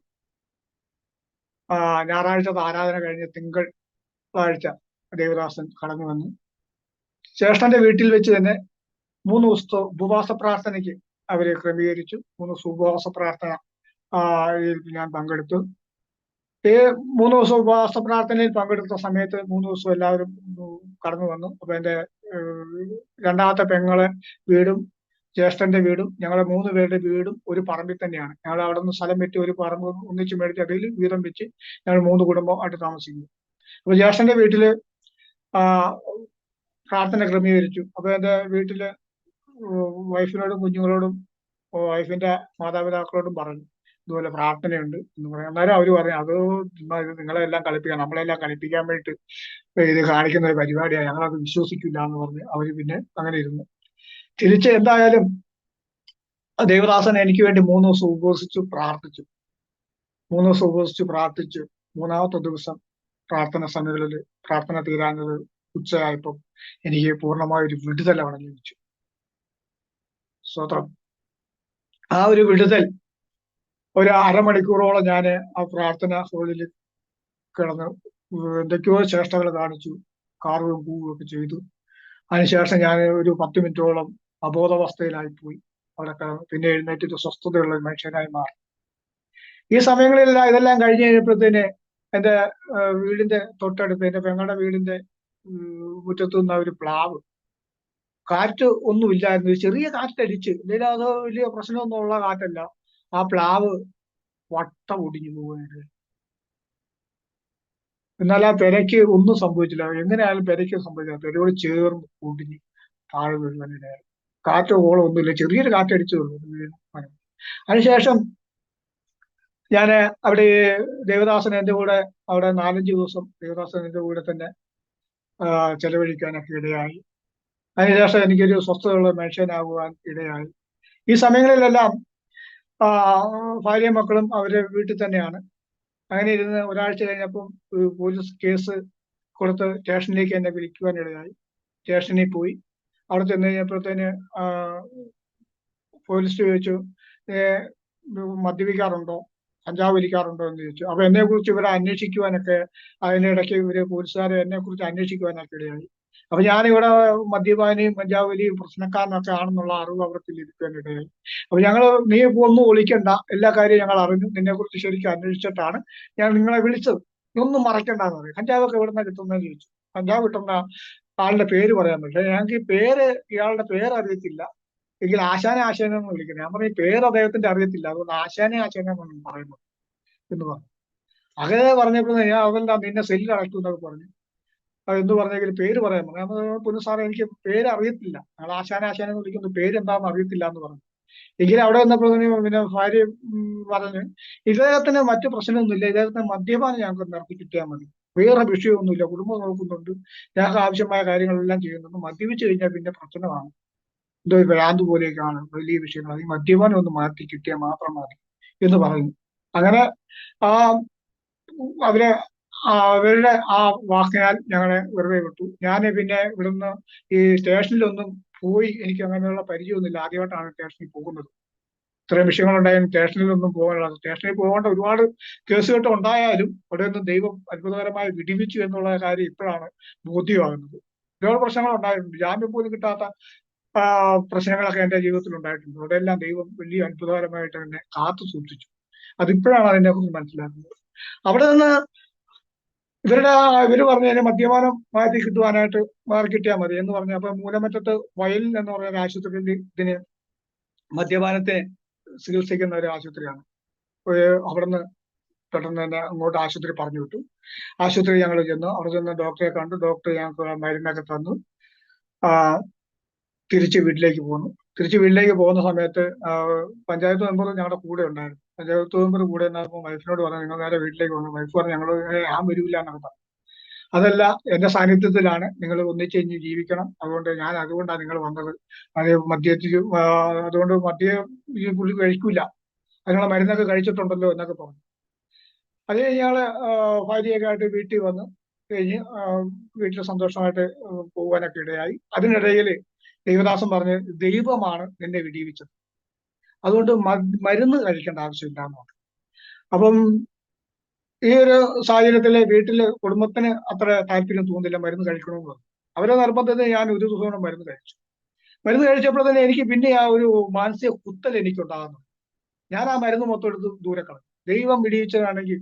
ഞായറാഴ്ചത്തെ ആരാധന കഴിഞ്ഞ് തിങ്കളാഴ്ച ദേവദാസൻ കടന്നു വന്നു. ജ്യേഷ്ഠന്റെ വീട്ടിൽ വെച്ച് തന്നെ 3 ദിവസത്തെ ഉപവാസ പ്രാർത്ഥനയ്ക്ക് അവരെ ക്രമീകരിച്ചു. 3 ദിവസം ഉപവാസ പ്രാർത്ഥന ഞാൻ പങ്കെടുത്തു. 3 ദിവസം ഉപവാസ പ്രാർത്ഥനയിൽ പങ്കെടുത്ത സമയത്ത് 3 ദിവസം എല്ലാവരും കടന്നു വന്നു. അപ്പൊ എന്റെ രണ്ടാമത്തെ പെങ്ങളെ വീടും ജ്യേഷ്ഠന്റെ വീടും ഞങ്ങളെ 3 പേരുടെ വീടും ഒരു പറമ്പിൽ തന്നെയാണ്. ഞങ്ങൾ അവിടെ നിന്ന് സ്ഥലം വെച്ച് ഒരു പറമ്പ് ഒന്നിച്ച് മേടിച്ച് അതിൽ വീതം വെച്ച് ഞങ്ങൾ 3 കുടുംബം ആയിട്ട് താമസിക്കുന്നു. അപ്പൊ ജ്യേഷ്ഠന്റെ വീട്ടില് ആ പ്രാർത്ഥന ക്രമീകരിച്ചു. അപ്പൊ എന്റെ വീട്ടില് വൈഫിനോടും കുഞ്ഞുങ്ങളോടും വൈഫിന്റെ മാതാപിതാക്കളോടും പറഞ്ഞു ഇതുപോലെ പ്രാർത്ഥനയുണ്ട് എന്ന് പറയാം. അന്നേരം അവര് പറഞ്ഞു അത് ചുമ്മാ ഇത് നിങ്ങളെല്ലാം കളിപ്പിക്കാൻ, നമ്മളെല്ലാം കളിപ്പിക്കാൻ വേണ്ടിയിട്ട് ഇത് കാണിക്കുന്ന ഒരു പരിപാടിയാണ്, ഞങ്ങളത് വിശ്വസിക്കില്ല എന്ന് പറഞ്ഞ് അവര് പിന്നെ അങ്ങനെ ഇരുന്നു. തിരിച്ച് എന്തായാലും ദേവദാസൻ എനിക്ക് വേണ്ടി 3 ദിവസം ഉപവസിച്ചു പ്രാർത്ഥിച്ചു. 3 ദിവസം ഉപവസിച്ചു പ്രാർത്ഥിച്ചു. 3-ാമത്തെ ദിവസം പ്രാർത്ഥന സമിതികളിൽ പ്രാർത്ഥന തീരാഞ്ഞത് ഉച്ചയായപ്പോൾ എനിക്ക് പൂർണ്ണമായ ഒരു വിടുതൽ അവിടെ ലഭിച്ചു. സ്തോത്രം. ആ ഒരു വിടുതൽ ഒരു അരമണിക്കൂറോളം ഞാൻ ആ പ്രാർത്ഥന ഹോളിൽ കിടന്ന് എന്തൊക്കെയോ ചേഷ്ടകൾ കാണിച്ചു, കാറുകയും കൂവുകയും ഒക്കെ ചെയ്തു. അതിനുശേഷം ഞാൻ ഒരു 10 മിനിറ്റോളം അബോധാവസ്ഥയിലായി പോയി. അവിടെ പിന്നെ എഴുന്നേറ്റ് സ്വസ്ഥതയുള്ള ഒരു മനുഷ്യനായി മാറി. ഈ സമയങ്ങളിലെല്ലാം ഇതെല്ലാം കഴിഞ്ഞ് കഴിഞ്ഞപ്പോഴത്തേന് എന്റെ വീടിന്റെ തൊട്ടടുത്ത് എന്റെ പെങ്ങളുടെ വീടിന്റെ മുറ്റത്തു നിന്ന് ഒരു പ്ലാവ്, കാറ്റ് ഒന്നും ഇല്ലായിരുന്നു, ചെറിയ കാറ്റടിച്ച്, എന്തെങ്കിലും അത് വലിയ പ്രശ്നമൊന്നും ഉള്ള കാറ്റല്ല, ആ പ്ലാവ് വട്ടം ഒടിഞ്ഞു പോവുകയാണ്. എന്നാൽ ആ പെരയ്ക്ക് ഒന്നും സംഭവിച്ചില്ല. എങ്ങനെയായാലും പെരയ്ക്ക് സംഭവിച്ചില്ല. പെരയോട് ചേർന്ന് ഒടിഞ്ഞ് താഴെ വീഴുവാനിടയായി. കാറ്റോ ഓളോ ഒന്നുമില്ല, ചെറിയൊരു കാറ്റടിച്ചു വീണു. അതിനുശേഷം ഞാൻ അവിടെ ദേവദാസൻ എന്റെ കൂടെ അവിടെ 4-5 ദിവസം ദേവദാസൻ എന്റെ കൂടെ തന്നെ ചെലവഴിക്കാനൊക്കെ ഇടയായി. അതിനുശേഷം എനിക്കൊരു സ്വസ്ഥതയുള്ള മനുഷ്യനാകുവാൻ ഇടയായി. ഈ സമയങ്ങളിലെല്ലാം ഭാര്യയും മക്കളും അവരുടെ വീട്ടിൽ തന്നെയാണ്. അങ്ങനെ ഇരുന്ന് ഒരാഴ്ച കഴിഞ്ഞപ്പം പോലീസ് കേസ് കൊടുത്ത് സ്റ്റേഷനിലേക്ക് എന്നെ വിളിക്കുവാനിടയായി. സ്റ്റേഷനിൽ പോയി. അവിടെ ചെന്ന് കഴിഞ്ഞപ്പോഴത്തേന് പോലീസ് ചോദിച്ചു മദ്യപിക്കാറുണ്ടോ, കഞ്ചാവ് വലിക്കാറുണ്ടോ എന്ന് ചോദിച്ചു. അപ്പൊ എന്നെ കുറിച്ച് ഇവരെ അന്വേഷിക്കുവാനൊക്കെ അതിനിടയ്ക്ക് ഇവര് പോലീസുകാരെ എന്നെ കുറിച്ച് അന്വേഷിക്കുവാനൊക്കെ ഇടയായി. അപ്പൊ ഞാനിവിടെ മദ്യപാനിയും കഞ്ചാവ് വലിയും പ്രശ്നക്കാരനൊക്കെ ആണെന്നുള്ള അറിവ് അവർക്ക് ലഭിക്കാനിടയായി. അപ്പൊ നീ ഒന്നും ഒളിക്കണ്ട, എല്ലാ കാര്യവും ഞങ്ങൾ അറിഞ്ഞു, നിന്നെ കുറിച്ച് ശരിക്കും അന്വേഷിച്ചിട്ടാണ് ഞാൻ നിങ്ങളെ വിളിച്ചത്, ഒന്നും മറക്കണ്ടെന്ന് പറയും. കഞ്ചാവൊക്കെ എവിടെ നിന്നാണ് കിട്ടുന്നതെന്ന് ചോദിച്ചു. കഞ്ചാവ് കിട്ടുന്ന ആളുടെ പേര് പറയാൻ പറ്റില്ല. ഞങ്ങൾക്ക് ഇയാളുടെ പേര് അറിയത്തില്ല, എങ്കിൽ ആശാനെന്ന് വിളിക്കുന്നത്. ഞാൻ പറഞ്ഞു പേര് അദ്ദേഹത്തിന്റെ അറിയത്തില്ല, അതുകൊണ്ട് ആശാനെന്ന് പറയുന്നത് എന്ന് പറഞ്ഞു. അങ്ങനെ പറഞ്ഞപ്പോൾ ഞാൻ അതല്ല നിന്നെ സെല്ലിൽ അടയ്ക്കും എന്നൊക്കെ പറഞ്ഞു. എന്ത് പറഞ്ഞെങ്കിൽ പേര് പറയാൻ പറഞ്ഞു. പൊന്നു സാറേ എനിക്ക് പേര് അറിയത്തില്ല, ഞങ്ങൾ ആശാനെന്ന് വിളിക്കുന്ന പേര് എന്താണെന്ന് അറിയത്തില്ല എന്ന് പറഞ്ഞു. എങ്കിലും അവിടെ വന്നപ്പോൾ പിന്നെ ഭാര്യ പറഞ്ഞു ഇദ്ദേഹത്തിന് മറ്റു പ്രശ്നമൊന്നുമില്ല, ഇദ്ദേഹത്തിന് മദ്യപാനം ഞങ്ങൾക്ക് നിർത്തി കിട്ടിയാൽ മതി, വേറെ വിഷയമൊന്നുമില്ല, കുടുംബം നോക്കുന്നുണ്ട്, ഞങ്ങൾക്ക് ആവശ്യമായ കാര്യങ്ങളെല്ലാം ചെയ്യുന്നുണ്ട്, മദ്യപിച്ചു കഴിഞ്ഞാൽ പിന്നെ പ്രശ്നമാണ്, എന്തോ ഭ്രാന്ത് പോലെയൊക്കെയാണ്, വലിയ വിഷയങ്ങൾ, ഈ മദ്യപാനം ഒന്ന് മാറ്റി കിട്ടിയാൽ മാത്രം മതി എന്ന് പറയുന്നു. അങ്ങനെ ആ അവരെ അവരുടെ ആ വാക്കിനാൽ ഞങ്ങളെ വെറുതെ വിട്ടു. ഞാൻ പിന്നെ ഇവിടുന്ന് ഈ സ്റ്റേഷനിലൊന്നും പോയി എനിക്ക് അങ്ങനെയുള്ള പരിചയമൊന്നുമില്ല, ആദ്യമായിട്ടാണ് സ്റ്റേഷനിൽ പോകുന്നത്. ഇത്രയും വിഷയങ്ങളുണ്ടായാലും സ്റ്റേഷനിലൊന്നും പോകാനുള്ള, സ്റ്റേഷനിൽ പോകേണ്ട ഒരുപാട് കേസുകെട്ട് ഉണ്ടായാലും അവിടെയൊന്നും ദൈവം അത്ഭുതകരമായി വിടിവിച്ചു എന്നുള്ള കാര്യം ഇപ്പോഴാണ് ബോധ്യമാകുന്നത്. ഒരുപാട് പ്രശ്നങ്ങൾ ഉണ്ടായിട്ടുണ്ട്, ജാമ്യം പോലും കിട്ടാത്ത പ്രശ്നങ്ങളൊക്കെ എന്റെ ജീവിതത്തിൽ ഉണ്ടായിട്ടുണ്ട്. അവിടെയെല്ലാം ദൈവം വലിയ അത്ഭുതകരമായിട്ട് എന്നെ കാത്തു സൂക്ഷിച്ചു. അതിപ്പോഴാണ് അതിനെ കുറിച്ച് മനസ്സിലാക്കുന്നത്. അവിടെ നിന്ന് ഇവര് പറഞ്ഞു മദ്യപാനം മാറ്റി കിട്ടുവാനായിട്ട് മാറി കിട്ടിയാൽ മതി എന്ന് പറഞ്ഞു. അപ്പൊ മൂലമറ്റത്ത് വയലിൽ എന്ന് പറയുന്ന ആശുപത്രിയിൽ ഇതിന് മദ്യപാനത്തെ ചികിത്സിക്കുന്ന ഒരു ആശുപത്രിയാണ്. അവിടുന്ന് പെട്ടെന്ന് തന്നെ അങ്ങോട്ട് ആശുപത്രി പറഞ്ഞു വിട്ടു. ആശുപത്രി ഞങ്ങൾ ചെന്നു. അവിടെ ചെന്ന് ഡോക്ടറെ കണ്ടു. ഡോക്ടർ ഞങ്ങൾക്ക് മരുന്നൊക്കെ തന്നു. തിരിച്ച് വീട്ടിലേക്ക് പോന്നു. തിരിച്ച് വീട്ടിലേക്ക് പോകുന്ന സമയത്ത് പഞ്ചായത്ത് മെമ്പർ ഞങ്ങളുടെ കൂടെ ഉണ്ടായിരുന്നു. പഞ്ചായത്ത് മെമ്പർ കൂടെ ഉണ്ടാകുമ്പോൾ വൈഫിനോട് പറഞ്ഞു നിങ്ങൾ നേരെ വീട്ടിലേക്ക് പോകുന്നു. വൈഫ് പറഞ്ഞു ഞങ്ങൾ ഞാൻ വരില്ല എന്നൊക്കെ പറഞ്ഞു. അതല്ല, എന്റെ സാന്നിധ്യത്തിലാണ്, നിങ്ങൾ ഒന്നിച്ച് ഇനി ജീവിക്കണം, അതുകൊണ്ടാണ് നിങ്ങൾ വന്നത്, അത് അതുകൊണ്ട് മദ്യം ഈ പുള്ളി കഴിക്കൂല, അതിനുള്ള മരുന്നൊക്കെ കഴിച്ചിട്ടുണ്ടല്ലോ എന്നൊക്കെ പറഞ്ഞു. അത് കഴിഞ്ഞ് ഞങ്ങള് ഭാര്യയൊക്കെ ആയിട്ട് വീട്ടിൽ വന്ന് കഴിഞ്ഞ് വീട്ടിൽ സന്തോഷമായിട്ട് പോകാനൊക്കെ ഇടയായി. അതിനിടയിൽ ദൈവദാസൻ പറഞ്ഞ് ദൈവമാണ് നിന്നെ വിടിവിച്ചത്, അതുകൊണ്ട് മരുന്ന് കഴിക്കേണ്ട ആവശ്യമില്ല എന്ന് പറഞ്ഞു. അപ്പം ഈ ഒരു സാഹചര്യത്തില് വീട്ടില് കുടുംബത്തിന് അത്ര താല്പര്യം തോന്നുന്നില്ല മരുന്ന് കഴിക്കണമെന്ന് പറഞ്ഞു. അവരെ നിർബന്ധത്തിൽ ഞാൻ ഒരു ദിവസം മരുന്ന് കഴിച്ചു. മരുന്ന് കഴിച്ചപ്പോൾ തന്നെ എനിക്ക് പിന്നെ ആ ഒരു മാനസിക കുത്തൽ എനിക്കുണ്ടാകുന്നു. ഞാൻ ആ മരുന്ന് മൊത്തം എടുത്ത് ദൂരെ കളഞ്ഞു. ദൈവം വിടിയിച്ചതാണെങ്കിൽ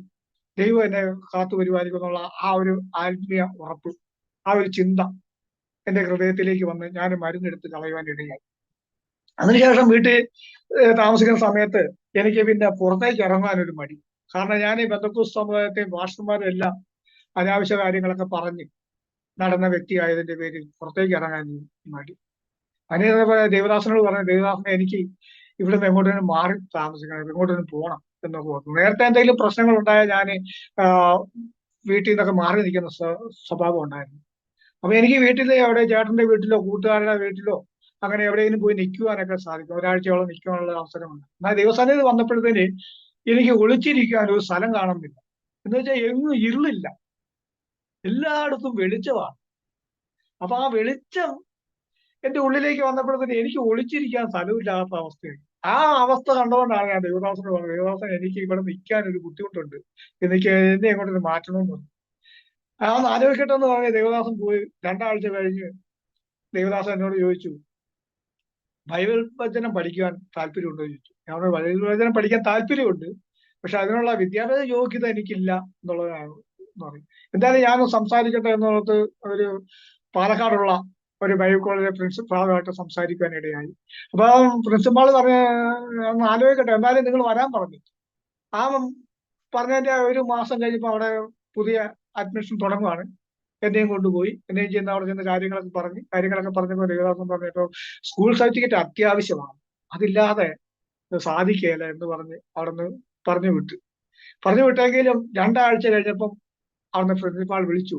ദൈവം എന്നെ കാത്തു പരിപാലിക്കും എന്നുള്ള ആ ഒരു ആത്മീയ ഉറപ്പ്, ആ ഒരു ചിന്ത എന്റെ ഹൃദയത്തിലേക്ക് വന്ന് ഞാൻ മരുന്നെടുത്ത് കളയുവാൻ ഇടയായി. അതിനുശേഷം വീട്ടിൽ താമസിക്കുന്ന സമയത്ത് എനിക്ക് പിന്നെ പുറത്തേക്ക് ഇറങ്ങാൻ ഒരു മടി. കാരണം ഞാൻ ഈ ബന്ധുക്കൂസ് സമുദായത്തെയും പാസ്റ്റർമാരും എല്ലാം അനാവശ്യ കാര്യങ്ങളൊക്കെ പറഞ്ഞ് നടന്ന വ്യക്തിയായതിന്റെ പേരിൽ പുറത്തേക്ക് ഇറങ്ങാൻ മടി. അതിന് ദേവദാസനോട് പറഞ്ഞു, ദേവദാസനെ എനിക്ക് ഇവിടുന്ന് എങ്ങോട്ടേലും മാറി താമസിക്കണം, എങ്ങോട്ടേലും പോകണം എന്നൊക്കെ പറഞ്ഞു. നേരത്തെ എന്തെങ്കിലും പ്രശ്നങ്ങൾ ഉണ്ടായാൽ ഞാൻ വീട്ടിൽ നിന്നൊക്കെ മാറി നിൽക്കുന്ന സ്വഭാവം ഉണ്ടായിരുന്നു. അപ്പൊ എനിക്ക് വീട്ടിൽ എവിടെ ചേട്ടന്റെ വീട്ടിലോ കൂട്ടുകാരുടെ വീട്ടിലോ അങ്ങനെ എവിടെയെങ്കിലും പോയി നിൽക്കുവാനൊക്കെ സാധിക്കും. ഒരാഴ്ചയോളം നിൽക്കുവാനുള്ള അവസരമുണ്ട്. എന്നാൽ ദിവസേന വന്നപ്പോഴത്തേന് എനിക്ക് ഒളിച്ചിരിക്കാൻ ഒരു സ്ഥലം കാണുന്നില്ല. എന്ന് വെച്ചാൽ എങ്ങും ഇരുളില്ല, എല്ലായിടത്തും വെളിച്ചമാണ്. അപ്പൊ ആ വെളിച്ചം എന്റെ ഉള്ളിലേക്ക് വന്നപ്പോഴത്തേന് എനിക്ക് ഒളിച്ചിരിക്കാൻ സ്ഥലമില്ലാത്ത അവസ്ഥയായി. ആ അവസ്ഥ കണ്ടുകൊണ്ടാണ് ഞാൻ ദേവദാസനോട് പറഞ്ഞത്, ദേവദാസൻ എനിക്ക് ഇവിടെ നിൽക്കാൻ ഒരു ബുദ്ധിമുട്ടുണ്ട്, എനിക്ക് എന്നെ അങ്ങോട്ട് മാറ്റണമെന്ന് പറഞ്ഞു. ആ ഒന്ന് ആലോചിക്കട്ടെ എന്ന് പറഞ്ഞ ദേവദാസൻ പോയി. 2 ആഴ്ച കഴിഞ്ഞ് ദേവദാസൻ എന്നോട് ചോദിച്ചു, ബൈബിൾ വചനം പഠിക്കുവാൻ താല്പര്യമുണ്ടോ എന്ന് ചോദിച്ചു. ഞാൻ പറഞ്ഞു, ബൈബിൾ വചനം പഠിക്കാൻ താല്പര്യമുണ്ട്, പക്ഷെ അതിനുള്ള വിദ്യാഭ്യാസ യോഗ്യത എനിക്കില്ല എന്നുള്ളതാണ് പറയും. എന്തായാലും ഞാൻ സംസാരിക്കട്ടെ എന്നുള്ളത് ഒരു പാലക്കാടുള്ള ഒരു ബൈബിൾ കോളേജിലെ പ്രിൻസിപ്പാളുമായിട്ട് സംസാരിക്കാൻ ഇടയായി. അപ്പൊ പ്രിൻസിപ്പാൾ പറഞ്ഞ ഒന്ന് ആലോചിക്കട്ടെ, എന്തായാലും നിങ്ങൾ വരാൻ പറഞ്ഞു. ആ പറഞ്ഞതിന്റെ ഒരു മാസം കഴിഞ്ഞപ്പോൾ അവിടെ പുതിയ അഡ്മിഷൻ തുടങ്ങുവാണ്. എന്നെയും കൊണ്ടുപോയി, എന്നെയും ചെന്ന് അവിടെ ചെന്ന് കാര്യങ്ങളൊക്കെ പറഞ്ഞപ്പോൾ ദേവദാസൻ പറഞ്ഞപ്പോ സ്കൂൾ സർട്ടിഫിക്കറ്റ് അത്യാവശ്യമാണ്, അതില്ലാതെ സാധിക്കുകയില്ല എന്ന് പറഞ്ഞ് അവിടുന്ന് പറഞ്ഞു വിട്ടെങ്കിലും 2 ആഴ്ച കഴിഞ്ഞപ്പം അവിടുന്ന് പ്രിൻസിപ്പാൾ വിളിച്ചു.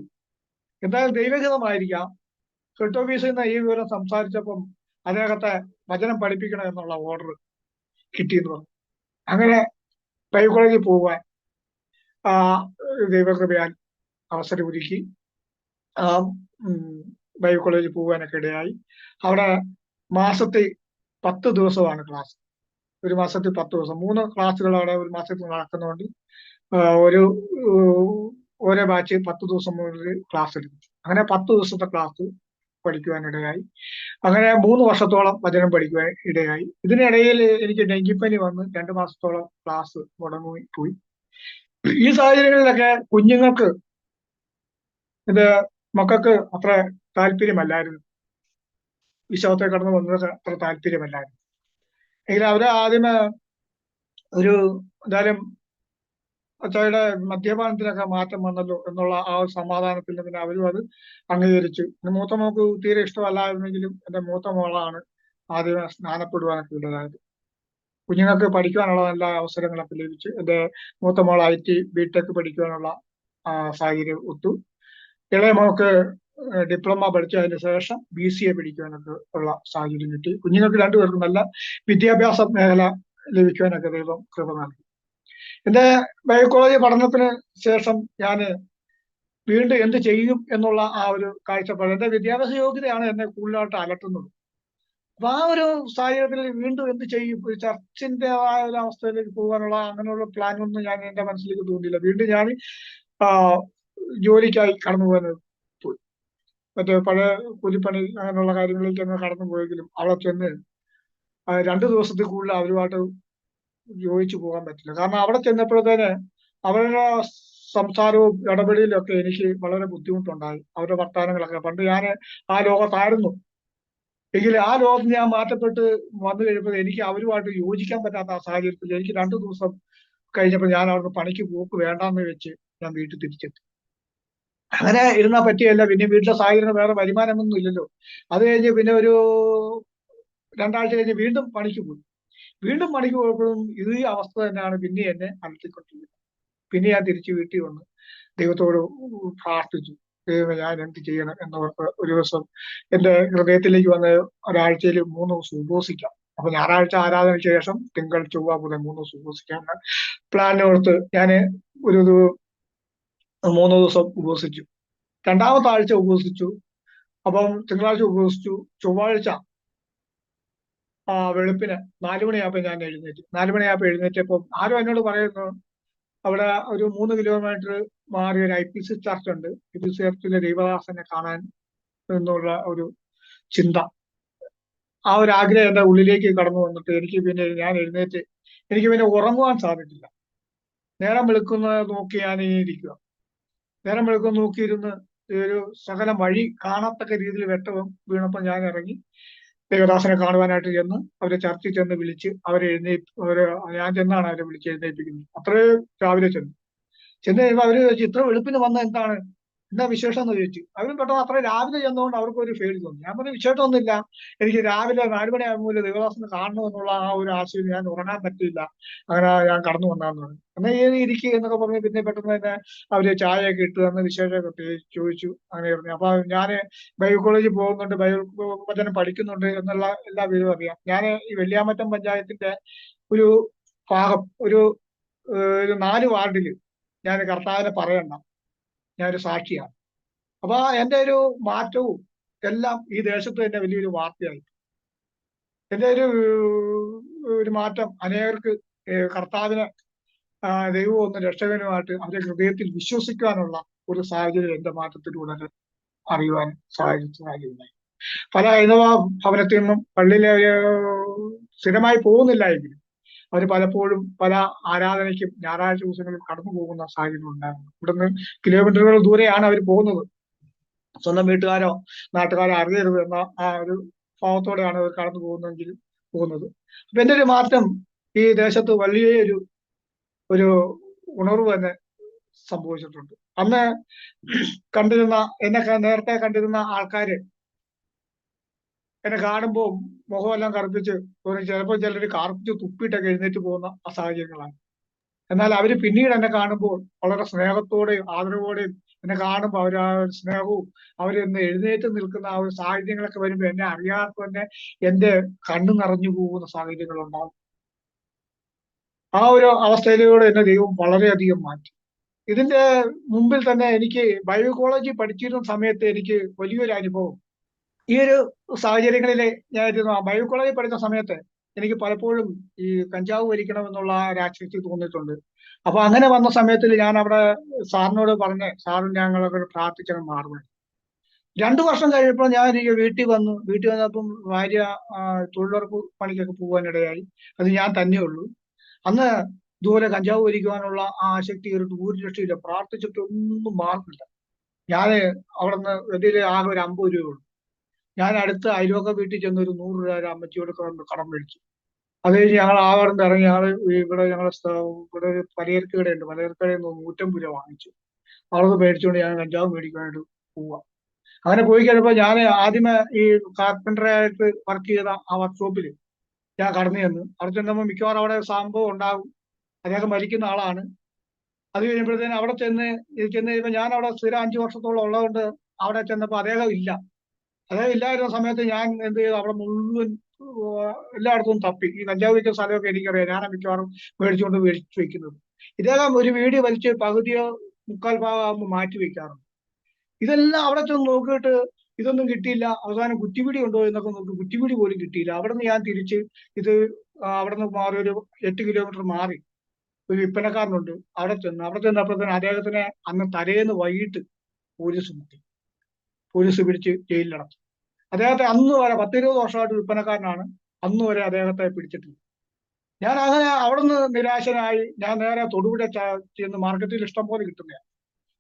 എന്തായാലും ദൈവഹിതമായിരിക്കാം, ഹെഡ് ഓഫീസിൽ നിന്ന് ഈ വിവരം സംസാരിച്ചപ്പം അദ്ദേഹത്തെ വചനം പഠിപ്പിക്കണം എന്നുള്ള ഓർഡർ കിട്ടിയെന്ന് പറഞ്ഞു. അങ്ങനെ ബൈബിൾ കോളേജിൽ പോകാൻ ദൈവകൃപയാൽ അവസരം ഒരുക്കി ബൈബിൾ കോളേജിൽ പോകാനൊക്കെ ഇടയായി. അവിടെ മാസത്തിൽ 10 ദിവസമാണ് ക്ലാസ്. ഒരു മാസത്തിൽ 10 ദിവസം, 3 ക്ലാസ്സുകൾ അവിടെ ഒരു മാസത്തിൽ നടക്കുന്നതുകൊണ്ട് ഓരോ ബാച്ച് 10 ദിവസം മുതൽ ക്ലാസ് എടുക്കും. അങ്ങനെ 10 ദിവസത്തെ ക്ലാസ് പഠിക്കുവാനിടയായി. അങ്ങനെ 3 വർഷത്തോളം വചനം പഠിക്കുവാൻ ഇടയായി. ഇതിനിടയിൽ എനിക്ക് ഡെങ്കിപ്പനി വന്ന് 2 മാസത്തോളം ക്ലാസ് മുടങ്ങി പോയി. ഈ സാഹചര്യങ്ങളിലൊക്കെ കുഞ്ഞുങ്ങൾക്ക് മക്കൾക്ക് അത്ര താല്പര്യമല്ലായിരുന്നു, വിശ്വാസത്തെ കടന്നു വന്നത് അത്ര താല്പര്യമല്ലായിരുന്നു. എങ്കിലും അവര് ആദ്യമേ എന്തായാലും അച്ചായുടെ മദ്യപാനത്തിനൊക്കെ മാറ്റം വന്നല്ലോ എന്നുള്ള ആ ഒരു സമാധാനത്തിൽ പിന്നെ അവരും അത് അംഗീകരിച്ചു. മൂത്ത മോൾക്ക് തീരെ ഇഷ്ടമല്ലായിരുന്നെങ്കിലും എന്റെ മൂത്ത മോളാണ് ആദ്യമേ സ്നാനപ്പെടുവാനൊക്കെ ഉള്ളതായത്. കുഞ്ഞുങ്ങൾക്ക് പഠിക്കുവാനുള്ള നല്ല അവസരങ്ങളൊക്കെ ലഭിച്ചു. എന്റെ മൂത്ത മോൾ IT BTech പഠിക്കുവാനുള്ള സാഹചര്യം ഒത്തു. ഇളയ മോൾക്ക് ഡിപ്ലോമ പഠിച്ചതിന് ശേഷം BCA പഠിക്കുവാനൊക്കെ ഉള്ള സാഹചര്യം കിട്ടി. കുഞ്ഞുങ്ങൾക്ക് 2 പേർക്കും നല്ല വിദ്യാഭ്യാസ മേഖല ലഭിക്കുവാനൊക്കെ ദൈവം കൃപ നൽകി. എന്റെ ബൈബിൾ കോളേജ് പഠനത്തിന് ശേഷം ഞാൻ വീണ്ടും എന്ത് ചെയ്യും എന്നുള്ള ആ ഒരു കാഴ്ചപ്പാട്, എന്റെ വിദ്യാഭ്യാസ യോഗ്യതയാണ് എന്നെ കൂടുതലായിട്ട് അലട്ടുന്നത്. അപ്പൊ ആ ഒരു സാഹചര്യത്തിൽ വീണ്ടും എന്ത് ചെയ്യും, ഒരു ചർച്ചിന്റേതായ ഒരു അവസ്ഥയിലേക്ക് പോകാനുള്ള അങ്ങനെയുള്ള പ്ലാനൊന്നും ഞാൻ എന്റെ മനസ്സിലേക്ക് തോന്നിയില്ല. വീണ്ടും ഞാൻ ജോലിക്കായി കടന്നു പോകാൻ പോയി. മറ്റേ പഴയ കൂലിപ്പണി അങ്ങനെയുള്ള കാര്യങ്ങളിലേക്ക് കടന്നു പോയെങ്കിലും അവിടെ ചെന്ന് 2 ദിവസത്തിൽ കൂടുതൽ അവരുമായിട്ട് യോജിച്ചു പോകാൻ പറ്റില്ല. കാരണം അവിടെ ചെന്നപ്പോഴത്തേന് അവരുടെ സംസാരവും ഇടപെടലും ഒക്കെ എനിക്ക് വളരെ ബുദ്ധിമുട്ടുണ്ടായി. അവരുടെ വർത്തമാനങ്ങളൊക്കെ, പണ്ട് ഞാൻ ആ ലോകത്തായിരുന്നു എങ്കിൽ ആ ലോകത്ത് ഞാൻ മാറ്റപ്പെട്ട് വന്നു കഴിയുമ്പോൾ എനിക്ക് അവരുമായിട്ട് യോജിക്കാൻ പറ്റാത്ത ആ സാഹചര്യത്തിൽ എനിക്ക് 2 ദിവസം കഴിഞ്ഞപ്പോൾ ഞാൻ അവിടുന്ന് പണിക്ക് പോക്ക് വേണ്ടാന്ന് വെച്ച് ഞാൻ വീട്ടിൽ തിരിച്ചെത്തി. അങ്ങനെ ഇരുന്നാൽ പറ്റിയല്ല. പിന്നെ വീട്ടിലെ സാഹചര്യം വേറെ വരുമാനമൊന്നും ഇല്ലല്ലോ. അത് കഴിഞ്ഞ് പിന്നെ ഒരു 2 ആഴ്ച കഴിഞ്ഞ് വീണ്ടും പണിക്ക് പോയപ്പോഴും ഈ അവസ്ഥ തന്നെയാണ് പിന്നെ എന്നെ അലട്ടിക്കൊണ്ടിരിക്കുന്നത്. പിന്നെ ഞാൻ തിരിച്ച് വീട്ടിൽ വന്ന് ദൈവത്തോട് പ്രാർത്ഥിച്ചു, ദൈവമേ ഞാൻ എന്ത് ചെയ്യണം എന്നവർക്ക് ഒരു ദിവസം എന്റെ ഹൃദയത്തിലേക്ക് വന്ന ഒരാഴ്ചയിൽ 3 ദിവസം ഉപവസിക്കാം. അപ്പൊ ഞായറാഴ്ച ആരാധനയ്ക്ക് ശേഷം തിങ്കൾ ചൊവ്വ ബുധൻ 3 ദിവസം ഉപവസിക്കാമെന്ന പ്ലാനിനോർത്ത് ഞാൻ ഒരു 3 ദിവസം ഉപവസിച്ചു. 2ാമത്തെ ആഴ്ച ഉപവസിച്ചു. അപ്പം തിങ്കളാഴ്ച ഉപവസിച്ചു. ചൊവ്വാഴ്ച വെളുപ്പിന് 4 മണിയാകുമ്പോൾ ഞാൻ എഴുന്നേറ്റു. 4 മണിയാകുമ്പോൾ എഴുന്നേറ്റപ്പോൾ ആരും എന്നോട് പറയുന്നു, അവിടെ ഒരു 3 കിലോമീറ്റർ മാറി ഒരു IPC ചർച്ച് ഉണ്ട്, IPC ചർച്ചിലെ ദൈവദാസനെ കാണാൻ എന്നുള്ള ഒരു ചിന്ത, ആ ഒരു ആഗ്രഹം എന്റെ ഉള്ളിലേക്ക് കടന്നു വന്നിട്ട് ഞാൻ എഴുന്നേറ്റ് എനിക്ക് പിന്നെ ഉറങ്ങുവാൻ സാധിക്കില്ല. നേരം വെളുക്കുന്നത് നോക്കി ഞാൻ ഇരിക്കുക. നേരം വെളുക്കുന്ന നോക്കിയിരുന്ന് ഒരു സകലം വഴി കാണത്തക്ക രീതിയിൽ വെട്ടവും വീണപ്പോൾ ഞാൻ ഇറങ്ങി ദേവദാസനെ കാണുവാനായിട്ട് ചെന്ന് അവരെ ചർച്ചിൽ ചെന്ന് വിളിച്ച് ഞാൻ ചെന്നാണ് അവരെ വിളിച്ച് എഴുന്നേൽപ്പിക്കുന്നത്. അത്രയും രാവിലെ ചെന്ന് കഴിയുമ്പോൾ അവര് ചോദിച്ചു, ഇത്ര വെളുപ്പിന് വന്ന എന്താണ്, എന്താ വിശേഷം എന്ന് ചോദിച്ചു. അവരും പെട്ടെന്ന് അത്ര രാവിലെ ചെന്നുകൊണ്ട് അവർക്ക് ഒരു പേടി തോന്നി. ഞാൻ പറഞ്ഞു, വിശേഷമൊന്നുമില്ല, എനിക്ക് രാവിലെ 4 മണിയാകുമ്പോൾ ദേവദാസനെ കാണണമെന്നുള്ള ആ ഒരു ആശയം, ഞാൻ ഉറങ്ങാൻ പറ്റില്ല, അങ്ങനെ ഞാൻ കടന്നു വന്നാന്ന് പറഞ്ഞു. എന്നാൽ ഏത് ഇരിക്കുക എന്നൊക്കെ പറഞ്ഞ് പിന്നെ പെട്ടെന്ന് തന്നെ അവര് ചായയൊക്കെ ഇട്ട് തന്ന് വിശേഷമൊക്കെ ചോദിച്ചു. അങ്ങനെ പറഞ്ഞു. അപ്പൊ ഞാൻ ബൈബിൾ കോളേജിൽ പോകുന്നുണ്ട്, ബൈബിൾ വചനം പഠിക്കുന്നുണ്ട് എന്നുള്ള എല്ലാ വിവരവും അറിയാം. ഞാൻ ഈ വെള്ളിയാമറ്റം പഞ്ചായത്തിന്റെ ഒരു ഭാഗം ഒരു 4 വാർഡിൽ ഞാൻ കർത്താവിനെ പറയണ്ട, ഞാനൊരു സാക്ഷിയാണ്. അപ്പൊ എന്റെ ഒരു മാറ്റവും എല്ലാം ഈ ദേശത്ത് തന്നെ വലിയൊരു വാർത്തയായി. എന്റെ ഒരു മാറ്റം അനേകർക്ക് കർത്താവിനെ ദൈവവും ഒന്ന് രക്ഷകനുമായിട്ട് അവരുടെ ഹൃദയത്തിൽ വിശ്വസിക്കാനുള്ള ഒരു സാഹചര്യം എന്റെ മാറ്റത്തിലൂടെ അറിയുവാൻ സാഹചര്യമായി. പല ഹൈന്ദവ ഭവനത്തിൽ നിന്നും പള്ളിയിലെ സ്ഥിരമായി പോകുന്നില്ല എങ്കിലും അവർ പലപ്പോഴും പല ആരാധനയ്ക്കും ഞായറാഴ്ച ദിവസങ്ങളിൽ കടന്നു പോകുന്ന സാഹചര്യം ഉണ്ടായിരുന്നു. ഇവിടുന്ന് കിലോമീറ്ററുകൾ ദൂരെയാണ് അവർ പോകുന്നത്. സ്വന്തം വീട്ടുകാരോ നാട്ടുകാരോ അറിയരുത് എന്ന ആ ഒരു ഭാവത്തോടെയാണ് അവർ കടന്നു പോകുന്നത്. അപ്പൊ എന്റെ ഒരു മാറ്റം ഈ ദേശത്ത് വലിയൊരു ഉണർവ് തന്നെ സംഭവിച്ചിട്ടുണ്ട്. അന്ന് എന്നെ നേരത്തെ കണ്ടിരുന്ന ആൾക്കാര് എന്നെ കാണുമ്പോൾ മുഖമെല്ലാം കറുപ്പിച്ച് ചിലപ്പോൾ ചിലർ കറുപ്പിച്ച് തുപ്പിയിട്ടൊക്കെ എഴുന്നേറ്റ് പോകുന്ന സാഹചര്യങ്ങളാണ്. എന്നാൽ അവര് പിന്നീട് എന്നെ കാണുമ്പോൾ വളരെ സ്നേഹത്തോടെയും ആദരവോടെയും എന്നെ കാണുമ്പോൾ അവർ ആ ഒരു സ്നേഹവും അവരെന്ന് എഴുന്നേറ്റ് നിൽക്കുന്ന ആ ഒരു സാഹചര്യങ്ങളൊക്കെ വരുമ്പോൾ എന്നെ അറിയാതെ തന്നെ എന്റെ കണ്ണു നിറഞ്ഞു പോകുന്ന സാഹചര്യങ്ങൾ ഉണ്ടാവും. ആ ഒരു അവസ്ഥയിലൂടെ എന്നെ ദൈവം വളരെയധികം മാറ്റി. ഇതിന്റെ മുമ്പിൽ തന്നെ എനിക്ക് ബൈബിൾ കോളേജിൽ പഠിച്ചിരുന്ന സമയത്ത് എനിക്ക് വലിയൊരു അനുഭവം, ഈ ഒരു സാഹചര്യങ്ങളിലെ ഞാൻ ബൈബിൾ കോളേജിൽ പഠിച്ച സമയത്ത് എനിക്ക് പലപ്പോഴും ഈ കഞ്ചാവ് വലിക്കണമെന്നുള്ള ഒരു ആശക്തി തോന്നിയിട്ടുണ്ട്. അപ്പൊ അങ്ങനെ വന്ന സമയത്തിൽ ഞാൻ അവിടെ സാറിനോട് പറഞ്ഞ് സാറും ഞങ്ങളൊക്കെ പ്രാർത്ഥിച്ചങ്ങ് മാറുന്നു. 2 വർഷം കഴിഞ്ഞപ്പോൾ ഞാൻ വീട്ടിൽ വന്നപ്പം ഭാര്യ തൊഴിലുറപ്പ് പണിക്കൊക്കെ പോകാനിടയായി. അത് ഞാൻ തന്നെ ഉള്ളൂ. അന്ന് ഇതുപോലെ കഞ്ചാവ് വലിക്കുവാനുള്ള ആ ആശക്തി ഒരു രക്ഷയില്ല, പ്രാർത്ഥിച്ചിട്ടൊന്നും മാറുന്നില്ല. ഞാൻ അവിടെ നിന്ന് വലിയ ആകെ ഒരു 50 രൂപയുള്ളൂ. ഞാൻ അടുത്ത അയൽവക്ക വീട്ടിൽ ചെന്ന് ഒരു 100 രൂപ അമ്മച്ചിയോട് കടം മേടിച്ചു. അത് കഴിഞ്ഞ് ഞങ്ങൾ ആവറന്ന് ഇറങ്ങി ഇവിടെ ഇവിടെ ഒരു പലചരക്ക് കടയുണ്ട്, പലചരക്ക് കടയിൽ നിന്ന് 150 രൂപ വാങ്ങിച്ചു. അവിടെ മേടിച്ചുകൊണ്ട് ഞാൻ കഞ്ചാവ് മേടിക്കാനായിട്ട് പോവാ. അങ്ങനെ പോയി കഴിഞ്ഞപ്പോൾ ഞാൻ ആദ്യമേ ഈ കാർപ്പൻ്ററായിട്ട് വർക്ക് ചെയ്ത ആ വർക്ക്ഷോപ്പിൽ ഞാൻ കടന്നു ചെന്നു. അവിടെ ചെന്നപ്പോൾ മിക്കവാറും അവിടെ സംഭവം ഉണ്ടാകും, അദ്ദേഹം മരിക്കുന്ന ആളാണ്. അത് കഴിയുമ്പോഴത്തേനും അവിടെ ചെന്ന് കഴിയുമ്പോൾ ഞാൻ അവിടെ സ്ഥിരം 5 വർഷത്തോളം ഉള്ളതുകൊണ്ട് അവിടെ ചെന്നപ്പോൾ അദ്ദേഹം ഇല്ലായിരുന്ന സമയത്ത് ഞാൻ എന്ത് ചെയ്തു, അവിടെ മുഴുവൻ എല്ലായിടത്തും തപ്പി. ഈ കഞ്ചാവ് വയ്ക്കുന്ന സ്ഥലമൊക്കെ എനിക്കറിയാം, ഞാനാണ് മിക്കവാറും മേടിച്ചുകൊണ്ട് വെക്കുന്നത്. ഇദ്ദേഹം ഒരു വീഡിയോ വലിച്ച് പകുതിയോ 3/4 ഭാഗമാകുമ്പോൾ മാറ്റി വെക്കാറുണ്ട്. ഇതെല്ലാം അവിടെ ചെന്ന് നോക്കിയിട്ട് ഇതൊന്നും കിട്ടിയില്ല. അവസാനം കുറ്റിപിടി ഉണ്ടോ എന്നൊക്കെ നോക്കി, കുറ്റിപിടി പോലും കിട്ടിയില്ല. അവിടെ നിന്ന് ഞാൻ തിരിച്ച് അവിടെ നിന്ന് മാറി ഒരു 8 കിലോമീറ്റർ മാറി ഒരു വിൽപ്പനക്കാരനുണ്ട്, അവിടെ ചെന്നപ്പോഴത്തേന് അദ്ദേഹത്തിനെ അന്ന് തലേന്ന് വൈകിട്ട് പോലീസ് പിടിച്ച് ജയിലിലടച്ചു. അദ്ദേഹത്തെ അന്ന് വരെ 10-20 വർഷമായിട്ട് വിൽപ്പനക്കാരനാണ്, അന്ന് വരെ അദ്ദേഹത്തെ പിടിച്ചിട്ടില്ല. ഞാൻ അങ്ങനെ അവിടെ നിന്ന് നിരാശനായി ഞാൻ നേരെ തൊടുപുഴ ചെന്ന്, മാർക്കറ്റിൽ ഇഷ്ടം പോലെ കിട്ടുന്നതാണ്,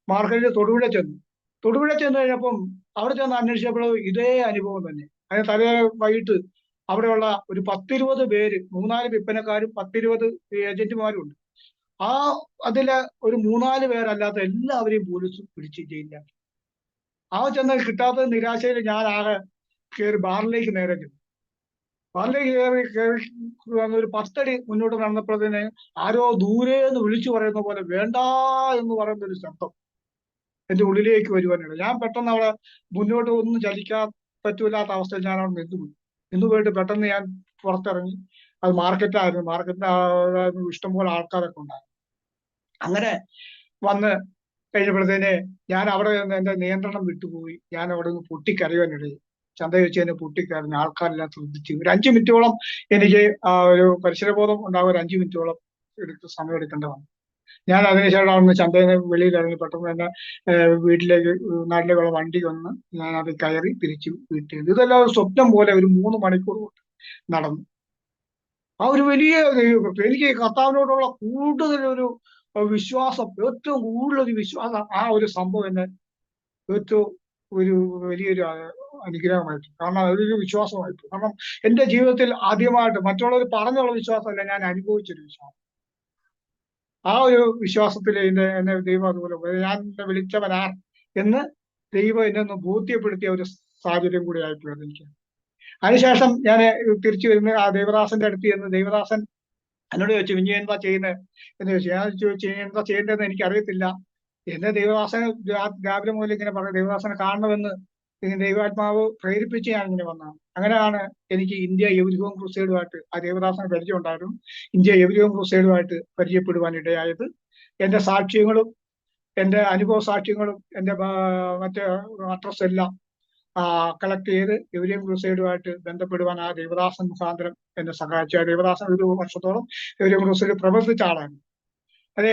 മാർക്കറ്റിൽ തൊടുപുഴ ചെന്ന് കഴിഞ്ഞപ്പം അവിടെ ചെന്ന് അന്വേഷിച്ചപ്പോൾ ഇതേ അനുഭവം തന്നെ. അതിന് തലേ വൈകിട്ട് അവിടെയുള്ള ഒരു 10-20 പേര്, 3-4 വിൽപ്പനക്കാരും 10-20 ഏജന്റുമാരും ഉണ്ട്. അതിലെ ഒരു 3-4 പേരല്ലാത്ത എല്ലാവരെയും പോലീസ് പിടിച്ച് ജയിലിലാക്കി. ചെന്ന് കിട്ടാത്ത നിരാശയിൽ ഞാൻ ആകെ കയറി ബാറിലേക്ക് നേരെ ചെന്നു. ബാറിലേക്ക് കയറി ഒരു 10 അടി മുന്നോട്ട് നടന്നപ്പോഴത്തേന് ആരോ ദൂരെ നിന്ന് വിളിച്ചു പറയുന്ന പോലെ വേണ്ട എന്ന് പറയുന്ന ഒരു ശബ്ദം എന്റെ ഉള്ളിലേക്ക് വരുവാനാണ്. ഞാൻ പെട്ടെന്ന് അവിടെ മുന്നോട്ട് ഒന്നും ചലിക്കാൻ പറ്റൂലാത്ത അവസ്ഥയിൽ ഞാൻ അവിടെ നിന്നുപോയിട്ട് പെട്ടെന്ന് ഞാൻ പുറത്തിറങ്ങി. അത് മാർക്കറ്റിന് ഇഷ്ടംപോലെ ആൾക്കാരൊക്കെ ഉണ്ടായിരുന്നു. അങ്ങനെ വന്ന് കഴിഞ്ഞപ്പോഴത്തേന് ഞാൻ അവിടെ നിന്ന് എന്റെ നിയന്ത്രണം വിട്ടുപോയി. ഞാൻ അവിടെ നിന്ന് പൊട്ടിക്കരയാനിടയിൽ, ചന്ത വെച്ച് തന്നെ പൊട്ടിക്കരഞ്ഞ് ആൾക്കാരെല്ലാം ശ്രദ്ധിച്ചു. ഒരു 5 മിനിറ്റോളം എനിക്ക് ഒരു പരിസരബോധം ഉണ്ടാകും. ഒരു 5 മിനിറ്റോളം സമയം എടുക്കേണ്ടി വന്നു. ഞാൻ അതിനുശേഷം അവിടെ നിന്ന് ചന്തയിൽ നിന്ന് വെളിയിൽ ഇറങ്ങി പെട്ടെന്ന് തന്നെ നാട്ടിലേക്കുള്ള വണ്ടി വന്ന് ഞാൻ അത് കയറി തിരിച്ചു വീട്ടിൽ. ഇതെല്ലാം ഒരു സ്വപ്നം പോലെ ഒരു 3 മണിക്കൂർ കൊണ്ട് നടന്നു. ആ ഒരു വലിയ എനിക്ക് കർത്താവിനോടുള്ള കൂടുതലൊരു വിശ്വാസം, ഏറ്റവും കൂടുതലൊരു വിശ്വാസം ആ ഒരു സംഭവം എന്നെ ഏറ്റവും ഒരു വലിയൊരു അനുഗ്രഹമായിട്ട്, കാരണം അതൊരു വിശ്വാസമായിട്ട്. കാരണം എന്റെ ജീവിതത്തിൽ ആദ്യമായിട്ട് മറ്റുള്ളവർ പറഞ്ഞുള്ള വിശ്വാസമല്ല, ഞാൻ അനുഭവിച്ചൊരു വിശ്വാസം. ആ ഒരു വിശ്വാസത്തിൽ എന്നെ ദൈവം അതുപോലെ ഞാൻ എന്നെ വിളിച്ചവനാർ എന്ന് ദൈവം എന്നെ ഒന്ന് ബോധ്യപ്പെടുത്തിയ ഒരു സാഹചര്യം കൂടി ആയിപ്പോയത് എനിക്ക്. അതിനുശേഷം ഞാൻ തിരിച്ചു വരുന്ന ആ ദേവദാസന്റെ അടുത്ത് ചെന്ന് ദേവദാസൻ എന്നോട് ചോദിച്ചു, ഇനി എന്താ ചെയ്യുന്നത് എന്ന് ചോദിച്ചു. ഞാൻ ചോദിച്ചു, ഇനി എന്താ ചെയ്യേണ്ടതെന്ന് എനിക്കറിയത്തില്ല. എന്നെ ദേവദാസന് രാവിലെ മുതൽ ഇങ്ങനെ പറഞ്ഞു, ദേവദാസനെ കാണണമെന്ന് ദൈവാത്മാവ് പ്രേരിപ്പിച്ച് ഞാൻ ഇങ്ങനെ വന്നതാണ്. അങ്ങനെയാണ് എനിക്ക് ഇന്ത്യ യൗരിഹോം ക്രൂസൈഡുമായിട്ട് ആ ദേവദാസന് പരിചയം ഉണ്ടായിരുന്നു. ഇന്ത്യ യൗരിഹോം ക്രൂസൈഡുമായിട്ട് പരിചയപ്പെടുവാൻ ഇടയായത്. എന്റെ സാക്ഷ്യങ്ങളും എന്റെ അനുഭവ സാക്ഷ്യങ്ങളും എന്റെ മറ്റേ അഡ്രസ് എല്ലാം കളക്ട് ചെയ്ത് യൗരിഹോം ക്രൂസൈഡുമായിട്ട് ബന്ധപ്പെടുവാൻ ആ ദേവദാസൻ മുഖാന്തരം എന്നെ സഹായിച്ചു. ആ ദേവദാസൻ ഒരു വർഷത്തോളം യൗരിഹോം ക്രൂസൈഡ് പ്രവർത്തിച്ച ആളാണ്. അത്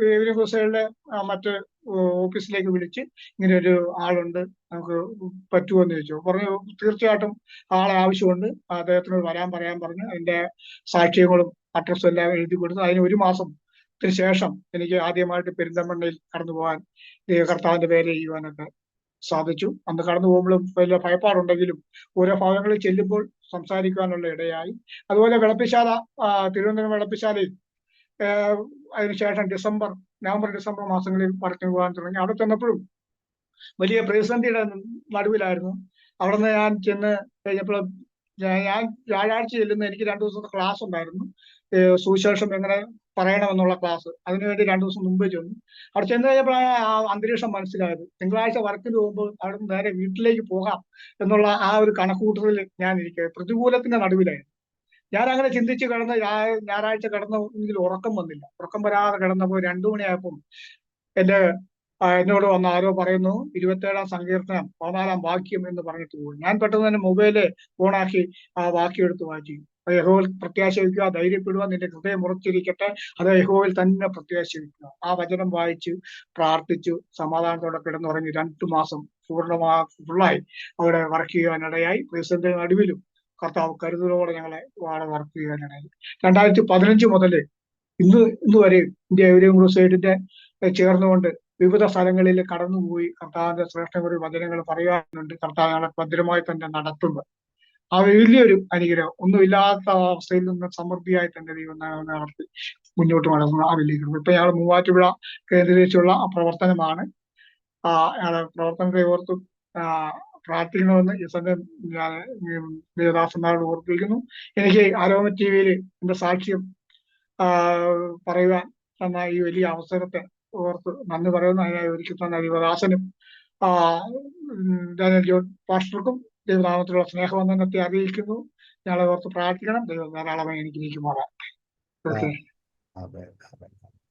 യൗരിഹോം ക്രൂസൈഡിലെ മറ്റ് ഓഫീസിലേക്ക് വിളിച്ച് ഇങ്ങനെ ഒരു ആളുണ്ട്, നമുക്ക് പറ്റുമോ എന്ന് ചോദിച്ചു. പറഞ്ഞു തീർച്ചയായിട്ടും ആളെ ആവശ്യമുണ്ട്, അദ്ദേഹത്തിനോട് വരാൻ പറയാൻ പറഞ്ഞു. അതിന്റെ സാക്ഷ്യങ്ങളും അഡ്രസ്സും എല്ലാം എഴുതി കൊടുത്തു. അതിന് ഒരു മാസത്തിന് ശേഷം എനിക്ക് ആദ്യമായിട്ട് പെരിന്തൽമണ്ണയിൽ കടന്നു പോകാൻ കർത്താവിന്റെ പേര് ചെയ്യുവാനൊക്കെ സാധിച്ചു. അന്ന് കടന്നു പോകുമ്പോഴും വലിയ ഭയപ്പാടുണ്ടെങ്കിലും ഓരോ ഭാഗങ്ങളിൽ ചെല്ലുമ്പോൾ സംസാരിക്കുവാനുള്ള ഇടയായി. അതുപോലെ വെളപ്പിശാല, തിരുവനന്തപുരം വെളപ്പിശാലയിൽ അതിനുശേഷം നവംബർ ഡിസംബർ മാസങ്ങളിൽ വർക്കിന് പോകാൻ തുടങ്ങി. അവിടെ ചെന്നപ്പോഴും വലിയ പ്രതിസന്ധിയുടെ നടുവിലായിരുന്നു. അവിടെ നിന്ന് ഞാൻ ചെന്ന് കഴിഞ്ഞപ്പോൾ ഞാൻ വ്യാഴാഴ്ച ചെല്ലുന്ന, എനിക്ക് 2 ദിവസത്തെ ക്ലാസ് ഉണ്ടായിരുന്നു, സുവിശേഷം എങ്ങനെ പറയണമെന്നുള്ള ക്ലാസ്. അതിനുവേണ്ടി 2 ദിവസം മുമ്പ് ചെന്നു. അവിടെ ചെന്ന് കഴിഞ്ഞപ്പോഴാണ് ആ അന്തരീക്ഷം മനസ്സിലായത്. തിങ്കളാഴ്ച വർക്കിന് പോകുമ്പോൾ അവിടെ നിന്ന് നേരെ വീട്ടിലേക്ക് പോകാം എന്നുള്ള ആ ഒരു കണക്കൂട്ടലിൽ ഞാൻ ഇരിക്കുക, പ്രതികൂലത്തിന്റെ നടുവിലായിരുന്നു. ഞാൻ അങ്ങനെ ചിന്തിച്ച് കിടന്ന് ഞായറാഴ്ച കിടന്നെങ്കിൽ ഉറക്കം വന്നില്ല. ഉറക്കം വരാതെ കിടന്നപ്പോൾ 2 മണിയായപ്പോൾ എന്നോട് വന്ന് ആരോ പറയുന്നു, 27-ാം സങ്കീർത്തനം 14-ാം വാക്യം എന്ന് പറഞ്ഞിട്ട് പോയി. ഞാൻ പെട്ടെന്ന് തന്നെ മൊബൈല് ഓണാക്കി ആ വാക്യം എടുത്ത് വായിച്ചു. യഹോവയിൽ പ്രത്യാശ വയ്ക്കുക, ധൈര്യപ്പെടുക, നിന്റെ ഹൃദയം ഉറച്ചിരിക്കട്ടെ, അത് യഹോവയിൽ തന്നെ പ്രത്യാശ വയ്ക്കുക. ആ വചനം വായിച്ചു പ്രാർത്ഥിച്ചു സമാധാനത്തോടെ കിടന്നുറങ്ങി. 2 മാസം ഫുള്ളായി അവിടെ വർക്ക് ചെയ്യാനിടയായി. പ്രതിസന്ധി നടുവിലും കർത്താവ് കരുതലോടെ ഞങ്ങളെ വർക്ക് ചെയ്യാനിടയായി. 2015 മുതൽ ഇന്ന് വരെ ഇന്ത്യ യൗരിഹോം ക്രൂസൈഡിന്റെ ചേർന്നുകൊണ്ട് വിവിധ സ്ഥലങ്ങളിൽ കടന്നുപോയി കർത്താവിന്റെ ശ്രേഷ്ഠമായ വചനങ്ങൾ പറയാനുണ്ട്. കർത്താവ് ഞങ്ങളെ ഭദ്രമായി തന്നെ നടത്തുന്നത് ആ വലിയൊരു അനുഗ്രഹം. ഒന്നുമില്ലാത്ത അവസ്ഥയിൽ നിന്ന് സമൃദ്ധിയായി തന്നെ ദൈവം നടത്തി മുന്നോട്ട് നടത്തുന്ന ആ വലിയ കൃപ. ഇപ്പൊ ഞങ്ങൾ മൂവാറ്റുപുഴ കേന്ദ്രീകരിച്ചുള്ള പ്രവർത്തനമാണ്. ഞങ്ങളെ പ്രവർത്തനത്തെ ഓർത്ത് പ്രാർത്ഥിക്കണമെന്ന് ഈ സമയം ഞാൻ ദേവദാസന്മാരോട് ഓർപ്പിക്കുന്നു. എനിക്ക് ആരോമ TV-യിൽ എന്റെ സാക്ഷ്യം പറയുവാൻ തന്ന ഈ വലിയ അവസരത്തെ ഓർത്ത് നന്ദി പറയുന്നു. അതിനായി ഒരിക്കൽ തന്നെ ദേവദാസനും ഡാനിയൽ ജോൺ പാസ്റ്റർക്കും ദൈവനാമത്തിലുള്ള സ്നേഹവന്ദനത്തെ അറിയിക്കുന്നു. ഞങ്ങളെ ഓർത്ത് പ്രാർത്ഥിക്കണം. ദൈവം ധാരാളമായി എനിക്ക് മാറാം. ഓക്കെ,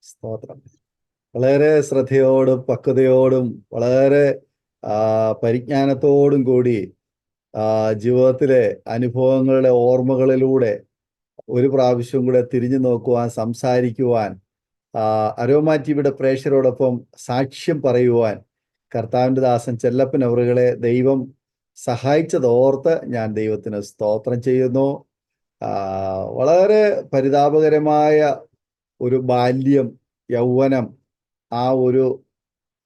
സ്തോത്രം. വളരെ ശ്രദ്ധയോടും പക്വതയോടും വളരെ പരിജ്ഞാനത്തോടും കൂടി ജീവിതത്തിലെ അനുഭവങ്ങളുടെ ഓർമ്മകളിലൂടെ ഒരു പ്രാവശ്യം കൂടെ തിരിഞ്ഞു നോക്കുവാൻ, സംസാരിക്കുവാൻ, അരോമ TVയുടെ പ്രേക്ഷകരോടൊപ്പം സാക്ഷ്യം പറയുവാൻ കർത്താവിൻ്റെ ദാസൻ ചെല്ലപ്പൻ അവറുകളെ ദൈവം സഹായിച്ചതോർത്ത് ഞാൻ ദൈവത്തിന് സ്തോത്രം ചെയ്യുന്നു. വളരെ പരിതാപകരമായ ഒരു ബാല്യം, യൗവനം,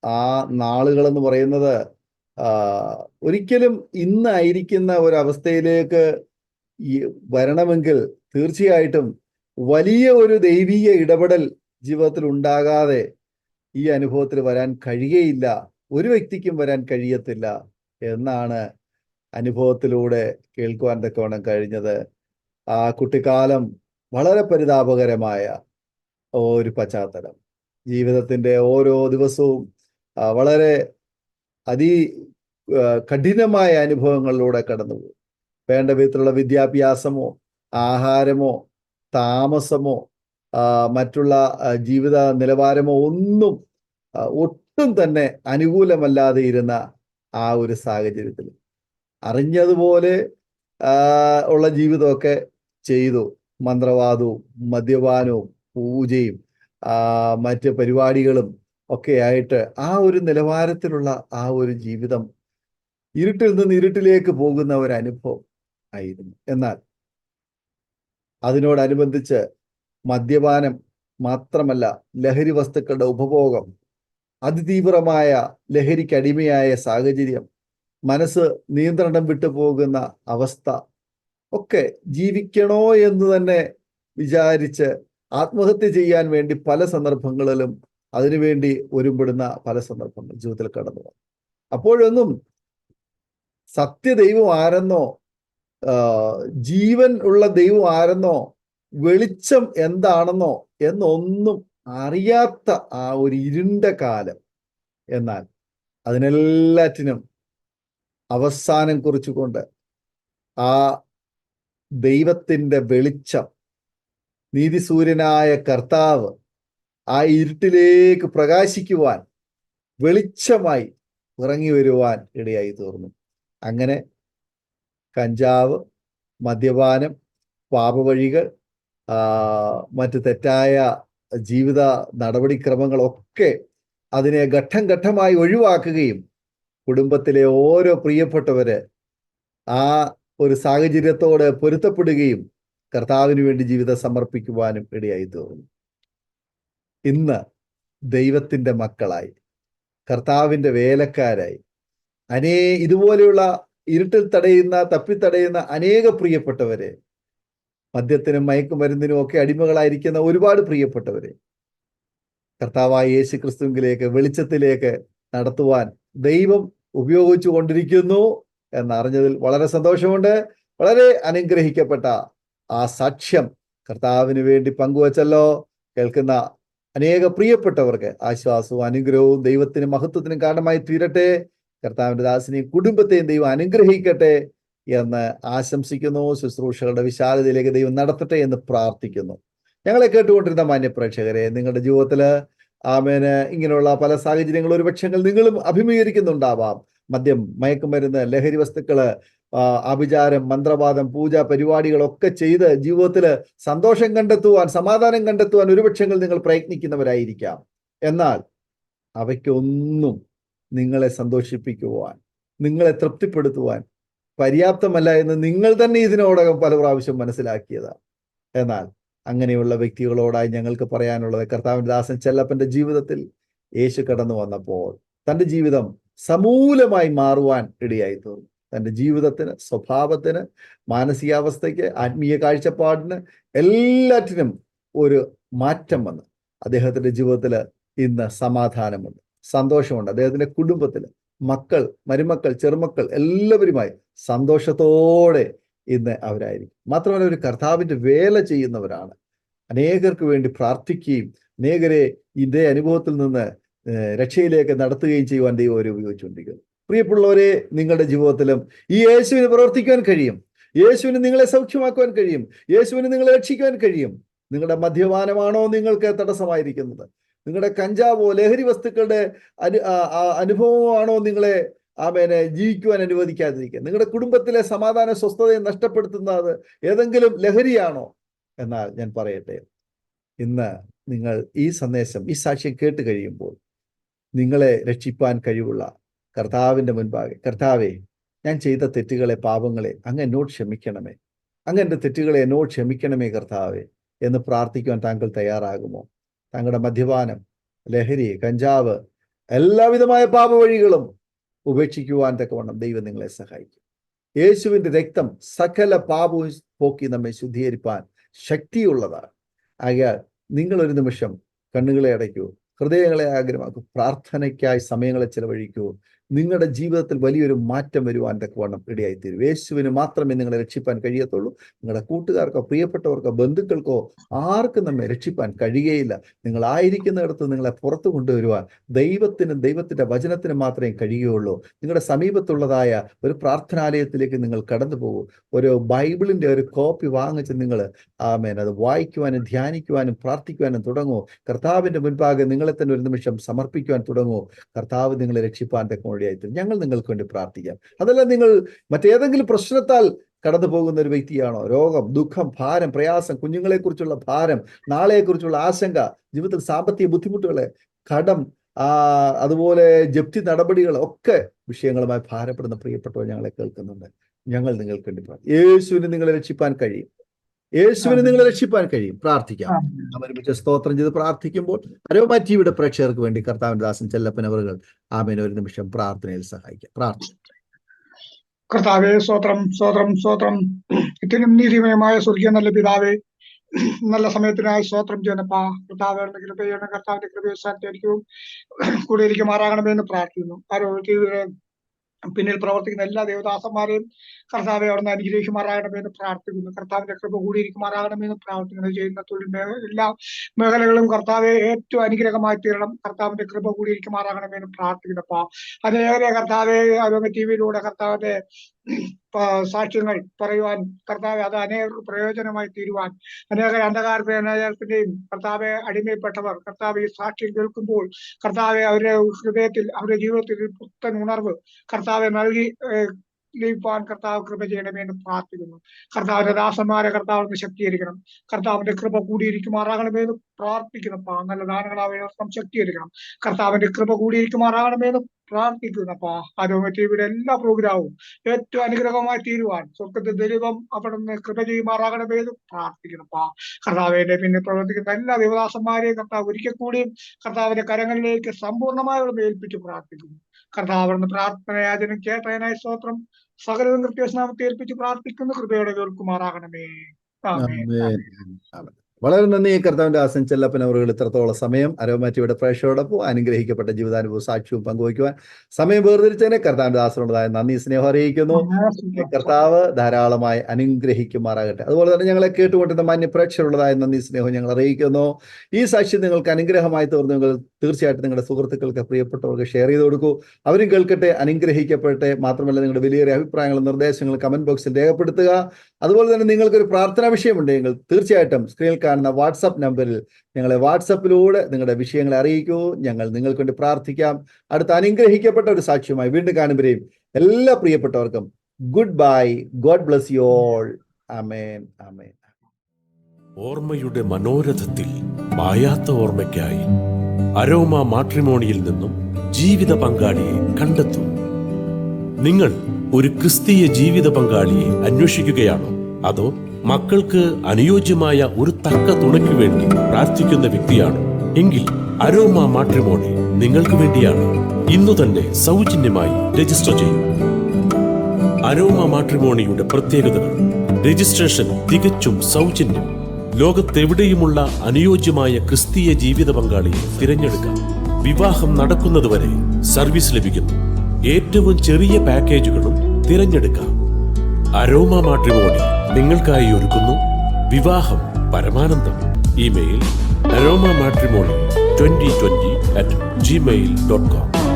ആ നാളുകളെന്ന് പറയുന്നത് ഒരിക്കലും ഇന്നായിരിക്കുന്ന ഒരവസ്ഥയിലേക്ക് വരണമെങ്കിൽ തീർച്ചയായിട്ടും വലിയ ഒരു ദൈവീക ഇടപെടൽ ജീവിതത്തിൽ ഉണ്ടാകാതെ ഈ അനുഭവത്തിൽ വരാൻ കഴിയുകയില്ല, ഒരു വ്യക്തിക്കും വരാൻ കഴിയത്തില്ല എന്നാണ് അനുഭവത്തിലൂടെ കേൾക്കുവാൻ തക്കവണ്ണം കഴിഞ്ഞത്. ആ കുട്ടിക്കാലം വളരെ പരിതാപകരമായ ഒരു പശ്ചാത്തലം, ജീവിതത്തിൻ്റെ ഓരോ ദിവസവും വളരെ കഠിനമായ അനുഭവങ്ങളിലൂടെ കടന്നുപോകും. വേണ്ട വിധത്തിലുള്ള വിദ്യാഭ്യാസമോ ആഹാരമോ താമസമോ മറ്റുള്ള ജീവിത നിലവാരമോ ഒട്ടും തന്നെ അനുകൂലമല്ലാതെ ഇരുന്ന ആ ഒരു സാഹചര്യത്തിൽ അറിഞ്ഞതുപോലെ ഉള്ള ജീവിതമൊക്കെ ചെയ്തു. മന്ത്രവാദവും മദ്യപാനവും പൂജയും മറ്റ് പരിപാടികളും ഒക്കെ ആയിട്ട് ആ ഒരു നിലവാരത്തിലുള്ള ആ ഒരു ജീവിതം ഇരുട്ടിൽ നിന്ന് ഇരുട്ടിലേക്ക് പോകുന്ന ഒരു അനുഭവം ആയിരുന്നു. എന്നാൽ അതിനോടനുബന്ധിച്ച് മദ്യപാനം മാത്രമല്ല, ലഹരി വസ്തുക്കളുടെ ഉപഭോഗം അതിതീവ്രമായ ലഹരിക്ക് അടിമയായ സാഹചര്യം, മനസ്സ് നിയന്ത്രണം വിട്ടു പോകുന്ന അവസ്ഥ ഒക്കെ ജീവിക്കണോ എന്ന് തന്നെ വിചാരിച്ച് ആത്മഹത്യ ചെയ്യാൻ വേണ്ടി പല സന്ദർഭങ്ങളിലും അതിനുവേണ്ടി ഒരുമ്പെടുന്ന പല സന്ദർഭങ്ങൾ ജീവിതത്തിൽ കടന്നു വന്നു. അപ്പോഴൊന്നും സത്യദൈവം ആരെന്നോ ജീവൻ ഉള്ള ദൈവം ആരെന്നോ വെളിച്ചം എന്താണെന്നോ എന്നൊന്നും അറിയാത്ത ആ ഒരു ഇരുണ്ട കാലം. എന്നാൽ അതിനെല്ലാറ്റിനും അവസാനം കുറിച്ചുകൊണ്ട് ആ ദൈവത്തിൻ്റെ വെളിച്ചം, നീതിസൂര്യനായ കർത്താവ് ആ ഇരുട്ടിലേക്ക് പ്രകാശിക്കുവാൻ, വെളിച്ചമായി ഇറങ്ങി വരുവാൻ ഇടയായി തീർന്നു. അങ്ങനെ കഞ്ചാവ്, മദ്യപാനം, പാപവഴികൾ, മറ്റ് തെറ്റായ ജീവിത നടപടിക്രമങ്ങളൊക്കെ അതിനെ ഘട്ടം ഘട്ടമായി ഒഴിവാക്കുകയും കുടുംബത്തിലെ ഓരോ പ്രിയപ്പെട്ടവര് ആ ഒരു സാഹചര്യത്തോട് പൊരുത്തപ്പെടുകയും കർത്താവിന് വേണ്ടി ജീവിതം സമർപ്പിക്കുവാനും ഇടയായി തീർന്നു. ഇന്ന് ദൈവത്തിൻ്റെ മക്കളായി, കർത്താവിൻ്റെ വേലക്കാരായി, ഇതുപോലെയുള്ള ഇരുട്ടിൽ തപ്പിത്തടയുന്ന അനേക പ്രിയപ്പെട്ടവരെ, മദ്യത്തിനും മയക്കുമരുന്നിനും ഒക്കെ അടിമകളായിരിക്കുന്ന ഒരുപാട് പ്രിയപ്പെട്ടവരെ കർത്താവായ യേശു ക്രിസ്തുവിലേക്ക്, വെളിച്ചത്തിലേക്ക് നടത്തുവാൻ ദൈവം ഉപയോഗിച്ചു കൊണ്ടിരിക്കുന്നു എന്നറിഞ്ഞതിൽ വളരെ സന്തോഷമുണ്ട്. വളരെ അനുഗ്രഹിക്കപ്പെട്ട ആ സാക്ഷ്യം കർത്താവിന് വേണ്ടി പങ്കുവച്ചല്ലോ. കേൾക്കുന്ന അനേക പ്രിയപ്പെട്ടവർക്ക് ആശ്വാസവും അനുഗ്രഹവും ദൈവത്തിന് മഹത്വത്തിനും കാരണമായി തീരട്ടെ. കർത്താവിൻ്റെ ദാസനെയും കുടുംബത്തെയും ദൈവം അനുഗ്രഹിക്കട്ടെ എന്ന് ആശംസിക്കുന്നു. ശുശ്രൂഷകളുടെ വിശാലതയിലേക്ക് ദൈവം നടത്തട്ടെ എന്ന് പ്രാർത്ഥിക്കുന്നു. ഞങ്ങളെ കേട്ടുകൊണ്ടിരുന്ന മാന്യപ്രേക്ഷകരെ, നിങ്ങളുടെ ജീവിതത്തിൽ ഇങ്ങനെയുള്ള പല സാഹചര്യങ്ങൾ ഒരുപക്ഷെ നിങ്ങളും അഭിമുഖീകരിക്കുന്നുണ്ടാവാം. മദ്യം, മയക്കുമരുന്ന്, ലഹരി വസ്തുക്കള്, ആഭിചാരം, മന്ത്രവാദം, പൂജ പരിപാടികളൊക്കെ ചെയ്ത് ജീവിതത്തിൽ സന്തോഷം കണ്ടെത്തുവാൻ, സമാധാനം കണ്ടെത്തുവാൻ ഒരുപക്ഷെ നിങ്ങൾ പ്രയത്നിക്കുന്നവരായിരിക്കാം. എന്നാൽ അവയ്ക്കൊന്നും നിങ്ങളെ സന്തോഷിപ്പിക്കുവാൻ, നിങ്ങളെ തൃപ്തിപ്പെടുത്തുവാൻ പര്യാപ്തമല്ല എന്ന് നിങ്ങൾ തന്നെ ഇതിനോടകം പല പ്രാവശ്യം മനസ്സിലാക്കിയതാണ്. എന്നാൽ അങ്ങനെയുള്ള വ്യക്തികളോടായി ഞങ്ങൾക്ക് പറയാനുള്ളത്, കർത്താവിൻ്റെ ദാസൻ ചെല്ലപ്പൻ്റെ ജീവിതത്തിൽ യേശു കടന്നു വന്നപ്പോൾ തൻ്റെ ജീവിതം സമൂലമായി മാറുവാൻ ഇടയായി തീർന്നു. തൻ്റെ ജീവിതത്തിന്, സ്വഭാവത്തിന്, മാനസികാവസ്ഥയ്ക്ക്, ആത്മീയ കാഴ്ചപ്പാടിന് എല്ലാറ്റിനും ഒരു മാറ്റം വന്ന് അദ്ദേഹത്തിൻ്റെ ജീവിതത്തിൽ ഇന്ന് സമാധാനമുണ്ട്, സന്തോഷമുണ്ട്. അദ്ദേഹത്തിൻ്റെ കുടുംബത്തിൽ മക്കൾ, മരുമക്കൾ, ചെറുമക്കൾ എല്ലാവരുമായി സന്തോഷത്തോടെ ഇന്ന് അവരായിരിക്കും. മാത്രമല്ല, ഒരു കർത്താവിൻ്റെ വേല ചെയ്യുന്നവരാണ്. അനേകർക്ക് വേണ്ടി പ്രാർത്ഥിക്കുകയും അനേകരെ ഇതേ അനുഭവത്തിൽ നിന്ന് രക്ഷയിലേക്ക് നടത്തുകയും ചെയ്യുവാൻ ദൈവം അവരെ ഉപയോഗിച്ചുകൊണ്ടിരിക്കുന്നു. പ്രിയപ്പെട്ടവരെ, നിങ്ങളുടെ ജീവിതത്തിലും ഈ യേശുവിന് പ്രവർത്തിക്കാൻ കഴിയും. യേശുവിന് നിങ്ങളെ സൗഖ്യമാക്കുവാൻ കഴിയും. യേശുവിന് നിങ്ങളെ രക്ഷിക്കുവാൻ കഴിയും. നിങ്ങളുടെ മദ്യപാനമാണോ നിങ്ങൾക്ക് തടസ്സമായിരിക്കുന്നത്? നിങ്ങളുടെ കഞ്ചാവോ ലഹരി വസ്തുക്കളുടെ അനുഭവമാണോ നിങ്ങളെ ജീവിക്കുവാൻ അനുവദിക്കാതിരിക്കുക? നിങ്ങളുടെ കുടുംബത്തിലെ സമാധാന സ്വസ്ഥതയെ നഷ്ടപ്പെടുത്തുന്നത് ഏതെങ്കിലും ലഹരിയാണോ? എന്നാൽ ഞാൻ പറയട്ടെ, ഇന്ന് നിങ്ങൾ ഈ സന്ദേശം, ഈ സാക്ഷ്യം കേട്ട് കഴിയുമ്പോൾ നിങ്ങളെ രക്ഷിപ്പാൻ കഴിവുള്ള കർത്താവിൻ്റെ മുൻപാകെ, കർത്താവേ, ഞാൻ ചെയ്ത തെറ്റുകളെ, പാപങ്ങളെ അങ്ങ് എന്നോട് ക്ഷമിക്കണമേ, അങ്ങ് എൻ്റെ തെറ്റുകളെ എന്നോട് ക്ഷമിക്കണമേ കർത്താവേ എന്ന് പ്രാർത്ഥിക്കുവാൻ താങ്കൾ തയ്യാറാകുമോ? താങ്കളുടെ മദ്യപാനം, ലഹരി, കഞ്ചാവ്, എല്ലാവിധമായ പാപവഴികളും ഉപേക്ഷിക്കുവാൻ തക്കവണ്ണം ദൈവം നിങ്ങളെ സഹായിക്കും. യേശുവിൻ്റെ രക്തം സകല പാപവും പോക്കി നമ്മെ ശുദ്ധീകരിപ്പാൻ ശക്തിയുള്ളതാണ്. ആകയാൽ നിങ്ങളൊരു നിമിഷം കണ്ണുകളെ അടയ്ക്കൂ, ഹൃദയങ്ങളെ ആഗ്രഹമാക്കൂ, പ്രാർത്ഥനയ്ക്കായി സമയങ്ങളെ ചെലവഴിക്കൂ. നിങ്ങളുടെ ജീവിതത്തിൽ വലിയൊരു മാറ്റം വരുവാൻ തക്കവണ്ണം ഇടയായിത്തീരും. യേശുവിന് മാത്രമേ നിങ്ങളെ രക്ഷിപ്പാൻ കഴിയത്തുള്ളൂ. നിങ്ങളുടെ കൂട്ടുകാർക്കോ, പ്രിയപ്പെട്ടവർക്കോ, ബന്ധുക്കൾക്കോ ആർക്കും നമ്മെ രക്ഷിപ്പാൻ കഴിയുകയില്ല. നിങ്ങളായിരിക്കുന്നിടത്ത് നിങ്ങളെ പുറത്തു കൊണ്ടുവരുവാൻ ദൈവത്തിനും ദൈവത്തിൻ്റെ വചനത്തിനും മാത്രമേ കഴിയുകയുള്ളൂ. നിങ്ങളുടെ സമീപത്തുള്ളതായ ഒരു പ്രാർത്ഥനാലയത്തിലേക്ക് നിങ്ങൾ കടന്നു പോകും. ഒരു ബൈബിളിൻ്റെ ഒരു കോപ്പി വാങ്ങിച്ച് നിങ്ങൾ അത് വായിക്കുവാനും ധ്യാനിക്കുവാനും പ്രാർത്ഥിക്കുവാനും തുടങ്ങൂ. കർത്താവിൻ്റെ മുൻപാകെ നിങ്ങളെ തന്നെ ഒരു നിമിഷം സമർപ്പിക്കുവാൻ തുടങ്ങൂ. കർത്താവ് നിങ്ങളെ രക്ഷിപ്പാൻ തക്കവണ്ണം ഇടയായിത്തീരും. ഞങ്ങൾ നിങ്ങൾക്ക് വേണ്ടി പ്രാർത്ഥിക്കാം. അതല്ല, നിങ്ങൾ മറ്റേതെങ്കിലും പ്രശ്നത്താൽ കടന്നു പോകുന്ന ഒരു വ്യക്തിയാണോ? രോഗം, ദുഃഖം, ഭാരം, പ്രയാസം, കുഞ്ഞുങ്ങളെക്കുറിച്ചുള്ള ഭാരം, നാളെയെക്കുറിച്ചുള്ള ആശങ്ക, ജീവിതത്തിൽ സാമ്പത്തിക ബുദ്ധിമുട്ടുകളെ, കടം, അതുപോലെ ജപ്തി നടപടികൾ ഒക്കെ വിഷയങ്ങളുമായി ഭാരപ്പെടുന്ന പ്രിയപ്പെട്ടവർ ഞങ്ങളെ കേൾക്കുന്നുണ്ട്. ഞങ്ങൾ നിങ്ങൾക്ക് വേണ്ടി പ്രാർത്ഥിക്കാം. യേശുവിന് നിങ്ങളെ രക്ഷിപ്പാൻ കഴിയും. യേശുവിനെ നിങ്ങളെ രക്ഷിപ്പാൻ കഴിയും. പ്രാർത്ഥിക്കാം. നാം ഒരുമിച്ച് സ്തോത്രം ചെയ്ത് പ്രാർത്ഥിക്കുമ്പോൾ അരോമ ടിവിയുടെ പ്രേക്ഷകർക്ക് വേണ്ടി കർത്താവിന്റെ ദാസൻ ചെല്ലപ്പൻ അവറുകൾ ആമേൻ ഒരു നിമിഷം പ്രാർത്ഥനയിൽ സഹായിക്കാം. പ്രാർത്ഥന. കർത്താവേ, സ്വോത്രം സ്വോത്രം സ്വോത്രം. ഇത്തിനും നീതിമയമായ സ്വർഗീയ നല്ല പിതാവേ, നല്ല സമയത്തിനായി സ്വോത്രം ചെയ്യുന്നപ്പാ. കർത്താവിന്റെ കൃപ ചെയ്യണം. കർത്താവിന്റെ കൃപയെ സാധിക്കും കൂടെ ഇരിക്കുമാറാകണമെന്ന് പ്രാർത്ഥിക്കുന്നു. ആരോഗ്യ പിന്നിൽ പ്രവർത്തിക്കുന്ന എല്ലാ ദേവദാസന്മാരെയും കർത്താവെ അവിടുന്ന് അനുഗ്രഹിക്കുമാറാകണമെന്ന് പ്രാർത്ഥിക്കുന്നു. കർത്താവിന്റെ കൃപ കൂടിയിരിക്കുമാറാകണമെന്ന് പ്രാർത്ഥിക്കുന്നു. ചെയ്യുന്ന തൊഴിൽ എല്ലാ മേഖലകളും കർത്താവെ ഏറ്റവും അനുഗ്രഹമായി തീരണം. കർത്താവിന്റെ കൃപ കൂടിയിരിക്കുമാറാകണമെന്ന് പ്രാർത്ഥിക്കുന്നപ്പാ. അതേപോലെ കർത്താവെ ആരോഗ്യ ടിവിയിലൂടെ കർത്താവിന്റെ സാക്ഷ്യങ്ങൾ പറയുവാൻ കർത്താവെ അത് അനേകർക്ക് പ്രയോജനമായി തീരുവാൻ, അനേക അന്ധകാരത്തിന്റെയും കർത്താവെ അടിമയപ്പെട്ടവർ കർത്താവ് ഈ സാക്ഷ്യം കേൾക്കുമ്പോൾ കർത്താവെ അവരുടെ ഹൃദയത്തിൽ അവരുടെ ജീവിതത്തിൽ പുത്തൻ ഉണർവ് കർത്താവെ നൽകി ലഭിപ്പാൻ കർത്താവ് കൃപ ചെയ്യണമെന്ന് പ്രാർത്ഥിക്കുന്നു. കർത്താവിന്റെ ദാസന്മാരെ കർത്താവിന് ശക്തീകരിക്കണം. കർത്താവിന്റെ കൃപ കൂടിയിരിക്കുമാറാകണമെന്ന് പ്രാർത്ഥിക്കുന്നപ്പാ. നല്ല ദാനങ്ങളാവേണം ശക്തീകരിക്കണം. കർത്താവിന്റെ കൃപ കൂടിയിരിക്കുമാറാകണമെന്ന് പ്രാർത്ഥിക്കുന്നപ്പാ. ആരോഗ്യ ടിവിയുടെ എല്ലാ പ്രോഗ്രാമും ഏറ്റവും അനുഗ്രഹമായി തീരുവാൻ സ്വർഗത്തിൽ ദൈവം അവിടുന്ന് കൃപ ചെയ്യുമാറാകണമെന്ന് പ്രാർത്ഥിക്കുന്നപ്പാ. കർത്താവിന്റെ പിന്നെ പ്രവർത്തിക്കുന്ന എല്ലാ ദേവദാസന്മാരെയും കർത്താവ് ഒരിക്കൽ കൂടിയും കർത്താവിന്റെ കരങ്ങളിലേക്ക് സമ്പൂർണ്ണമായി അവിടെ ഏൽപ്പിച്ച് പ്രാർത്ഥിക്കുന്നു. കർത്താവ് അവിടുന്ന് പ്രാർത്ഥനയാചനം കേട്ടതിനായി സ്തോത്രം. സകലതും കൃത്യനാമത്തെ ഏൽപ്പിച്ച് പ്രാർത്ഥിക്കുന്നു. കൃപയോടെ കേൾക്കുമാറാകണമേ. വളരെ നന്ദി കർത്താവിന്റെ ദാസൻ ചെല്ലപ്പൻ അവറുകൾ ഇത്രത്തോളം സമയം അരോമ ടിവിയുടെ പ്രേക്ഷകരോടൊപ്പം അനുഗ്രഹിക്കപ്പെട്ട ജീവിതാനുഭവ സാക്ഷ്യവും പങ്കുവയ്ക്കുവാൻ സമയം വേർതിരിച്ചതിനെ കർത്താവിന്റെ ദാസനുള്ളതായ നന്ദി സ്നേഹം അറിയിക്കുന്നു. കർത്താവ് ധാരാളമായി അനുഗ്രഹിക്കുമാറാകട്ടെ. അതുപോലെ തന്നെ ഞങ്ങളെ കേട്ടുകൊണ്ടിരുന്ന മാന്യ പ്രേക്ഷകരുള്ളതായ നന്ദി സ്നേഹം ഞങ്ങൾ അറിയിക്കുന്നു. ഈ സാക്ഷ്യം നിങ്ങൾക്ക് അനുഗ്രഹമായി തീർന്നു നിങ്ങൾ തീർച്ചയായിട്ടും നിങ്ങളുടെ സുഹൃത്തുക്കൾക്ക് പ്രിയപ്പെട്ടവർക്ക് ഷെയർ ചെയ്ത് കൊടുക്കൂ. അവരും കേൾക്കട്ടെ, അനുഗ്രഹിക്കപ്പെടട്ടെ. മാത്രമല്ല നിങ്ങളുടെ വിലയേറിയ അഭിപ്രായങ്ങളും നിർദ്ദേശങ്ങളും കമന്റ് ബോക്സിൽ രേഖപ്പെടുത്തുക. അതുപോലെ തന്നെ നിങ്ങൾക്കൊരു പ്രാർത്ഥനാ വിഷയമുണ്ടെങ്കിൽ തീർച്ചയായിട്ടും സ്ക്രീനിൽ കാണുന്ന വാട്സപ്പ് നമ്പറിൽ ഞങ്ങളെ വാട്സപ്പിലൂടെ നിങ്ങളുടെ വിഷയങ്ങളെ അറിയിക്കൂ. ഞങ്ങൾ നിങ്ങൾക്ക് വേണ്ടി പ്രാർത്ഥിക്കാം. അടുത്ത അനുഗ്രഹിക്കപ്പെട്ട ഒരു സാക്ഷ്യമായി വീണ്ടും കാണുമ്പോഴേയും എല്ലാ പ്രിയപ്പെട്ടവർക്കും goodbye. God bless you all. Amen. Amen. ഓർമ്മയുടെ മനോരഥത്തിൽ മായാത്ത ഓർമ്മയ്ക്കായി അരോമ മാട്രിമോണിയിൽ നിന്നും ജീവിത പങ്കാളിയെ കണ്ടെത്തൂ. നിങ്ങൾ ഒരു ക്രിസ്തീയ ജീവിത പങ്കാളിയെ അന്വേഷിക്കുകയാണോ? അതോ മക്കൾക്ക് അനുയോജ്യമായ ഒരു തക്ക തുണയ്ക്ക് വേണ്ടി പ്രാർത്ഥിക്കുന്ന വ്യക്തിയാണോ? എങ്കിൽ അരോമ മാട്രിമോണി നിങ്ങൾക്ക് വേണ്ടിയാണ്. ഇന്നു തന്നെ സൗജന്യമായി രജിസ്റ്റർ ചെയ്യൂ. അരോമ മാട്രിമോണിയുടെ പ്രത്യേകതകൾ: രജിസ്ട്രേഷൻ തികച്ചും സൗജന്യം. ലോകത്തെവിടെയുമുള്ള അനുയോജ്യമായ ക്രിസ്തീയ ജീവിത പങ്കാളിയെ തിരഞ്ഞെടുക്കാം. വിവാഹം നടക്കുന്നതുവരെ സർവീസ് ലഭിക്കുന്നു. ഏറ്റവും ചെറിയ പാക്കേജുകളും തിരഞ്ഞെടുക്കാം. അരോമ മാട്രിമോണി നിങ്ങൾക്കായി ഒരുക്കുന്നു വിവാഹം പരമാനന്ദം. Email aroma matrimony2020@gmail.com